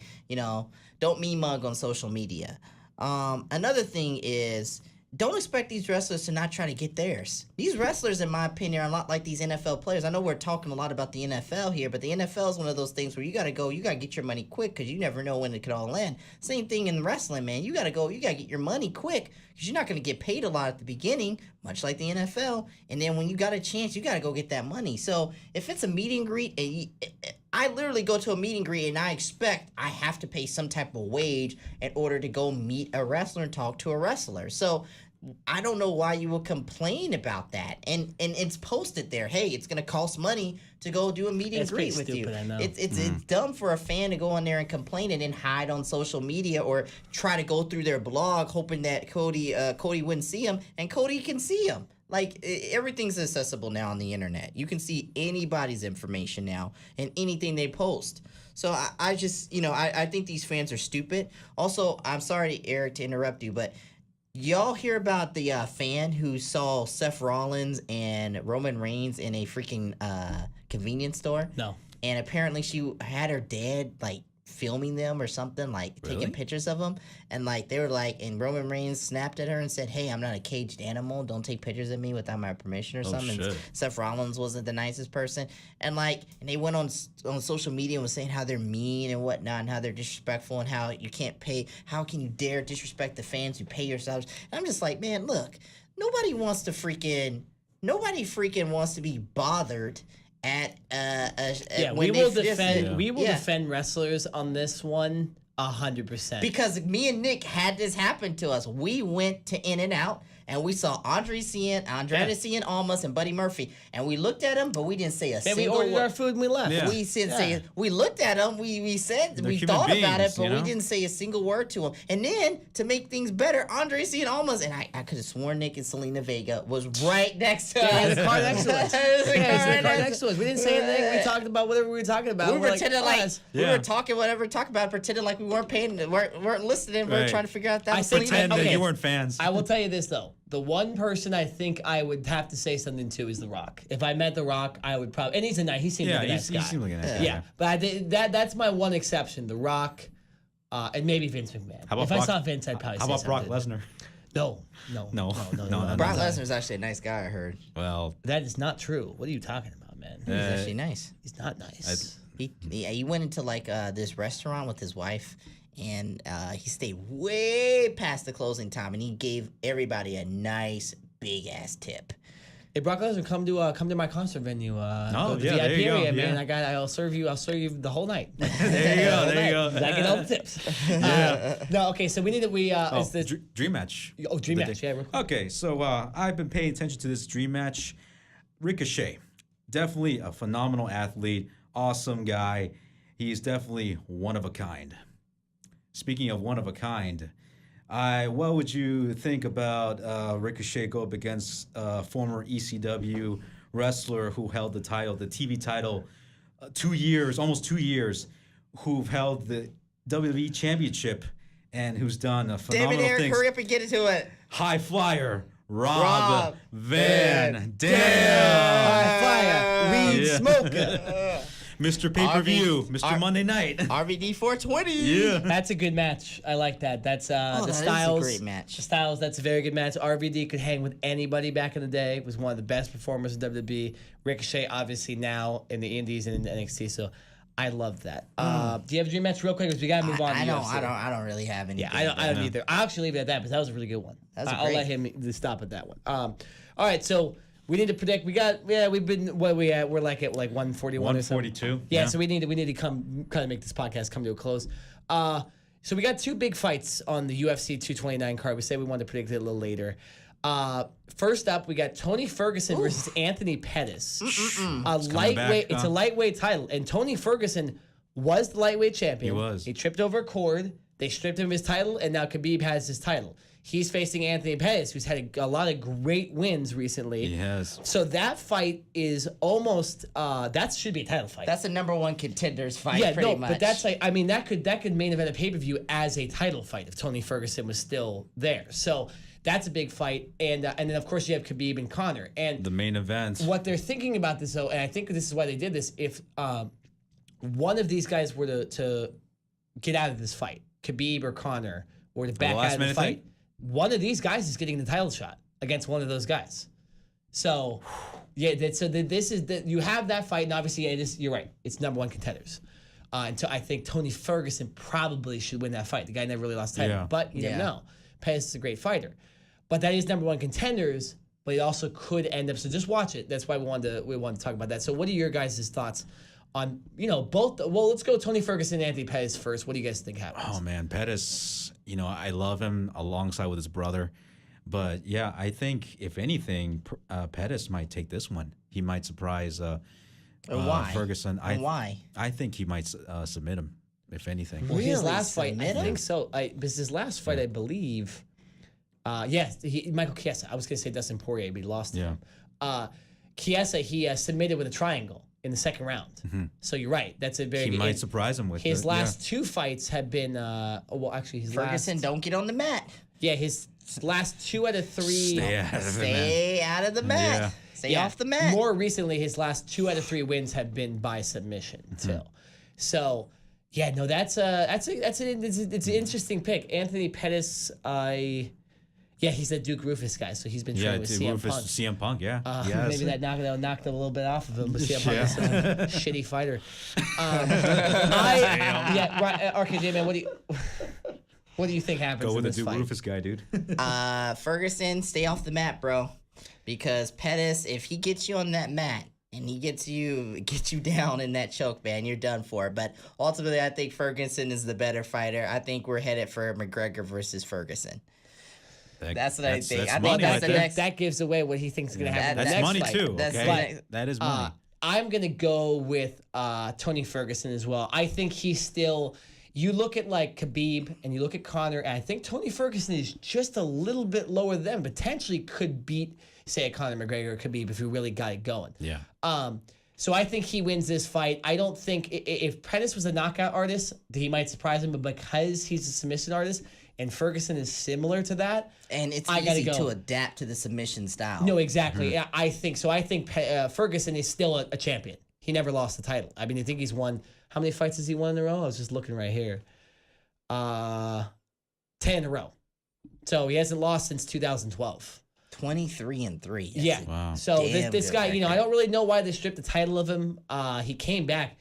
Don't me mug on social media. Another thing is, don't expect these wrestlers to not try to get theirs. These wrestlers, in my opinion, are a lot like these NFL players. I know we're talking a lot about the NFL here, but the NFL is one of those things where you got to get your money quick because you never know when it could all end. Same thing in wrestling, man. You got to get your money quick because you're not going to get paid a lot at the beginning, much like the NFL. And then when you got a chance, you got to go get that money. So if it's a meet and greet, I literally go to a meet and greet and I expect I have to pay some type of wage in order to go meet a wrestler and talk to a wrestler. So I don't know why you would complain about that. And it's posted there. Hey, it's gonna cost money to go do a meet and greet with you. I know. It's dumb for a fan to go on there and complain and then hide on social media or try to go through their blog hoping that Cody wouldn't see him, and Cody can see him. Like, everything's accessible now on the internet. You can see anybody's information now and anything they post. So I just, I think these fans are stupid. Also, I'm sorry, Eric, to interrupt you, but y'all hear about the fan who saw Seth Rollins and Roman Reigns in a freaking convenience store? No. And apparently she had her dad, filming them or something, taking pictures of them. And, they were and Roman Reigns snapped at her and said, hey, I'm not a caged animal. Don't take pictures of me without my permission or something. Shit. And Seth Rollins wasn't the nicest person. And, and they went on social media and was saying how they're mean and whatnot and how they're disrespectful and how you can't pay. How can you dare disrespect the fans who pay yourselves? And I'm just like, man, look, nobody freaking wants to be bothered at we will defend wrestlers on this one 100%. Because me and Nick had this happen to us. We went to In-N-Out and we saw Andrade Cien Almas and Buddy Murphy, and we looked at them, but we didn't say a single word. We ordered our food and we left. Yeah. We looked at them. We said they're we thought about it, but we didn't say a single word to them. And then to make things better, Andrade Cien Almas, and I could have sworn Nick and Selena Vega was right next to us. Yeah, the car next to us. Next to us. We didn't say anything. We talked about whatever we were talking about. We pretended we were talking about, pretending like we weren't paying, weren't listening. We were trying to figure out that. Pretend that you weren't fans. I will tell you this though. The one person I think I would have to say something to is The Rock. If I met The Rock, I would probably, and he seemed like a nice guy. He seemed like a nice guy. Yeah, but I think that's my one exception. The Rock, and maybe Vince McMahon. If I saw Vince, I'd probably say something. How about Brock Lesnar? No. Brock Lesnar's actually a nice guy, I heard. Well, that is not true. What are you talking about, man? He's actually nice. He's not nice. He went into this restaurant with his wife. And he stayed way past the closing time, and he gave everybody a nice big ass tip. Hey, Brock Lesnar, come to my concert venue. Go to the there VIP you go. area, man. I'll serve you the whole night. There you go. I get all the tips. No, okay. So we need to is this dream match. Oh, dream match. Yeah. Okay, so I've been paying attention to this dream match. Ricochet, definitely a phenomenal athlete, awesome guy. He's definitely one of a kind. Speaking of one of a kind, what would you think about Ricochet go up against former ECW wrestler who held the title, the TV title, almost 2 years, who've held the WWE Championship and who's done a phenomenal Damn it, Eric, things. hurry up and get into it. High flyer, Rob Van Dam. High flyer, weed smoker. Mr. Pay-Per-View, Mr. Monday Night. RVD 420. Yeah. That's a good match. I like that. That's that Styles. is a great match. The Styles, that's a very good match. RVD could hang with anybody back in the day. Was one of the best performers in WWE. Ricochet, obviously, now in the Indies and in NXT. So I love that. Do you have a dream match real quick? Because we got to move on to UFC. I don't really have any. Yeah, I don't either. I'll actually leave it at that, but that was a really good one. I'll let him stop at that one. All right, so we need to predict. We've been we're like at 141 or something. 142. Yeah, so we need to come kind of make this podcast come to a close. So we got two big fights on the UFC 229 card. We said we wanted to predict it a little later. First up, we got Tony Ferguson versus Anthony Pettis. A lightweight. It's a lightweight title, and Tony Ferguson was the lightweight champion. He was. He tripped over a cord. They stripped him of his title, and now Khabib has his title. He's facing Anthony Pettis, who's had a lot of great wins recently. He has. So that fight is almost that should be a title fight. That's a number one contenders fight. Yeah, pretty no, much. but that's that could main event a pay-per-view as a title fight if Tony Ferguson was still there. So that's a big fight, and then of course you have Khabib and Conor. And the main event. What they're thinking about this though, and I think this is why they did this, if one of these guys were to get out of this fight, Khabib or Conor, or to back out of the fight, one of these guys is getting the title shot against one of those guys. So, yeah, this is that you have that fight, and obviously, you're right. It's number one contenders. And I think Tony Ferguson probably should win that fight. The guy never really lost the title, but you never know. Pettis is a great fighter, but that is number one contenders. But it also could end up. So just watch it. That's why we wanted to talk about that. So what are your guys' thoughts on both? Well, let's go Tony Ferguson and Anthony Pettis first. What do you guys think happens? Oh man, Pettis. I love him alongside with his brother, but yeah, I think if anything, Pettis might take this one. He might surprise why? Ferguson. Why? I think he might submit him. If anything, well, his last fight, submit I him? think so. Because his last fight, I believe. Yes, Michael Chiesa. I was going to say Dustin Poirier, but he lost to him. Chiesa, he submitted with a triangle in the second round. Mm-hmm. So you're right. That's a very. He might surprise him with his last two fights have been. Well, actually, his Ferguson, don't get on the mat. Yeah, his last 2 out of 3. Stay out of the mat. Yeah. Stay off the mat. More recently, his last 2 out of 3 wins have been by submission too. So, yeah, no, it's an interesting pick. Anthony Pettis, he's a Duke Rufus guy, so he's been training with CM Punk. CM Punk, yes. Maybe that knocked a little bit off of him, but CM Punk is a shitty fighter. RKJ man, what do you think happens? Go with in the this Duke fight? Rufus guy, dude. Ferguson, stay off the mat, bro. Because Pettis, if he gets you on that mat and he gets you down in that choke, man, you're done for. But ultimately, I think Ferguson is the better fighter. I think we're headed for McGregor versus Ferguson. That's what I think. I think that's the next. That gives away what he thinks is going to happen. That's next money fight. too. Okay? That is money. I'm going to go with Tony Ferguson as well. I think he's still. You look at like Khabib and you look at Conor, and I think Tony Ferguson is just a little bit lower than them. Potentially could beat, say, a Conor McGregor or Khabib if he really got it going. Yeah. So I think he wins this fight. I don't think if Pettis was a knockout artist, he might surprise him, but because he's a submission artist and Ferguson is similar to that, and it's easy to adapt to the submission style. No, exactly. Yeah, I think so. I think Ferguson is still a champion. He never lost the title. I mean, I think he's won. How many fights has he won in a row? I was just looking right here. 10 in a row. So he hasn't lost since 2012. 23-3. Yeah. Wow. So this guy, record. I don't really know why they stripped the title of him. He came back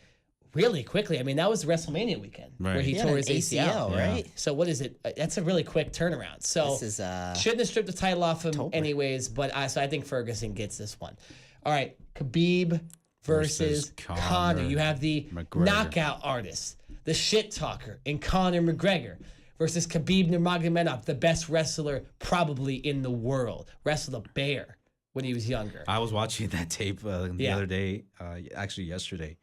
really quickly. I mean, that was WrestleMania weekend where he tore his ACL, right? So what is it? That's a really quick turnaround. So this is shouldn't have stripped the title off him anyways. But I think Ferguson gets this one. All right, Khabib versus Conor. You have the knockout artist, the shit talker, in Conor McGregor versus Khabib Nurmagomedov, the best wrestler probably in the world. Wrestled a bear when he was younger. I was watching that tape the other day, actually yesterday.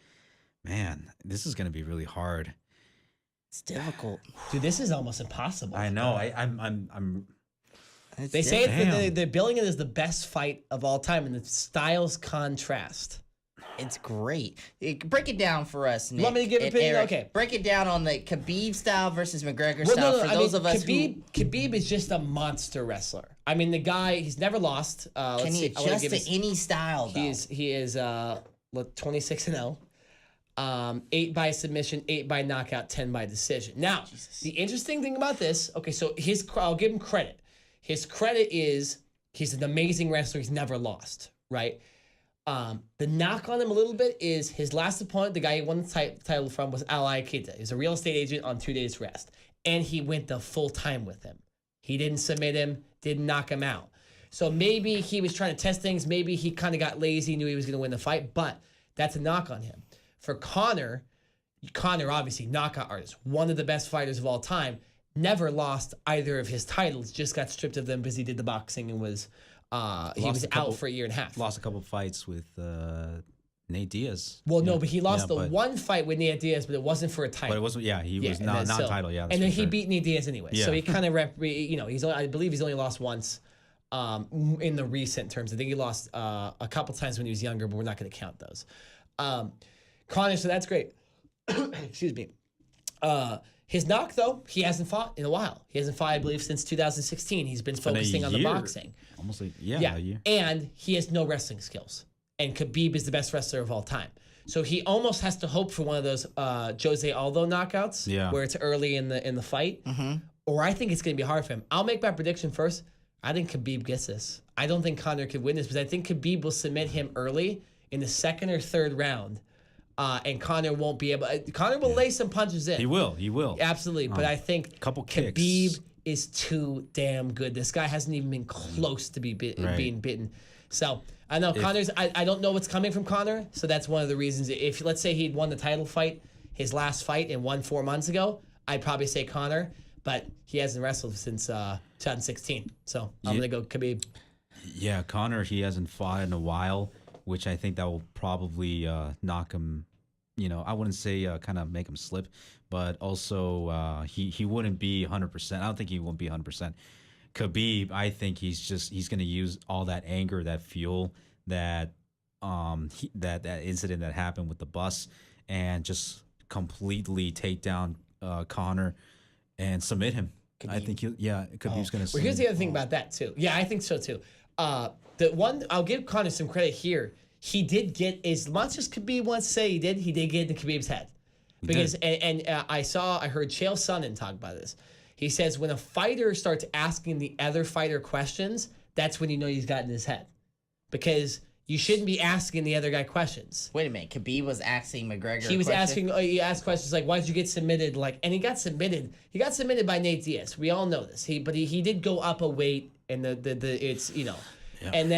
Man, this is going to be really hard. It's difficult. Dude, this is almost impossible. I know. I'm They say they're billing it as the best fight of all time, and the styles contrast. It's great. Break it down for us, Nick. Want me to give an opinion? Eric. Okay. Break it down on the Khabib style versus McGregor style for those of us Khabib is just a monster wrestler. I mean, the guy, he's never lost. Can he adjust to any style, though? He is 26-0. 8 by submission, 8 by knockout, 10 by decision. Now, the interesting thing about this, okay, so I'll give him credit. His credit is he's an amazing wrestler. He's never lost, right? The knock on him a little bit is his last opponent, the guy he won the title from, was Al Iaquinta. He's a real estate agent on 2 days rest. And he went the full time with him. He didn't submit him, didn't knock him out. So maybe he was trying to test things. Maybe he kind of got lazy, knew he was going to win the fight. But that's a knock on him. For Conor obviously knockout artist, one of the best fighters of all time, never lost either of his titles, just got stripped of them because he did the boxing and was out for a year and a half. Lost a couple fights with Nate Diaz. Well, no, but he lost one fight with Nate Diaz, but it wasn't for a title. But it wasn't. Yeah, he was non-title. Yeah, and then he beat Nate Diaz anyway. Yeah. So he kind of I believe he's only lost once in the recent terms. I think he lost a couple times when he was younger, but we're not going to count those. Conor, so that's great. Excuse me. His knock, though, he hasn't fought in a while. He hasn't fought, I believe, since 2016. He's been focusing on the boxing. Almost a year. And he has no wrestling skills. And Khabib is the best wrestler of all time. So he almost has to hope for one of those Jose Aldo knockouts, where it's early in the fight, or I think it's going to be hard for him. I'll make my prediction first. I think Khabib gets this. I don't think Conor could win this, because I think Khabib will submit him early in the second or third round, and Conor won't be able. Conor will lay some punches in. He will. Absolutely, but I think couple kicks. Khabib is too damn good. This guy hasn't even been close to being bitten. So I know Conor's. I don't know what's coming from Conor. So that's one of the reasons. If let's say he'd won the title fight, his last fight, and won 4 months ago, I'd probably say Conor. But he hasn't wrestled since 2016. So I'm gonna go Khabib. Yeah, Conor, he hasn't fought in a while, which I think that will probably knock him. I wouldn't say kind of make him slip, but also he wouldn't be 100%. I don't think he won't be 100%. Khabib, I think he's going to use all that anger, that fuel, that that incident that happened with the bus, and just completely take down Conor and submit him. Khabib. I think Khabib's going to. Well, here's the other thing about that too. Yeah, I think so too. The one I'll give Conor some credit here. He did get, as much as Khabib wants to say he did get into Khabib's head. Because I heard Chael Sonnen talk about this. He says when a fighter starts asking the other fighter questions, that's when you know he's gotten his head. Because you shouldn't be asking the other guy questions. Wait a minute, Khabib was asking McGregor. He was asking. He asked questions like, "Why did you get submitted?" And he got submitted. He got submitted by Nate Diaz. We all know this. He did go up a weight, and it's Yeah. And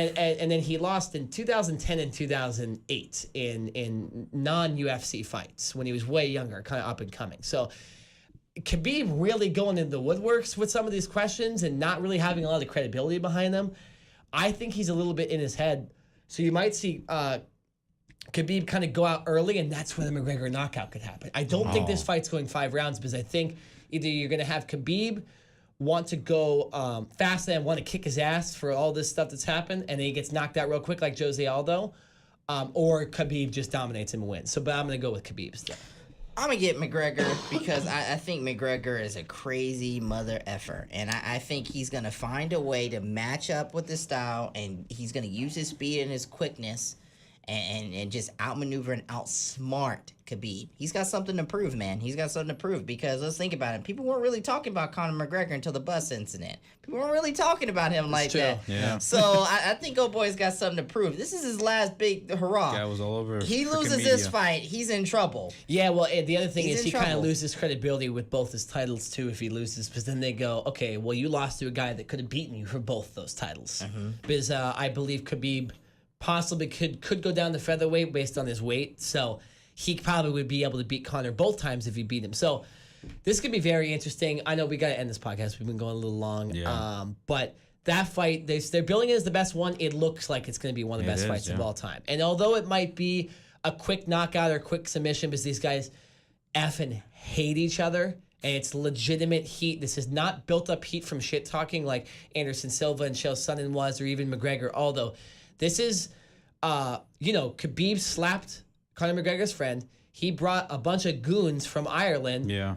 then he lost in 2010 and 2008 in non-UFC fights when he was way younger, kind of up and coming. So Khabib really going into the woodworks with some of these questions and not really having a lot of credibility behind them. I think he's a little bit in his head. So you might see Khabib kind of go out early, and that's where the McGregor knockout could happen. I don't think this fight's going 5 rounds, because I think either you're going to have Khabib want to go fast and want to kick his ass for all this stuff that's happened, and then he gets knocked out real quick like Jose Aldo, or Khabib just dominates him and wins. But I'm going to go with Khabib still. I'm going to get McGregor because I think McGregor is a crazy mother effer. And I think he's going to find a way to match up with his style, and he's going to use his speed and his quickness and just outmaneuver and outsmart Khabib. He's got something to prove, man. He's got something to prove, because let's think about it. People weren't really talking about Conor McGregor until the bus incident. People weren't really talking about him like that. Yeah. So I think old boy's got something to prove. This is his last big hurrah. Guy was all over. He loses this fight, he's in trouble. Yeah, well, the other thing He's is in he kind of trouble. loses credibility with both his titles too if he loses, because then they go, okay, well, you lost to a guy that could have beaten you for both those titles. Because I believe Khabib possibly could go down to featherweight based on his weight, so he probably would be able to beat Conor both times if he beat him. So this could be very interesting. I know we got to end this podcast. We've been going a little long. Yeah. But that fight, they're billing it as the best one. It looks like it's going to be one of the best fights of all time. And although it might be a quick knockout or quick submission, because these guys effing hate each other, and it's legitimate heat. This is not built up heat from shit talking like Anderson Silva and Chael Sonnen was, or even McGregor. Although this is, Khabib slapped Conor McGregor's friend. He brought a bunch of goons from Ireland. Yeah.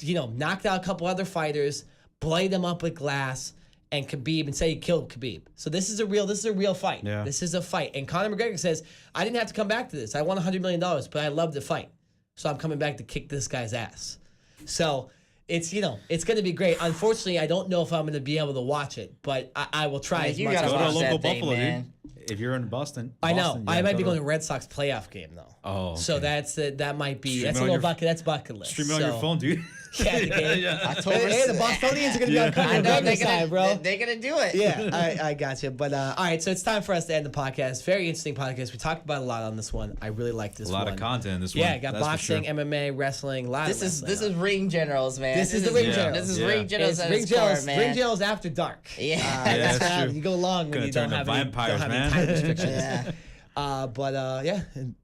Knocked out a couple other fighters, bloodied them up with glass, and Khabib, and said he killed Khabib. So this is a real fight. Yeah. This is a fight. And Conor McGregor says, I didn't have to come back to this. I won $100 million, but I love the fight. So I'm coming back to kick this guy's ass. So it's going to be great. Unfortunately, I don't know if I'm going to be able to watch it, but I will try as You much gotta as Go to a watch possible. local that thing, Buffalo, man. dude. If you're in Boston. I know. you I gotta might be go going to to Red Sox playoff game though. Oh, So okay. that might be Stream that's it a on little your- bucket. That's bucket list. Stream it on your So, phone, dude. Yeah, the game. Yeah. Hey, the Bostonians are going to be on I Conor know McGregor's side, bro. they're gonna do it. Yeah, I got you. But all right, so it's time for us to end the podcast. Very interesting podcast. We talked about a lot on this one. I really like this A one. lot of content in this one. Yeah, got that's for boxing, sure. MMA, wrestling, a lot This of is wrestling. ring generals, man. This is the ring Yeah. generals. This is Yeah. ring generals It's at ring its core, jails. man. Ring jails after dark. Yeah. Yeah, That's that's what happens. true. You go long when Gonna you turn don't to have any vampires, time man. restrictions. Yeah. And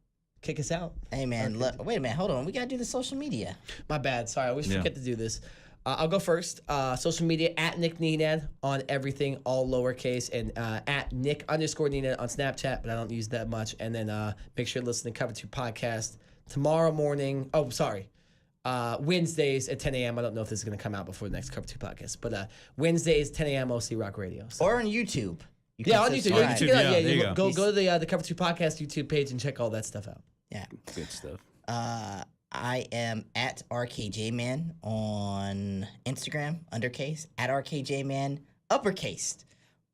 kick us out. Hey man, look, wait a minute, hold on. We gotta do the social media. My bad. Sorry, I always Yeah. forget to do this. I'll go first. Social media at Nick Nenad on everything, all lowercase, and at Nick_Nenad on Snapchat, but I don't use that much. And then make sure to listen to Cover 2 podcast tomorrow morning. Oh, sorry. Wednesdays at 10 a.m. I don't know if this is going to come out before the next Cover 2 podcast, but Wednesdays, 10 a.m. OC Rock Radio. So. Or on YouTube. You Yeah, can on YouTube. subscribe. Yeah, YouTube, yeah, yeah, there you go to the Cover 2 podcast YouTube page and check all that stuff out. Yeah. Good stuff. I am at RKJman on Instagram, undercase, at RKJman, uppercase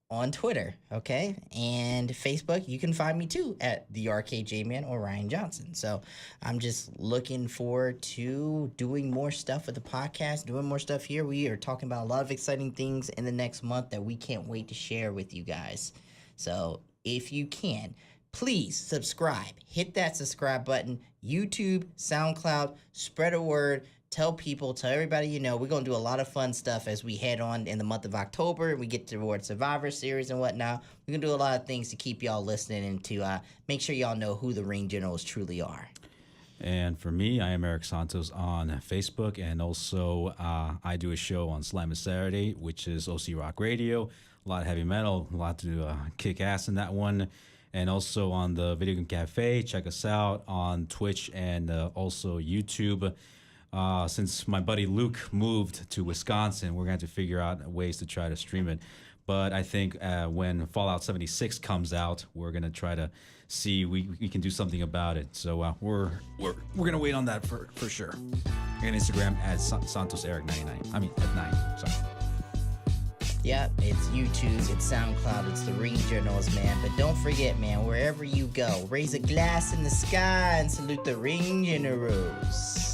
on Twitter, okay? And Facebook, you can find me too at the RKJman or Ryan Johnson. So I'm just looking forward to doing more stuff with the podcast, doing more stuff here. We are talking about a lot of exciting things in the next month that we can't wait to share with you guys. So if you can, please subscribe. Hit that subscribe button. YouTube, SoundCloud, spread a word. Tell people, tell everybody you know. We're going to do a lot of fun stuff as we head on in the month of October and we get toward Survivor Series and whatnot. We're going to do a lot of things to keep y'all listening and to make sure y'all know who the Ring Generals truly are. And for me, I am Eric Santos on Facebook, and also I do a show on Slam Saturday, which is OC Rock Radio. A lot of heavy metal, a lot to kick ass in that one. And also on the Video Game Cafe, check us out on Twitch and also YouTube. Since my buddy Luke moved to Wisconsin, we're going to have to figure out ways to try to stream it. But I think when Fallout 76 comes out, we're going to try to see we can do something about it. So we're going to wait on that for sure. And Instagram at SantosEric99. I mean, at 9. Sorry. Yep, it's YouTube, it's SoundCloud, it's the Ring Journals, man. But don't forget, man, wherever you go, raise a glass in the sky and salute the Ring Generals.